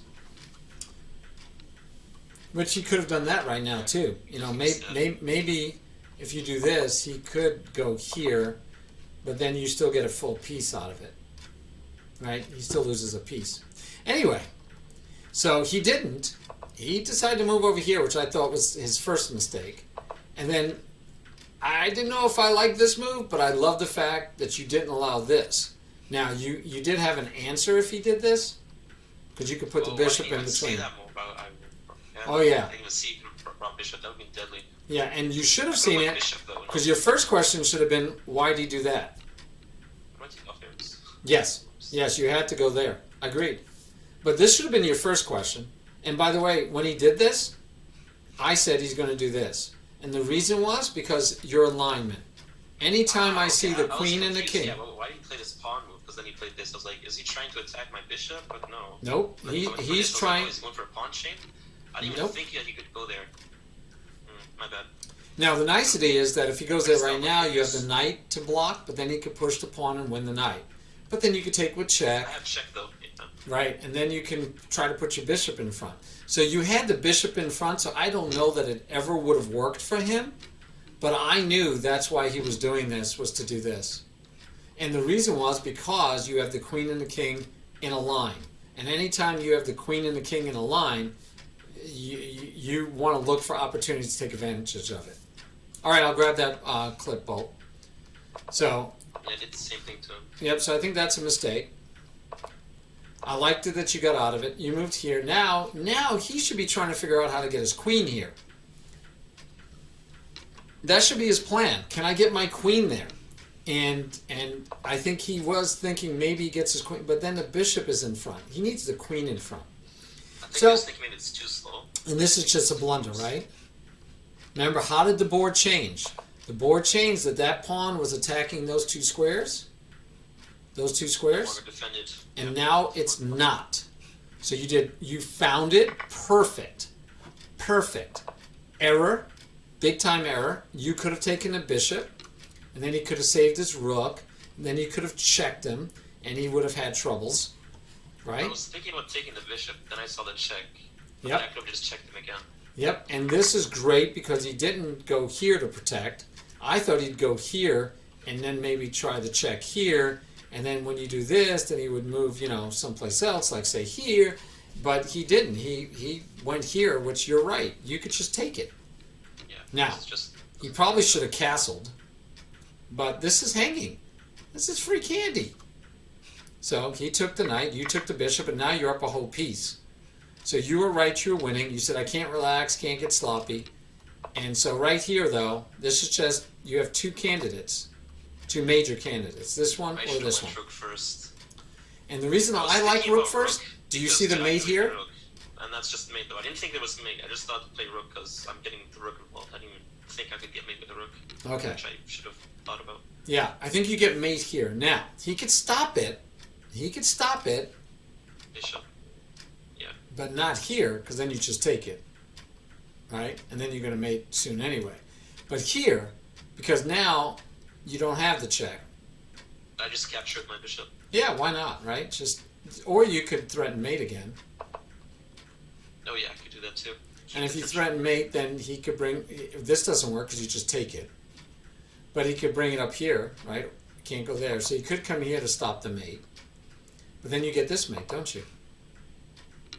which he could have done that right now too. You know, maybe if you do this, he could go here, but then you still get a full piece out of it, right? He still loses a piece. Anyway, so he didn't. He decided to move over here, which I thought was his first mistake. And then I didn't know if I liked this move, but I love the fact that you didn't allow this. Now, you did have an answer if he did this, because you could put the bishop in between. Oh, yeah. I didn't even see Rob Bishop. That would be deadly. Yeah, and you should have seen it, Bishop, though, because your first question should have been, why did he do that? Yes. Yes, you had to go there. Agreed. But this should have been your first question. And by the way, when he did this, I said he's going to do this. And the reason was because your alignment. Anytime I see the queen and the king... Yeah, but why did he play this pawn move? Because then he played this. I was like, is he trying to attack my bishop? But no. Nope. He's trying... He's going for a pawn chain? I didn't even think that he could go there. My bad. Now, the nicety is that if he goes there right now, you have the knight to block, but then he could push the pawn and win the knight. But then you could take with check. I have check, though. Yeah. Right, and then you can try to put your bishop in front. So you had the bishop in front, so I don't know that it ever would have worked for him, but I knew that's why he was doing this, was to do this. And the reason was because you have the queen and the king in a line. And anytime you have the queen and the king in a line, you want to look for opportunities to take advantage of it. All right, I'll grab that clip, Bolt. So... Yeah, I did the same thing to him. Yep, so I think that's a mistake. I liked it that you got out of it. You moved here. Now he should be trying to figure out how to get his queen here. That should be his plan. Can I get my queen there? And I think he was thinking maybe he gets his queen, but then the bishop is in front. He needs the queen in front. I think he was thinking maybe it's too slow. And this is just a blunder, right? Remember, how did the board change? The board changed that pawn was attacking those two squares. Those two squares. And now it's not. So you found it. Perfect. Perfect. Error. Big time error. You could have taken a bishop, and then he could have saved his rook, and then you could have checked him, and he would have had troubles. Right? I was thinking about taking the bishop, then I saw the check. Yep. I could have just checked him again. Yep, and this is great because he didn't go here to protect. I thought he'd go here and then maybe try the check here, and then when you do this, then he would move, someplace else, like say here, but he didn't. He went here, which you're right. You could just take it. Yeah. Now, he probably should have castled, but this is hanging. This is free candy. So he took the knight, you took the bishop, and now you're up a whole piece. So you were right, you were winning. You said, I can't relax, can't get sloppy. And so right here, though, this is just, you have two candidates, two major candidates, this one I or should have this went one. rook first. And the reason I was I like thinking rook about first, do you because see the Jack mate played here? rook, and that's just mate though. I didn't think there was mate. I just thought to play rook because I'm getting the rook involved. I didn't even think I could get mate with a rook. Okay. Which I should have thought about. Yeah, I think you get mate here. Now, he could stop it. He could stop it, Bishop. Yeah. but not here, because then you just take it. Right? And then you're going to mate soon anyway. But here, because now you don't have the check. I just captured my bishop. Yeah, why not, right? Just, or you could threaten mate again. Oh yeah, I could do that too. And if you threaten mate, then he could bring, if this doesn't work because you just take it. But he could bring it up here, right? Can't go there. So you could come here to stop the mate. But then you get this mate, don't you?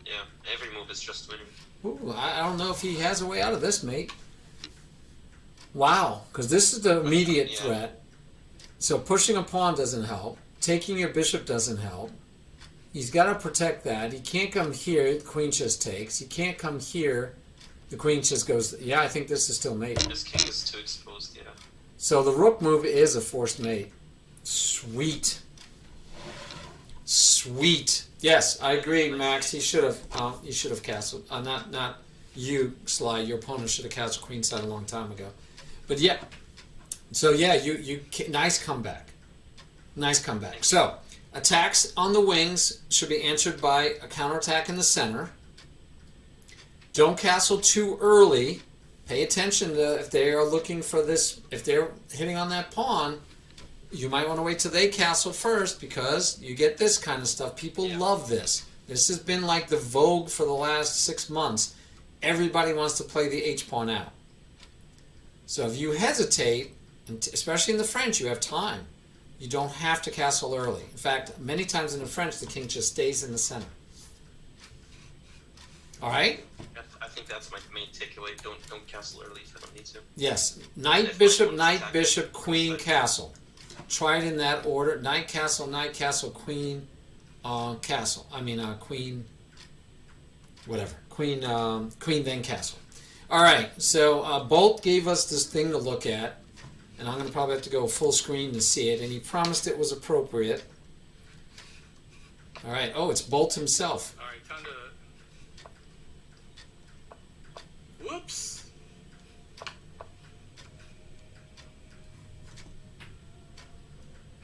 Yeah, every move is just winning. Ooh, I don't know if he has a way out of this, mate. Wow, because this is the immediate threat. So pushing a pawn doesn't help. Taking your bishop doesn't help. He's got to protect that. He can't come here, the queen just takes. He can't come here, the queen just goes, yeah, I think this is still mate. This king is too exposed, yeah. So the rook move is a forced mate. Sweet. Sweet. Yes, I agree, Max. He should have castled. Not you, Sly. Your opponent should have castled queenside a long time ago. But yeah. So yeah, you nice comeback. Nice comeback. So attacks on the wings should be answered by a counterattack in the center. Don't castle too early. Pay attention to if they are looking for this. If they're hitting on that pawn, you might want to wait till they castle first because you get this kind of stuff. People love this. This has been like the vogue for the last 6 months. Everybody wants to play the H-pawn out. So if you hesitate, especially in the French, you have time. You don't have to castle early. In fact, many times in the French, the king just stays in the center. All right? I think that's my main takeaway. Don't castle early if I don't need to. Yes. Knight, bishop, queen, castle. Try it in that order. Knight, castle, queen, castle. Queen, whatever. Queen, then castle. All right. So Bolt gave us this thing to look at, and I'm going to probably have to go full screen to see it. And he promised it was appropriate. All right. Oh, it's Bolt himself. All right, time to. Whoops.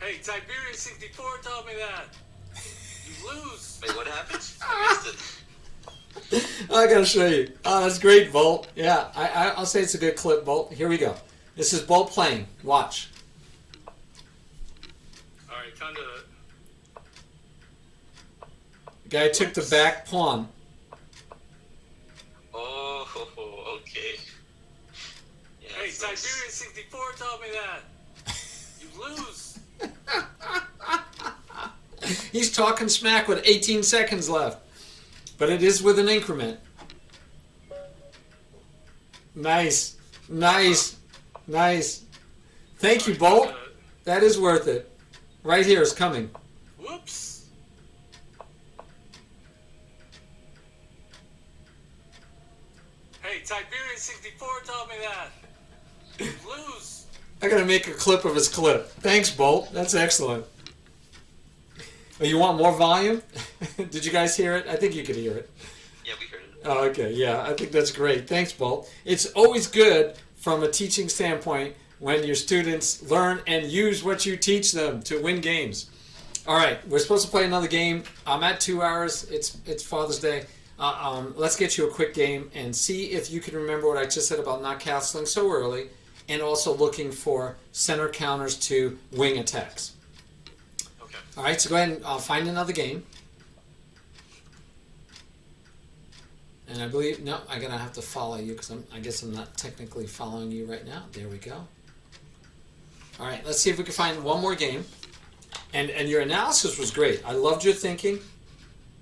Hey, Tiberius 64 told me that. You lose. Wait, what happened? I missed it. I gotta show you. Oh, that's great, Bolt. Yeah, I'll say it's a good clip, Bolt. Here we go. This is Bolt playing. Watch. All right, time to. The guy took the back pawn. Oh, okay. Yeah, Hey, that's Tiberius nice. 64 told me that. You lose. He's talking smack with 18 seconds left. But it is with an increment. Nice. Nice. Nice. Thank you, Bolt. That is worth it. Right here is coming. Whoops. Hey, Tiberius 64 told me that. You lose. I gotta make a clip of his clip. Thanks, Bolt. That's excellent. Oh, you want more volume? Did you guys hear it? I think you could hear it. Yeah, we heard it. Oh, okay. Yeah, I think that's great. Thanks, Bolt. It's always good from a teaching standpoint when your students learn and use what you teach them to win games. All right, we're supposed to play another game. I'm at 2 hours. It's Father's Day. Let's get you a quick game and see if you can remember what I just said about not castling so early and also looking for center counters to wing attacks. Okay. All right, so go ahead and find another game. And I believe, no, I'm going to have to follow you because I guess I'm not technically following you right now. There we go. All right, let's see if we can find one more game. And your analysis was great. I loved your thinking.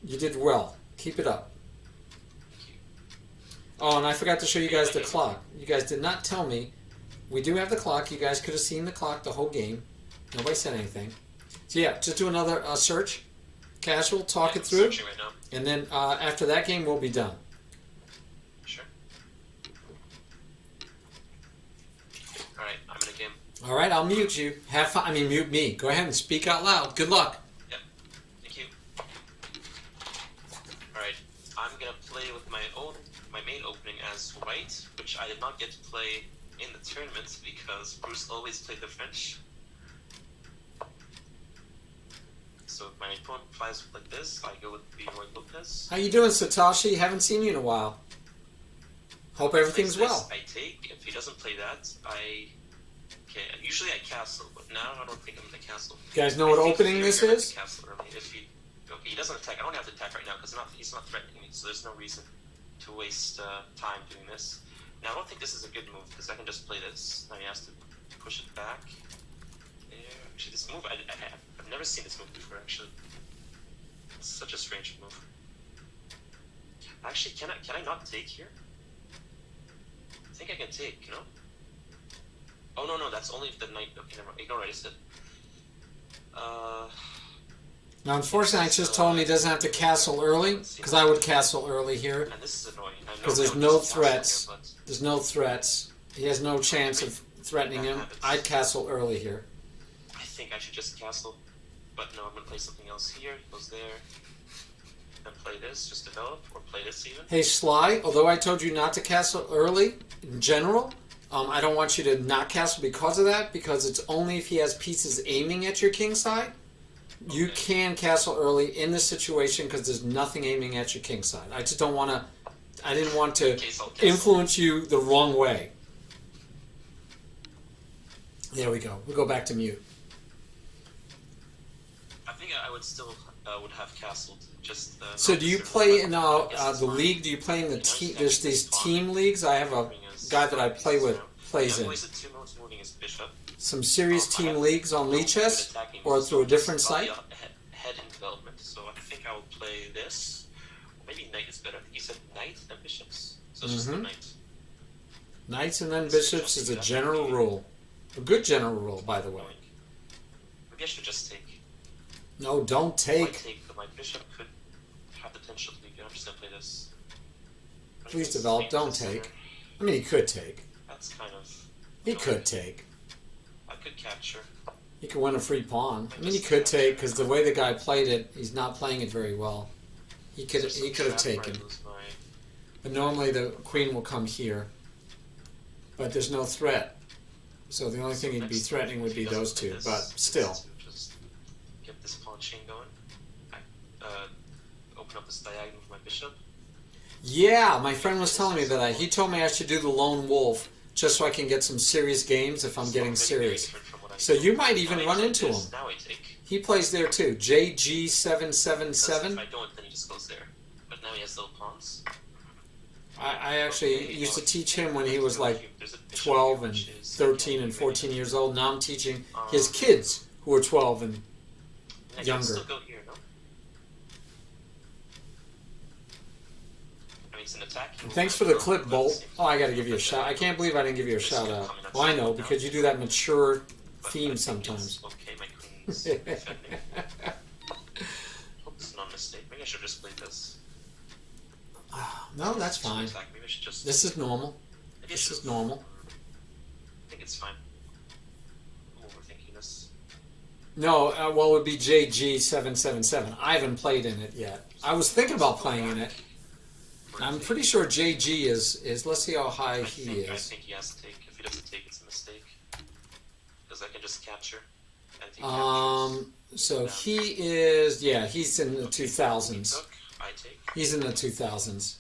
You did well. Keep it up. Oh, and I forgot to show you guys the clock. You guys did not tell me. We do have the clock. You guys could have seen the clock the whole game. Nobody said anything. So yeah, just do another search. Casual, talk it through. Searching right now. And then after that game, we'll be done. Sure. Alright, I'm in a game. All right, I'll mute you. Have fun. I mean, mute me. Go ahead and speak out loud. Good luck. Yep. Thank you. Alright, I'm gonna play with my main opening as white, which I did not get to play in the tournament because Bruce always played the French. So if my opponent plays like this, I go with the Roy Lopez. How you doing, Satoshi? Haven't seen you in a while. Hope everything's Plays well. this, I take. If he doesn't play that, usually I castle, but now I don't think I'm gonna castle. You guys know what opening this is? Castle early. If he doesn't attack, I don't have to attack right now because he's not threatening me, so there's no reason to waste time doing this. Now I don't think this is a good move because I can just play this. Now he has to push it back. There. Actually, this move I've never seen this move before. Actually, it's such a strange move. Actually, can I not take here? I think I can take. You know. Oh no, that's only if the knight. Okay, never mind. Ignore what I said. Now, unfortunately, I just told him he doesn't have to castle early, because I would castle early here. And this is annoying. Because there's no threats. There's no threats. He has no chance of threatening him. I'd castle early here. I think I should just castle. But no, I'm going to play something else here. He goes there. And play this, just develop, or play this even. Hey, Sly, although I told you not to castle early, in general, I don't want you to not castle because of that, because it's only if he has pieces aiming at your king side. You Okay. can castle early in this situation because there's nothing aiming at your king side. I just don't want to. I didn't want to influence you the wrong way. There we go. We'll go back to mute. I think I would still would have castled. Just. So do you play in the league? Do you play in the team? There's these team leagues. I have a guy that I play with plays in. Some serious team leagues on SlyChess or through a different site? Head in development, so I think I will play this. Or maybe knight is better. I think you said knight and bishops. So it's just the knight. Knights and then bishops is a general rule. A good general rule, by the way. Maybe I should just take. No, don't take. Take, but my bishop could have the potential to be good. I'm just gonna play this. Please develop, don't take. I mean, he could take. That's kind of. He could take. I could capture. He could win a free pawn. I mean, he could take because the way the guy played it, he's not playing it very well. He could have taken. But normally the queen will come here. But there's no threat. So the only thing he'd be threatening would be those two. But still. Just get this pawn chain going. Open up this diagonal for my bishop. Yeah, my friend was telling me that. He told me I should do the lone wolf just so I can get some serious games if I'm getting serious. So you might even run into him. Now I take. He plays there too. JG777. If I don't, then he just goes there. But now he has little pawns. I actually used to teach him when he was like 12 and 13 and 14 years old. Now I'm teaching his kids who are 12 and younger. Still go here, no? I mean, it's an attack. Thanks for the clip, Bolt. Oh, I gotta give you a shout. I can't believe I didn't give you a shout out. Well, I know, because you do that mature theme sometimes. Okay, my queen's defending. Hope it's not a mistake. Maybe I should just play this. No, that's fine. Maybe I should just... This is normal. This is normal. I think it's fine. I'm overthinking this. No, well, it would be JG777. I haven't played in it yet. I was thinking about playing in it. I'm pretty sure JG is. Let's see how high he is. I think he has to take. If he doesn't take, it's a mistake. Because I can just capture. And he captures. So he is. Yeah, he's in the 2000s. I take. He's in the 2000s.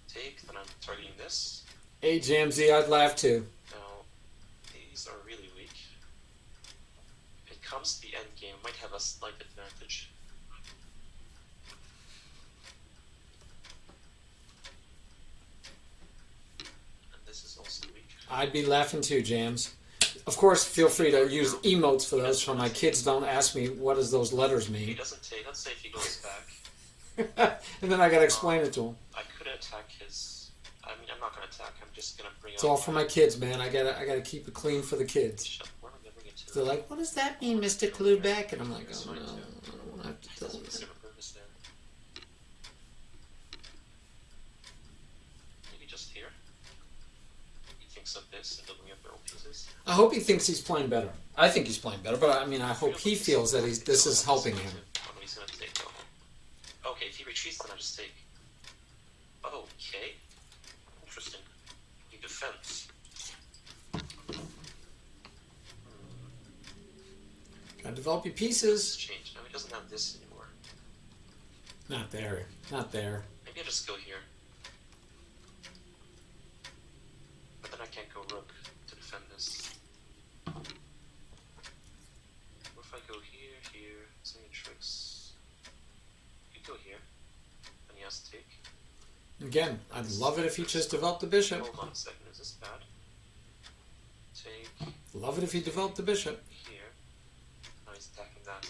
Take. Then I'm targeting this. Hey, Jamsy, I'd laugh too. Now, these are really weak. If it comes to the end game, I might have a slight advantage. I'd be laughing too, Jams. Of course, feel free to use emotes for those, so my kids don't ask me what does those letters He mean. doesn't take. Let's say if he goes back. And then I gotta explain it to them. I could attack his. I mean, I'm not gonna attack. I'm just gonna bring. It's all for my kids, man. I gotta keep it clean for the kids. Bishop. Where am I gonna bring it to? They're like, "What does that mean, Mr. Clueback?" And I'm like, "Oh no, I don't want to have to tell them that." Super purpose there. mix up this and building up my own pieces. I hope he thinks he's playing better. I think he's playing better, but I mean, I hope he feels that this is helping him. What he's gonna take though. Okay, if he retreats, then I just take. Okay. Interesting. He defends. Gotta develop your This pieces. change. Now he doesn't have this anymore. Not there. Not there. Maybe I just go here. But then I can't go rook to defend this. What if I go here, here, some tricks? You go here, and he has to take. Again, I'd love it if he just developed the bishop. Hold on a second, is this bad? Take Love it if he developed the bishop. here. Now he's attacking that.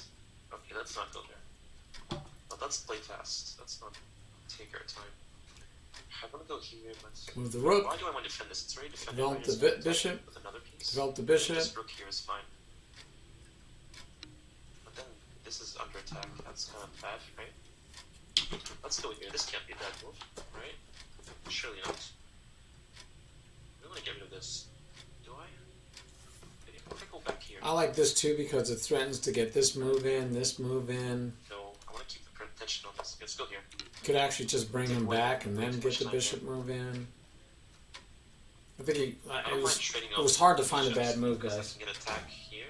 Okay, let's not go there. But let's play fast. Let's not take our time. I want to go here, but Move the rook. why do I want to defend this? It's already defended. Develop I the just want to attack bishop. with another piece. Develop the bishop. This rook here is fine. But then this is under attack. That's kind of bad, right? Let's go here. This can't be a bad move, right? Surely not. I want to get rid of this. Do I? Maybe if I go back here. I like this too because it threatens to get this move in, this move in. No, I want to keep the attention on this. Let's go here. Could actually just bring him back and then get the bishop move in. I think it was hard to find a bad move, guys. I can get attack here.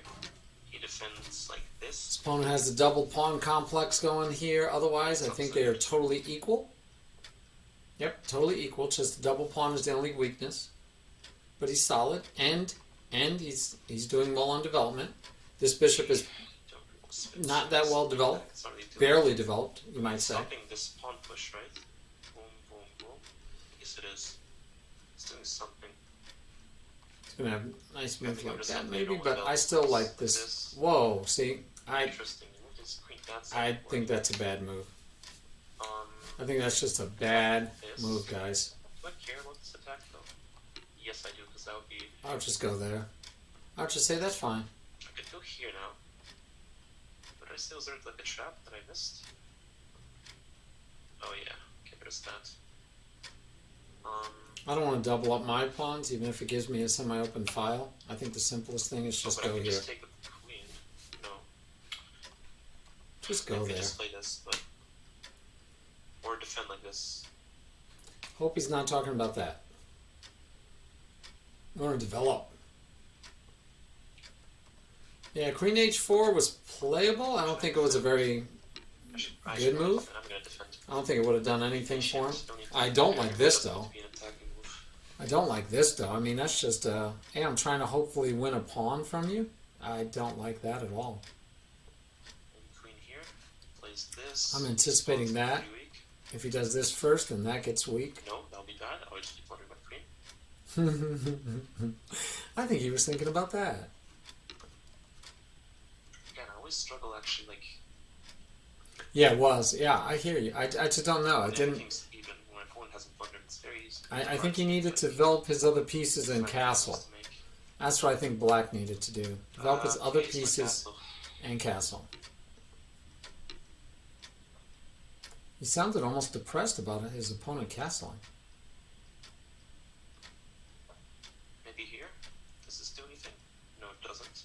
He defends like this. This opponent has the double pawn complex going here. Otherwise, I think they are totally equal. Yep, totally equal. Just the double pawn is the only weakness. But he's solid, and he's doing well on development. This bishop is not that well developed, It's not really doing barely developed, you might say. stopping this pawn push, right? Boom, boom, boom. Yes, it is. It's doing something. It's gonna have nice moves think I'm like just that, gonna maybe, play but normal I still development like this. this. Whoa, see, Interesting. You move this queen dancing. I think that's a bad move. Um, I think that's just a bad move, guys. do I care about this attack though? Yes, I do, because that would be. I'll just go there. I'll just say that's fine. I could go here now. But I still there like a trap that I missed. Oh yeah. Okay, there's that. I don't want to double up my pawns, even if it gives me a semi-open file. I think the simplest thing is just but I go can here. just take with the queen. No. Just I go could there. just play this, but or defend like this. Hope he's not talking about that. I want to develop. Yeah, Queen H4 was playable. I don't think it was a very I good move. Defend. I'm gonna defend. I don't think it would have done anything for him. Don't need to I do don't that. like this Doesn't though. have to be an attacking move. I don't like this though. I mean, that's just hey, I'm trying to hopefully win a pawn from you. I don't like that at all. And queen here plays this. I'm anticipating Pawn's that. pretty weak. If he does this first, then that gets weak. No, that'll be bad. I'll just keep wondering my queen. I think he was thinking about that. Again, I always struggle actually like Yeah, it was. Yeah, I hear you. I just don't know. I when didn't. everything's even. When my opponent hasn't blundered, it's very easy. I think he needed to develop his other pieces in It's castle. to make. That's what I think Black needed to do. Develop his other Okay, so my pieces castle. and castle. He sounded almost depressed about his opponent castling. Maybe here? Does this do anything? No, it doesn't.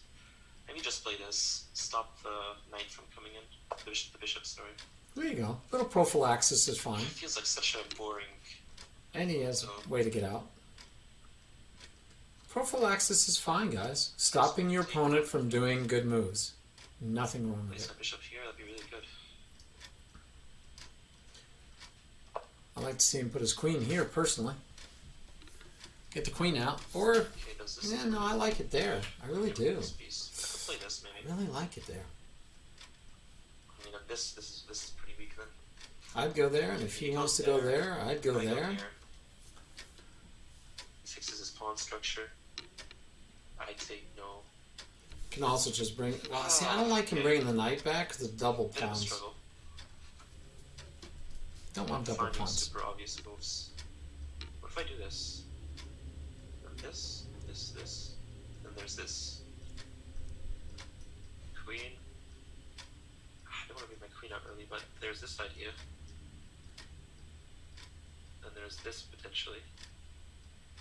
Maybe just play this. Stop the knight from coming in. The bishop, sorry. There you go. Little prophylaxis is fine. It feels like such a boring. And he has a way to get out. Prophylaxis is fine, guys. Stopping your opponent from doing good moves. Nothing wrong with Place it. my bishop here, that'd be really good. I like to see him put his queen here, personally. Get the queen out. Or, Okay, does this. yeah, no, I like it there. I really do. This piece. I could play this I maybe. really like it there. I mean, this is pretty weak then. I'd go there, and if he wants to go there, I'd go I there. here. He fixes his pawn structure. I take no. Can also just bring. Well, see, I don't like him bringing the knight back because of double Bit of a pawns. struggle. Don't want double Finding pawns. super obvious moves. What if I do this? Then this, then there's this. Queen. I don't want to bring my queen out early, but there's this idea. Then there's this potentially.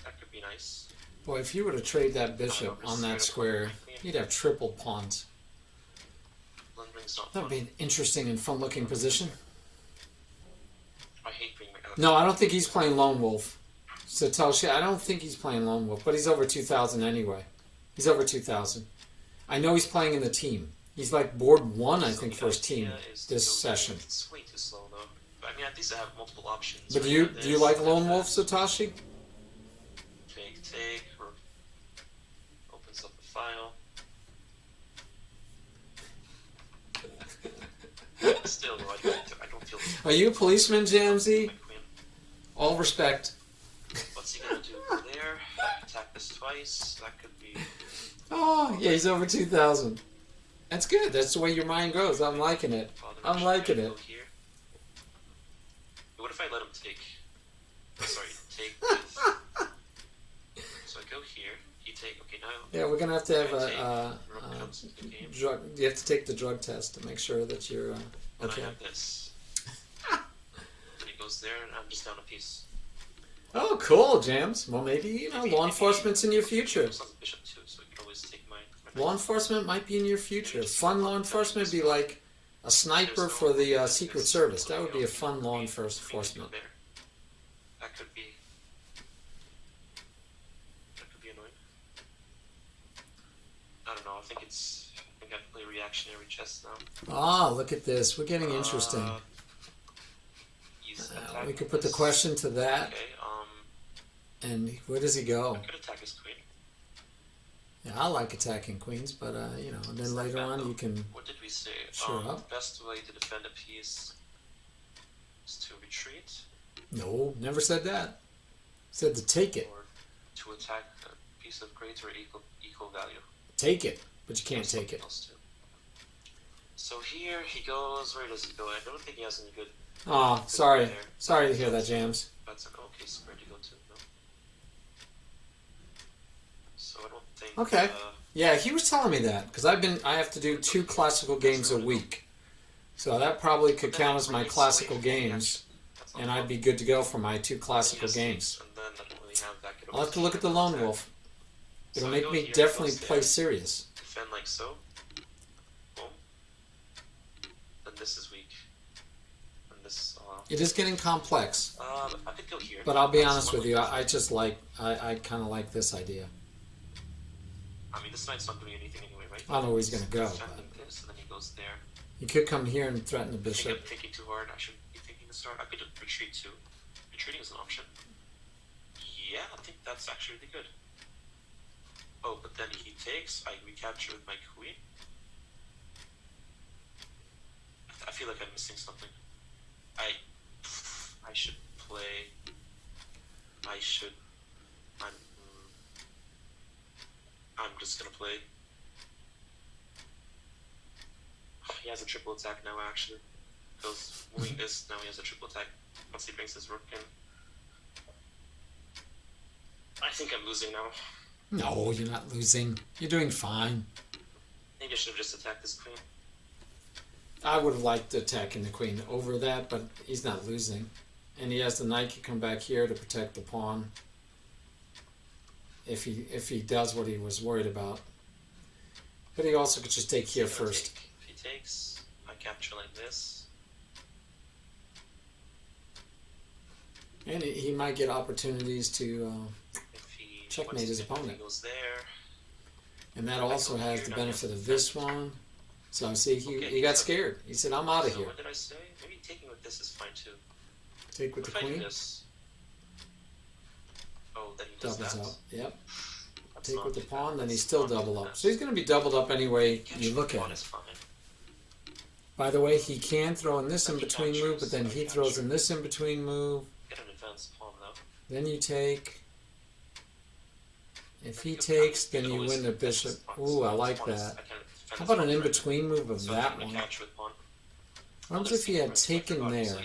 That could be nice. Boy, if you were to trade that bishop on that square, you'd have triple pawns. Blundering's not That would fun. be an interesting and fun-looking position. I hate being my No, I don't think he's playing Lone Wolf. Satoshi, I don't think he's playing Lone Wolf, but he's over 2,000 anyway. He's over 2,000. I know he's playing in the team. He's like board 1, I think, for his team this session. It's way too slow though. But I mean, at least I have multiple options. But right? do you like Lone Wolf, Satoshi? Take, or opens up the file. Still, though, I don't feel. Are you a policeman, Jamsey? My queen. All respect. What's he gonna do there? Attack this twice. That could be. Oh, yeah, he's over 2,000. That's good. That's the way your mind goes. I'm liking it. I'm liking it. Here. What if I let him take? Sorry, take this. So I go here. He take. Okay, now. Yeah, we're gonna have to have Rook comes into the game. drug. You have to take the drug test to make sure that you're And okay. I have this. Then he goes there, and I'm just down a piece. Oh, cool, Jams. Well, maybe law enforcement's in your future. It's on the bishop too, so I can always take my Law enforcement might be in your future. Fun law enforcement would be like a sniper for the Secret Service. That would be a fun law enforcement. That could be annoying. I don't know. I think I play reactionary chess now. Ah, look at this. We're getting interesting. He's We attacking could put the this. question to that. Okay. And where does he go? I could attack his queen. Yeah, I like attacking queens, but and then later on you can. What did we say? Sure up. Best way to defend a piece is to retreat No, never said that. Said to take it. or to attack a piece of greater equal value. Take it, but you can't Or take something it. else too. So here he goes. Where does he go? I don't think he has any good. Oh, sorry. Sorry to hear that, Jams. That's an okay square to go to. No. So I don't think. Okay. Yeah, he was telling me that because I have to do 2 classical games a week, so that probably could count as my classical games, and I'd be good to go for my 2 classical games. And then I don't really have that good I'll have to look at the Lone Wolf. It'll So make go me here, definitely goes play there. serious. Defend like so. Boom. Then this is weak. And this. It is getting complex, I could go here. but I'll be That's honest one with you, way. I kind of like this idea. I mean, this knight's not doing anything anyway, right? I don't know where he's gonna go, Defending this, and then he goes there. He could come here and threaten the I think bishop. I'm thinking too hard. I shouldn't be thinking to start. I could retreat too. Retreating is an option. Yeah, I think that's actually really good. Oh, but then he takes. I recapture with my queen. I feel like I'm missing something. I should play. I'm just gonna play. He has a triple attack now, actually. Goes moving this, now he has a triple attack. Once he brings his rook in. I think I'm losing now. No, you're not losing. You're doing fine. Maybe I should have just attacked this queen. I would have liked attacking the queen over that, but he's not losing. And he has the knight can come back here to protect the pawn. If he does what he was worried about. But he also could just take here He's gonna first. take. If he takes, I capture like this. And he might get opportunities to, If he Checkmate once his he opponent. goes there. and that also has the benefit of this one. So see, he got scared. He said, "I'm out of So here." what did I say? Maybe taking with this is fine too. Take with the What if I do queen. this? Oh, then he does Doubles that. up. Yep. That's Take not with the too pawn, bad. then he's That's still not too double bad. up. So he's going to be doubled up any way Catching you look the at pawn it. is fine. By the way, he can throw in this in between move, but then he throws in this in between move. Get an advanced pawn though. Then you take. If he takes, then you win the bishop. Ooh, I like that. How about an in-between move of that one? What happens if he had taken there?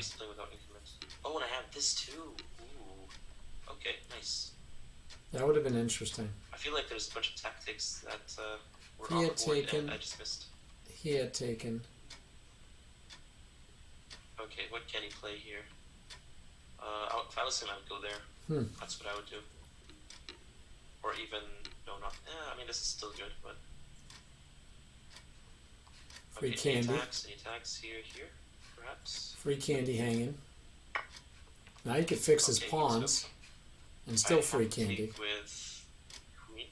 Oh, and I have this too. Ooh. Okay, nice. That would have been interesting. I feel like there's a bunch of tactics that were He on had the board taken- and I just missed. He had taken. Okay, what can he play here? If I was him, I would go there. Hmm. That's what I would do. Or even no, not. I mean, this is still good, but Free okay, candy. Any attacks here, perhaps. Free candy hanging. Now you could fix his Okay, pawns so and still I free have to candy. take with queen.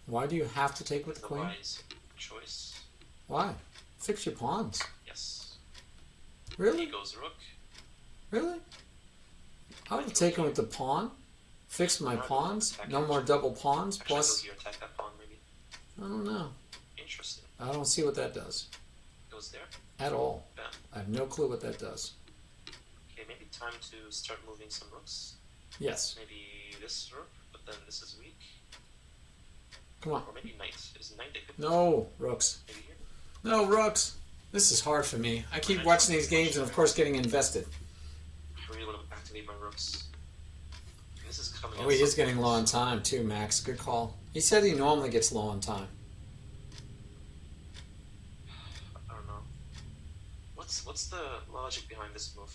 Why do you have to take with the The queen? wise choice. Why? Fix your pawns. Yes. Really? He goes rook. Really? I would have taken with the pawn. Fix my pawns. No more double pawns. Actually, Plus, go here, attack that pawn maybe. I don't know. Interesting. I don't see what that does Goes there. at all. Bam. I have no clue what that does. Okay, maybe time to start moving some rooks. Yes. Maybe this rook, but then this is weak. Come on. Or maybe knight. Is knight a good? No, rooks. Maybe here. No, rooks. This is hard for me. I keep watching these games and, of course, getting invested. I really want to activate my rooks. And this is coming. Oh, he is getting low on time, too, Max. Good call. He said he normally gets low on time. I don't know. What's the logic behind this move?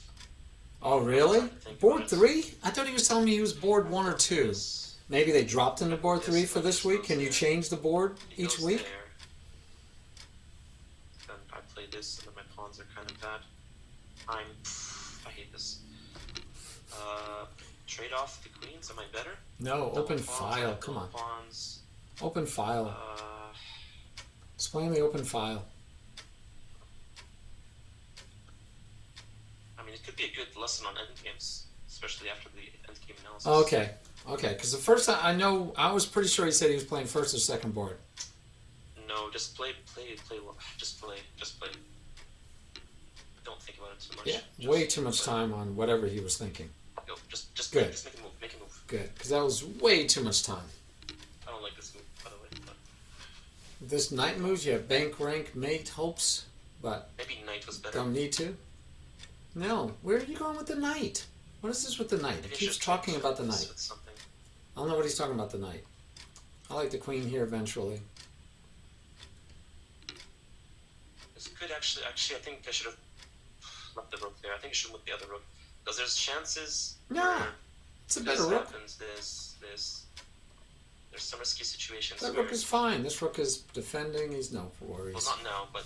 Oh, really? Board 3? I thought he was telling me he was board 1 or 2. This- Maybe they dropped him to board 3 for this week. Can you change the board he each goes week? there. Then I play this, and then my pawns are kind of bad. I hate this. Trade off the queens. Am I better? No, Double open pawns, file. double Come on. Pawns. Open file. Uh, Explain the open file. I mean, it could be a good lesson on endgames, especially after the endgame analysis. Okay. Okay, because the first time I was pretty sure he said he was playing first or second board. No, just play. Just play. Don't think about it too much. Yeah, Just way too much play. time on whatever he was thinking. Go. Just Good. play. Just make a move. Make a move. Good, because that was way too much time. I don't like this move, by the way. But This knight moves, you have bank, rank, mate, hopes, but maybe knight was better. don't need to. No, where are you going with the knight? What is this with the knight? He Maybe I keeps should try talking to about the this knight. with something. I don't know what he's talking about the knight. I like the queen here eventually. This could actually. I think I should have left the rook there. I think I should move the other rook because there's chances. Yeah, where it's a this better rook. happens. This. There's some risky situations. That where, rook is fine. This rook is defending. He's no worries. well, not now, but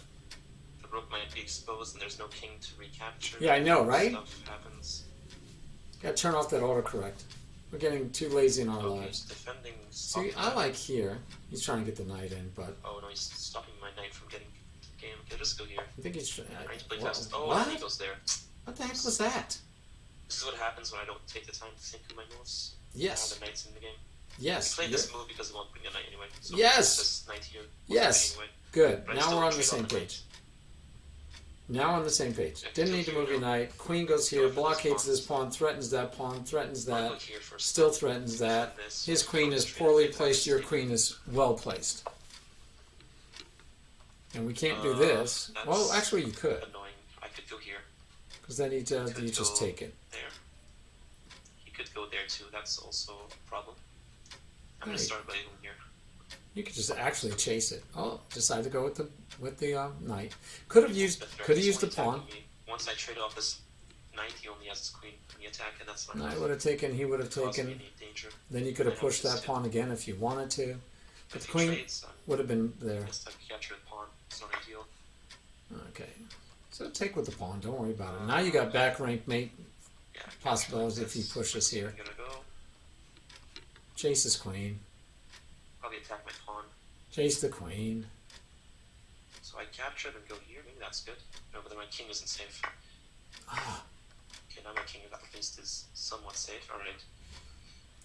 the rook might be exposed and there's no king to recapture. Yeah, I know, right? Stuff happens. Gotta turn off that autocorrect. We're getting too lazy in our Okay, lives. he's defending. See, I like here. He's trying to get the knight in, but Oh no, he's stopping my knight from getting the game. Okay, just go here. I think he's trying. Trying to play What? fast. Oh, What? he goes there. What the heck was that? This is what happens when I don't take the time to think of my moves. Yes. The knight's in the game. Yes. I played you're- this move because it won't bring a knight anyway. So Yes. This knight here. won't Yes. bring Anyway. Good. But I Now still we're on the trade same on the page. Now on the same page. Yeah, Didn't so need to here move we your go. knight. Queen goes here. Go for this Blockades pawn. this pawn. Threatens that pawn. Threatens I'll go that. here first. Still threatens that. This. His queen is Trade poorly this. placed. Your queen is well placed. And we can't do this. That's Well, actually, you could, Annoying. I could go here. because then you Could just go take it. There. He could go there too. That's also a problem. I'm Right. gonna start by going here. You could just actually chase it. Oh, decide to go with the knight. Could have used The threat could have is used the only pawn. attacking me. Once I trade off this knight, he only has his queen when he attack, and that's fine. Knight would have taken. He would have Cause me taken. any danger. Then you could have I know pushed this that too. pawn again if you wanted to. But If the he queen trades, would have been there. just like capture the pawn. It's not ideal. Okay. So take with the pawn. Don't worry about it. Now you got back rank mate Yeah. possibilities like if he this. pushes here. I'm gonna go. Chase his queen. Probably attack my pawn. Chase the queen. So I capture it and go here. Maybe that's good. No, but then my king isn't safe. Ah. Okay, now my king at least is somewhat safe. Alright.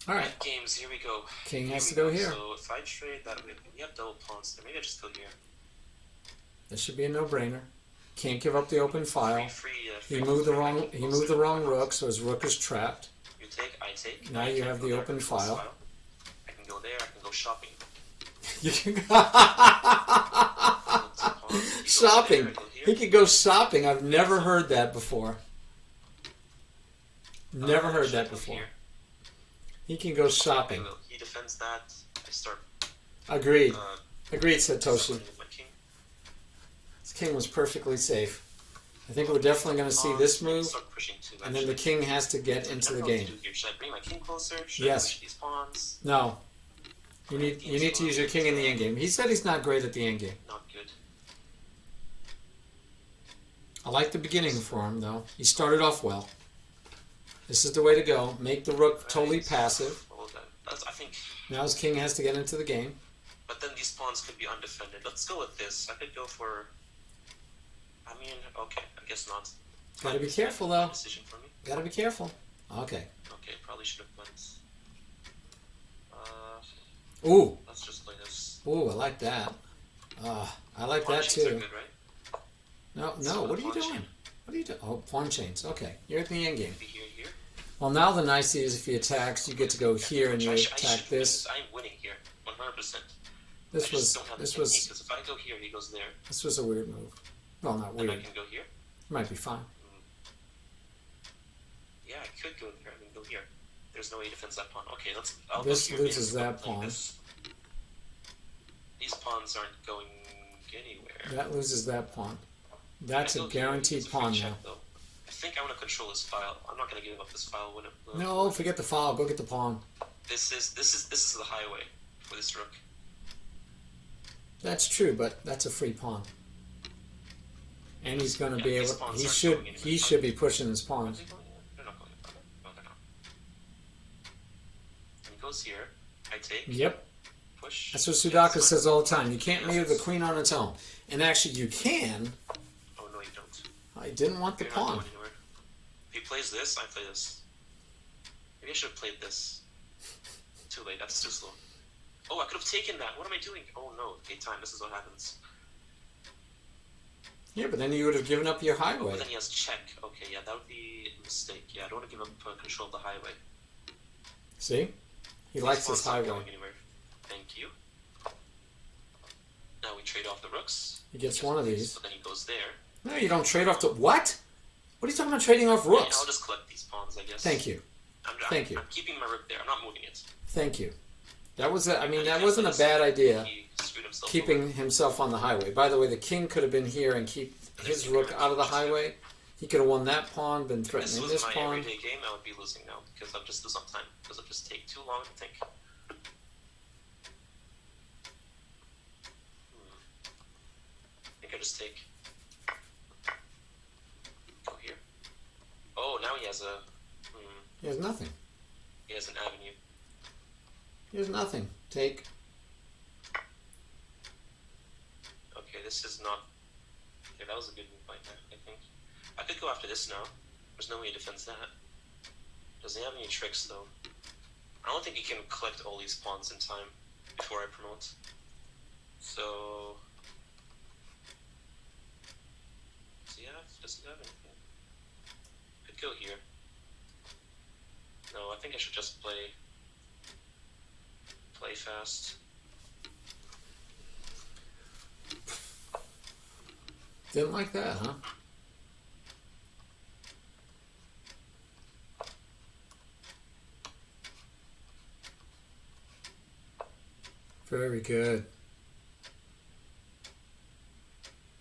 All right. Games, here we go. King has we to go here. So if I trade that, we have double pawns there. Maybe I just go here. This should be a no-brainer. Can't give up the open file. Free, He moved the wrong rook, so his rook is trapped. You take, I take. Now I you can't have go the there, open I can close file. I can go there, I can go shopping. You can He goes shopping. there, I go here. He could go shopping. I've never heard that before. Never heard Should I that go before. here? He can go shopping. He defends that. I start Agreed. uh, Agreed, Satoshi. with my king. This king was perfectly safe. I think we're definitely going to see this move, Start pushing too, and then the actually. king has to get into I the don't know what game. to do here. Should I bring my king closer? Should Yes. I push these pawns? No. You need to use your king in the endgame. He said he's not great at the endgame. Not good. I like the beginning for him though. He started off well. This is the way to go. Make the rook totally passive. Well, that's, I think. Now his king has to get into the game. But then these pawns could be undefended. Let's go with this. I could go for. I mean, okay, I guess not. Gotta be careful though. Decision for me. Gotta be careful. Okay. Okay, probably should have went. Ooh. Let's just play this. Ooh, I like that. I like Pawn that chains are too. good, right? No, So what are you pawn doing? chain. What are you doing? Oh, pawn chains. Okay, you're at the end game. Maybe here. Well, now the nicety is if he attacks, you get to go here and you attack this. I'm winning here, 100%. This was Because if I go here, he goes there. this was a weird move. Well, not And I weird. can go here. Might be fine. Yeah, I could go here. I can go here. There's no way to defend that pawn. Okay, I'll This go here. loses and that play pawn. this. These pawns aren't going anywhere. That loses that pawn. That's I a go here. guaranteed It's a free pawn check, now. though. I think I want to control this file. I'm not going to give up this file when it. No, forget the file. Go get the pawn. This is the highway for this rook. That's true, but that's a free pawn. And he's going to be these able. pawns He aren't should. going anywhere. He should be pushing his Are pawns. they going anywhere? They're not going anywhere. No, they're not. And he goes here. I take. Yep. Push. That's what Sudaka says all the time. You can't mate with the queen on its own. And actually, you can. Oh no, you don't. I didn't want the You're not pawn. going anywhere. If he plays this, I play this. Maybe I should have played this. Too late. That's too slow. Oh, I could have taken that. What am I doing? Oh no. Okay, time. This is what happens. Yeah, but then you would have given up your Oh, highway. but then he has check. Okay, yeah, that would be a mistake. Yeah, I don't want to give up control of the highway. See? He likes These his pawns aren't highway. going anywhere. Thank you. Now we trade off the rooks. He gets one of these. So then he goes there. No, you don't trade off the... What? What are you talking about trading off Yeah, I'll rooks? just collect these pawns, I guess. Thank you. Thank you. I'm keeping my rook there. I'm not moving it. Thank you. That was a, I mean, And that he wasn't a definitely bad idea, He screwed himself keeping over. himself on the highway. By the way, the king could have been here and keep his rook out of the highway. He could have won that pawn, been If threatening this this was my pawn. everyday game, I would be losing now because I'll just lose on time. Because I'll just take too long to think. I think I just take. Go here. Oh, now he has a. He has nothing. He has an avenue. He has nothing. Take. Okay, this is not. Okay, that was a good move by that, I think. I could go after this now. There's no way he defends that. Does he have any tricks though? I don't think he can collect all these pawns in time before I promote. So. Does he have anything? Could go here. No, I think I should just play fast. Didn't like that, huh? Very good.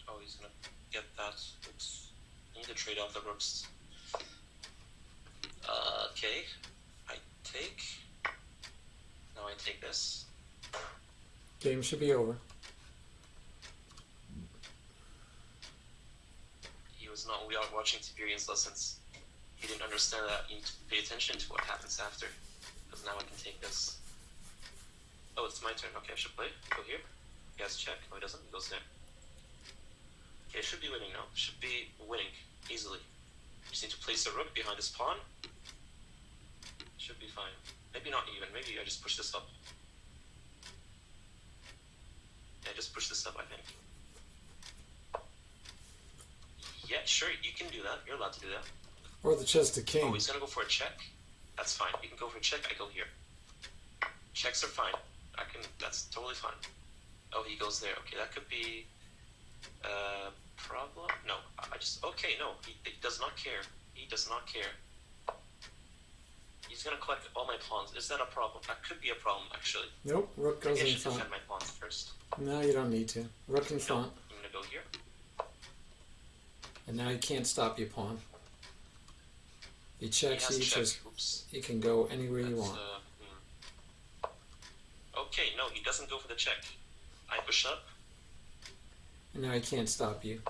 Oh, he's gonna get that. Oops. I need to trade off the rooks. Okay. I take. Now I take this. Game should be over. He was not watching Tiberian's lessons. He didn't understand that you need to pay attention to what happens after. Because now I can take this. Oh, it's my turn. Okay, I should play. Go here. He has check. Oh, he doesn't. He goes there. Okay, I should be winning now. Should be winning easily. Just need to place a rook behind this pawn. Should be fine. Maybe not even. Maybe I just push this up. Yeah, just push this up, I think. Yeah, sure, you can do that. You're allowed to do that. Or the chess to Oh, king. he's gonna go for a check? That's fine. You can go for a check, I go here. Checks are fine. That's totally fine. Oh, he goes there. Okay, that could be a problem? No, okay, no, he does not care. He does not care. He's gonna collect all my pawns. Is that a problem? That could be a problem, actually. Nope, rook goes Maybe I in should front. defend my pawns first. No, you don't need to. Rook in No, front. I'm gonna go here. And now you can't stop your pawn. He He checks, has he check. just, Oops. you can go anywhere you That's, want. Okay, no, he doesn't go for the check. I push up. And now he can't stop you.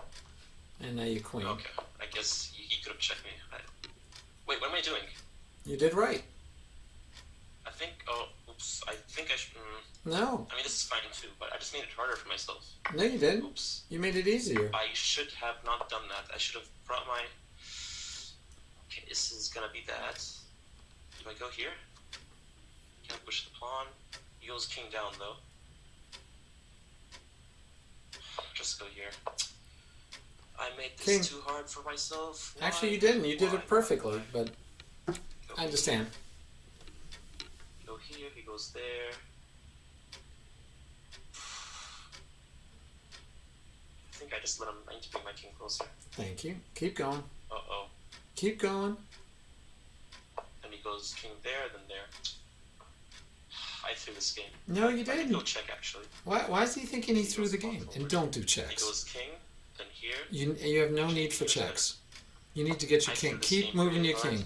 And now you queen. Okay, I guess he could have checked me. Wait, what am I doing? You did right. I think. Oh, oops. I think I should. No. I mean, this is fine too, but I just made it harder for myself. No, you didn't. Oops. You made it easier. I should have not done that. I should have brought my. Okay, this is gonna be that. Do I go here? Can't push the pawn. He goes king down though. Just go here. I made this King. too hard for myself. Why? Actually, you didn't. You did Why? it perfectly, but Go I understand. Go here, he goes there. I think I just let him. I need to bring my king closer. Thank you. Keep going. Uh-oh. Keep going. And he goes king there, then there. I threw this game. No, you I did didn't. go check, actually. Why is he thinking he threw the game? And don't do He checks. goes king, then here. You have no need for checks. You need to get your I king. threw this Keep game moving really your hard. king.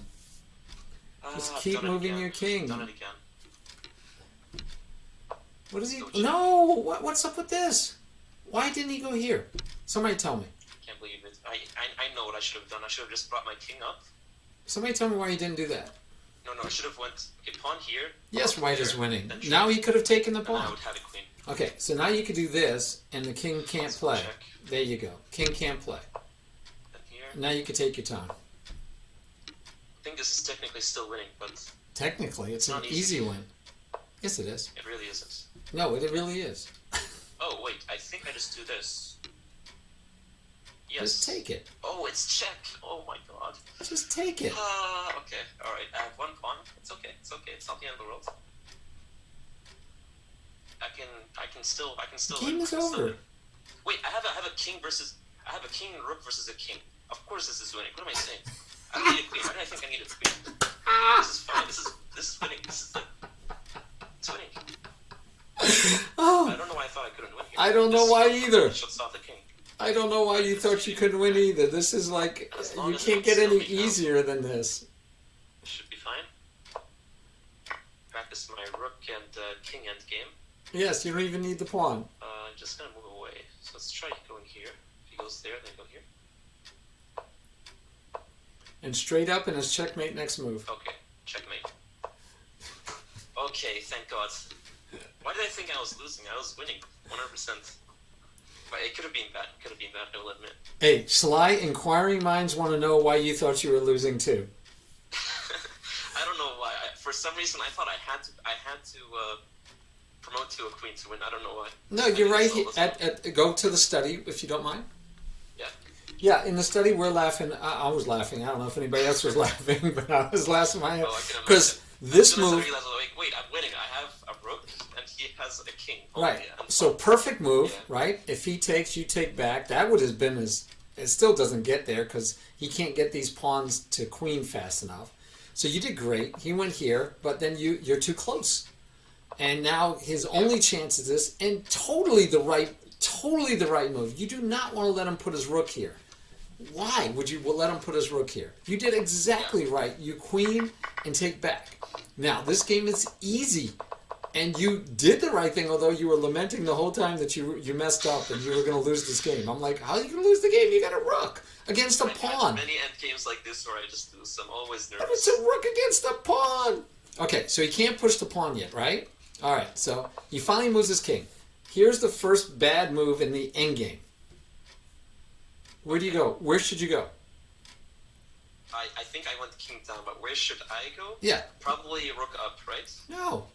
Just I've keep done it moving again. your king. Done it again. What is he? Go check. No! What's up with this? Why didn't he go here? Somebody tell me. Can't believe it. I know what I should have done. I should have just brought my king up. Somebody tell me why he didn't do that. No, I should have went a pawn here. Yes, pawn white there, is winning. then Now check, he could have taken the and I pawn. would have a queen. Okay, so now you could do this, and the king can't Let's play. check. There you go. King can't play. Then here. Now you can take your time. I think this is technically still winning, but Technically, it's an Not easy easy. win. Yes, it is. it really isn't. No, it really is. Oh, wait, I think I just do this. Yes. Just take it. Oh, it's check. Oh my god. Just take it. Okay. Alright, I have one pawn. It's okay. It's not the end of the world. I can still Game win. is I can still over. win. Wait, I have a king and rook versus a king. Of course this is winning. What am I saying? I don't need a queen. Why did I think I needed a queen? This is fine. This is winning. It's winning. Oh, I don't know why I thought I couldn't win here. I don't know This why is- either. Shuts off the king. I don't know why you thought you couldn't win either. This is like, As long you as can't it's get any still being easier than this. Should be fine. Practice my rook and king end game. Yes, you don't even need the pawn. I'm just gonna move away. So let's try going here. If he goes there, then go here. And straight up and his checkmate next move. Okay, checkmate. Okay, thank God. Why did I think I was losing? I was winning, 100%. But it could have been bad. I will admit. Hey, Sly, inquiring minds want to know why you thought you were losing too. I don't know why. For some reason, I thought I had to promote to a queen to win. I don't know why. No, I you're think right. it's all Go to the study if you don't mind. Yeah. Yeah, in the study we're laughing. I was laughing. I don't know if anybody else was laughing, but I was laughing my head Oh, I can because imagine. this As soon as I move. realized, like, wait, I'm winning. I have a rook, and he has a king. Oh, Right. yeah, I'm So fine. perfect move, Yeah. right? If he takes, you take back. That would have been his. It still doesn't get there because he can't get these pawns to queen fast enough. So you did great. He went here, but then you're too close. And now his only chance is this, and totally the right move. You do not want to let him put his rook here. Why would you let him put his rook here? You did exactly right. You queen and take back. Now this game is easy. And you did the right thing, although you were lamenting the whole time that you messed up and you were going to lose this game. I'm like, how are you going to lose the game? You got a rook against a I've had pawn. many end games like this where I just lose. I'm always But nervous. it's a rook against a pawn. Okay, so he can't push the pawn yet, right? All right, so he finally moves his king. Here's the first bad move in the endgame. Where do you go? Where should you go? I think I went king down, but where should I go? Yeah, Probably rook up, right? no.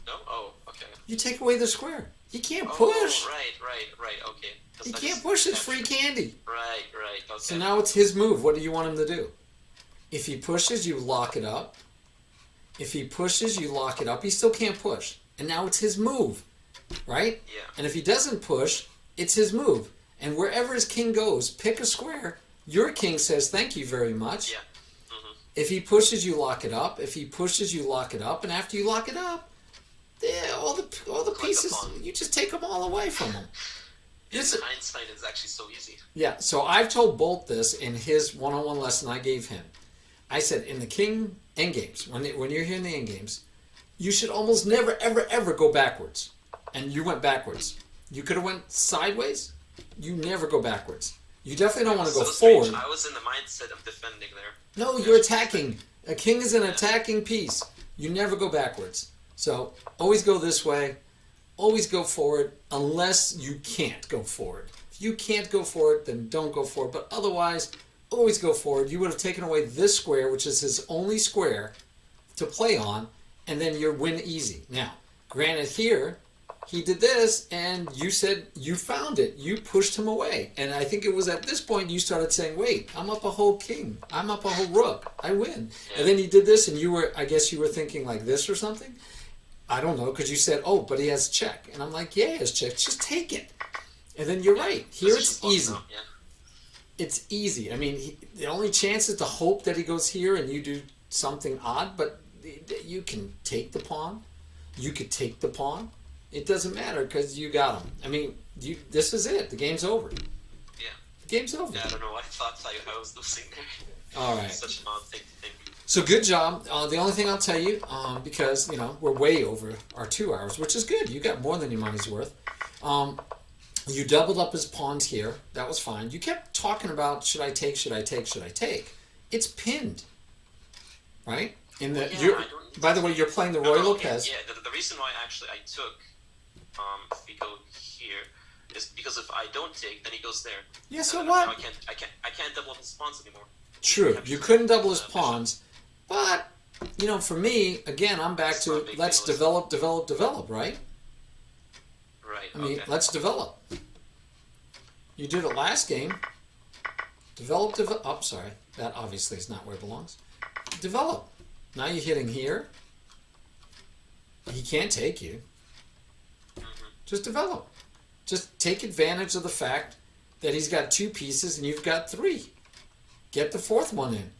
No? Oh, okay. You take away the square. He can't Oh, push. right, okay. 'Cause He that can't is push. It's captured. free candy. Right, okay. So now it's his move. What do you want him to do? If he pushes, you lock it up. If he pushes, you lock it up. He still can't push. And now it's his move, right? Yeah. And if he doesn't push, it's his move. And wherever his king goes, pick a square. Your king says, thank you very much. Yeah. Mm-hmm. If he pushes, you lock it up. If he pushes, you lock it up. And after you lock it up, yeah, all the Click pieces, upon. you just take them all away from him. This- In hindsight, it's actually so easy. Yeah, so I've told Bolt this in his one-on-one lesson I gave him. I said in the king endgames, when you're here in the endgames, you should almost never, ever, ever go backwards. And you went backwards. You could have went sideways. You never go backwards. You definitely don't want to go strange. forward. I was in the mindset of defending there. No, you're attacking. A king is an attacking piece. You never go backwards. So always go this way. Always go forward unless you can't go forward. If you can't go forward, then don't go forward. But otherwise, always go forward. You would have taken away this square, which is his only square to play on, and then you're win easy. Now, granted here, he did this, and you said you found it. You pushed him away. And I think it was at this point you started saying, wait, I'm up a whole king. I'm up a whole rook. I win. And then he did this, and I guess you were thinking like this or something. I don't know, because you said, oh, but he has check. And I'm like, yeah, he has check. Just take it. And then you're right. Here it's easy. It's easy. I mean, the only chance is to hope that he goes here and you do something odd, but you can take the pawn. You could take the pawn. It doesn't matter because you got him. I mean, this is it. The game's over. Yeah. The game's over. Yeah, I don't know. I thought I was losing there. All right. Such an odd thing to think. So good job. The only thing I'll tell you, because we're way over our 2 hours, which is good. You got more than your money's worth. You doubled up his pawns here. That was fine. You kept talking about should I take, should I take, should I take. It's pinned, right? By the way, you're playing the Roy Lopez. Yeah. The reason why actually I took, if we go here, is because if I don't take, then he goes there. Yeah. So what? Now I can't double his pawns anymore. True. You couldn't double his pawns. But, for me, again, I'm back to let's develop, right? Right. I mean, let's develop. You did it last game. Develop. Oh, sorry. That obviously is not where it belongs. Develop. Now you're hitting here. He can't take you. Just develop. Just take advantage of the fact that he's got 2 pieces and you've got 3. Get the 4th one in.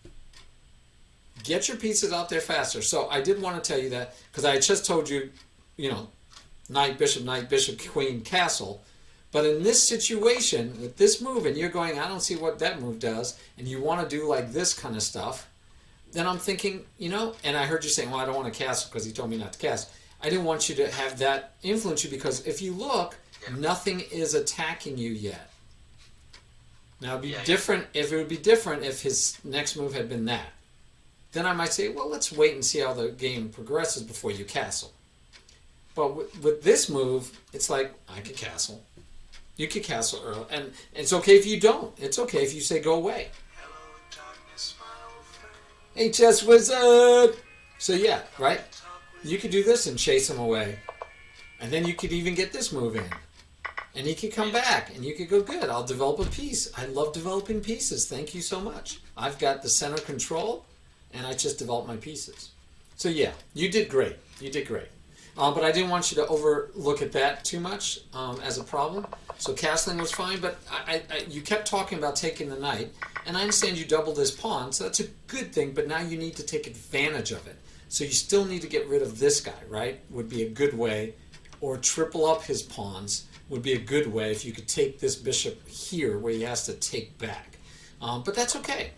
Get your pieces out there faster. So I did want to tell you that because I just told you, knight, bishop, queen, castle. But in this situation, with this move, and you're going, I don't see what that move does, and you want to do like this kind of stuff, then I'm thinking, and I heard you saying, well, I don't want to castle because he told me not to castle. I didn't want you to have that influence you because if you look, nothing is attacking you yet. Now, it'd be different if it would be different if his next move had been that. Then I might say, well, let's wait and see how the game progresses before you castle. But with this move, it's like, I could castle. You could castle early. And it's okay if you don't. It's okay if you say go away. Hey, Chess Wizard! So yeah, right? You could do this and chase him away. And then you could even get this move in. And he could come back, and you could go, good, I'll develop a piece. I love developing pieces. Thank you so much. I've got the center control, and I just developed my pieces. So yeah, you did great. You did great. But I didn't want you to overlook at that too much as a problem. So castling was fine, but you kept talking about taking the knight, and I understand you doubled his pawn, so that's a good thing, but now you need to take advantage of it. So you still need to get rid of this guy, right? Would be a good way, or triple up his pawns would be a good way if you could take this bishop here where he has to take back. But that's okay.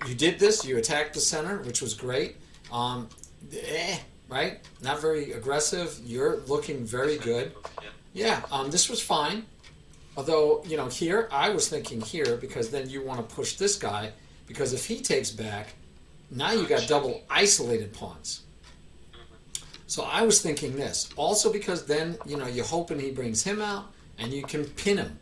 You did this, you attacked the center, which was great. Right? Not very aggressive. You're looking very good. Yeah, this was fine. Although, here, I was thinking here because then you want to push this guy because if he takes back, now you got double isolated pawns. So I was thinking this. Also because then, you're hoping he brings him out and you can pin him.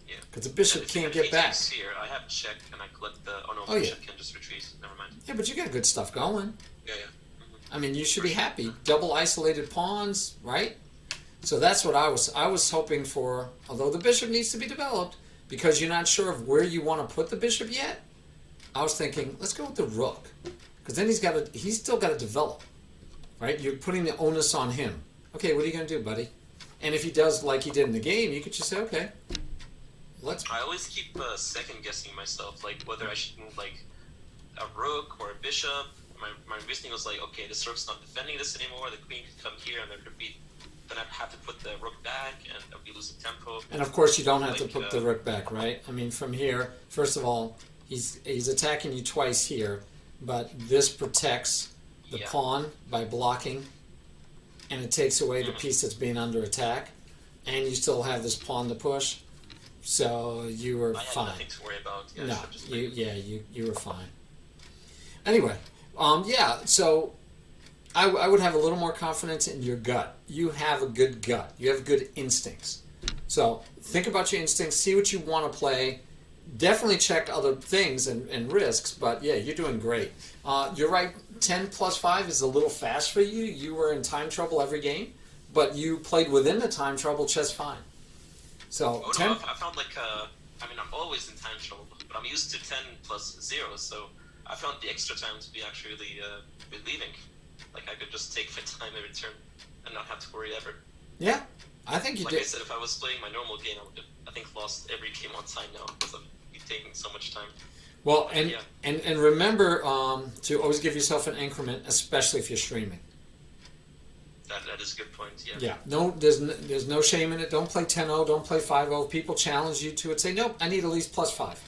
Yeah. Because the bishop can't get back. Here, I have check and I collect the... Oh no, bishop can just retreat. Never mind. Yeah, but you got good stuff going. Yeah. I mean, you should be happy. Double isolated pawns, right? So that's what I was hoping for. Although the bishop needs to be developed because you're not sure of where you want to put the bishop yet. I was thinking, let's go with the rook, because then he's still got to develop, right? You're putting the onus on him. Okay, what are you going to do, buddy? And if he does like he did in the game, you could just say, okay, let's. I always keep second guessing myself, like whether I should move like a rook or a bishop. My reasoning was like, okay, this rook's not defending this anymore. The queen can come here and then repeat. Then I'd have to put the rook back, and I'd be losing tempo. And of course, you don't have to put the rook back, right? I mean, from here, first of all, he's attacking you twice here, but this protects the pawn by blocking, and it takes away the piece that's being under attack, and you still have this pawn to push. So you were I had fine. nothing to worry about. Yeah, No, so just you were fine. Anyway, yeah. So I would have a little more confidence in your gut. You have a good gut. You have good instincts. So think about your instincts. See what you want to play. Definitely check other things and risks. But yeah, you're doing great. You're right. 10 plus 5 is a little fast for you. You were in time trouble every game, but you played within the time trouble just fine. So Oh 10. no, I found like I mean I'm always in time trouble, but I'm used to 10 plus 0, so I found the extra time to be actually really relieving. Like I could just take my time every turn and not have to worry ever. Yeah, I think you Like did. I said, if I was playing my normal game, I would have, I think, lost every game on time now because I've been taking so much time. Well, Yeah. and remember to always give yourself an increment, especially if you're streaming. That is a good point. Yeah. Yeah, no, there's no shame in it. Don't play 10-0, don't play 5-0. If people challenge you to it, say, nope, I need at least plus 5.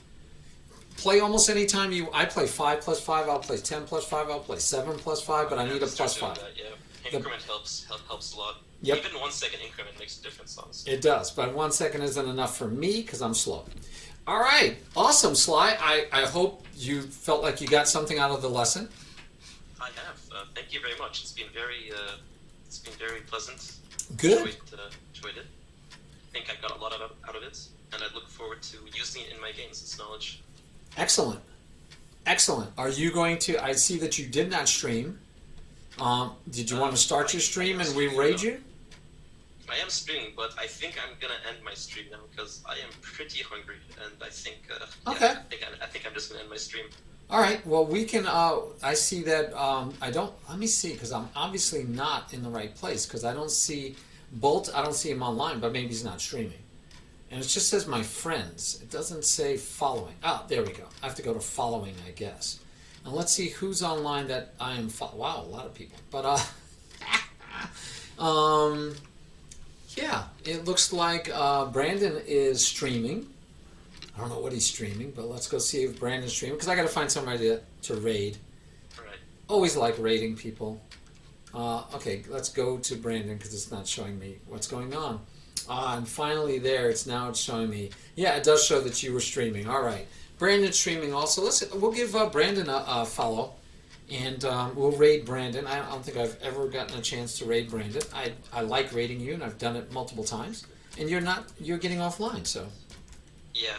Play almost any time I play 5 plus 5, I'll play 10 plus 5, I'll play 7 plus 5, but I need a plus 5. That, yeah. Increment helps a lot. Yep. Even 1 second increment makes a difference, honestly. It does, but 1 second isn't enough for me because I'm slow. All right, awesome, Sly. I hope you felt like you got something out of the lesson. I have. Thank you very much. It's been very pleasant. Good. Enjoyed it. I think I got a lot out of it, and I look forward to using it in my games. This knowledge. Excellent. Excellent. Are you going to, I see that you did not stream. Did you want to start your stream and we raid you? I am streaming, but I think I'm gonna end my stream now because I am pretty hungry, and I think Okay. I think I'm just gonna end my stream. All right. Well, we can. I see that. I don't. Let me see, because I'm obviously not in the right place. Because I don't see Bolt. I don't see him online, but maybe he's not streaming. And it just says my friends. It doesn't say following. Ah, there we go. I have to go to following, I guess. And let's see who's online that I am. Wow, a lot of people. But yeah, it looks like Brandon is streaming. I don't know what he's streaming, but let's go see if Brandon's streaming, because I got to find somebody to raid. Alright. Always like raiding people. Okay, let's go to Brandon because it's not showing me what's going on. And finally there, it's showing me. Yeah, it does show that you were streaming. All right. Brandon's streaming also. We'll give Brandon a follow, and we'll raid Brandon. I don't think I've ever gotten a chance to raid Brandon. I like raiding you, and I've done it multiple times. And you're getting offline, so. Yeah,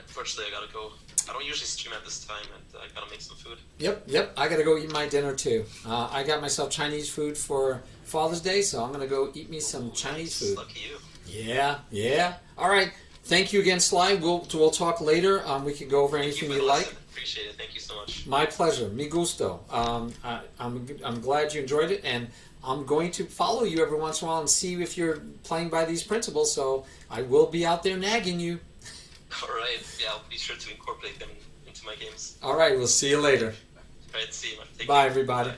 unfortunately I gotta go. I don't usually stream at this time, and I gotta make some food. Yep. I gotta go eat my dinner too. I got myself Chinese food for Father's Day, so I'm gonna go eat me some Chinese food. Lucky you. Yeah. All right. Thank you again, Sly. We'll talk later. We can go over anything you like. Appreciate it. Thank you so much. My pleasure. Mi gusto. I'm glad you enjoyed it, and I'm going to follow you every once in a while and see if you're playing by these principles. So I will be out there nagging you. All right. Yeah, I'll be sure to incorporate them into my games. All right. We'll see you later. All right. See you, man. Take Bye, care. everybody. Bye.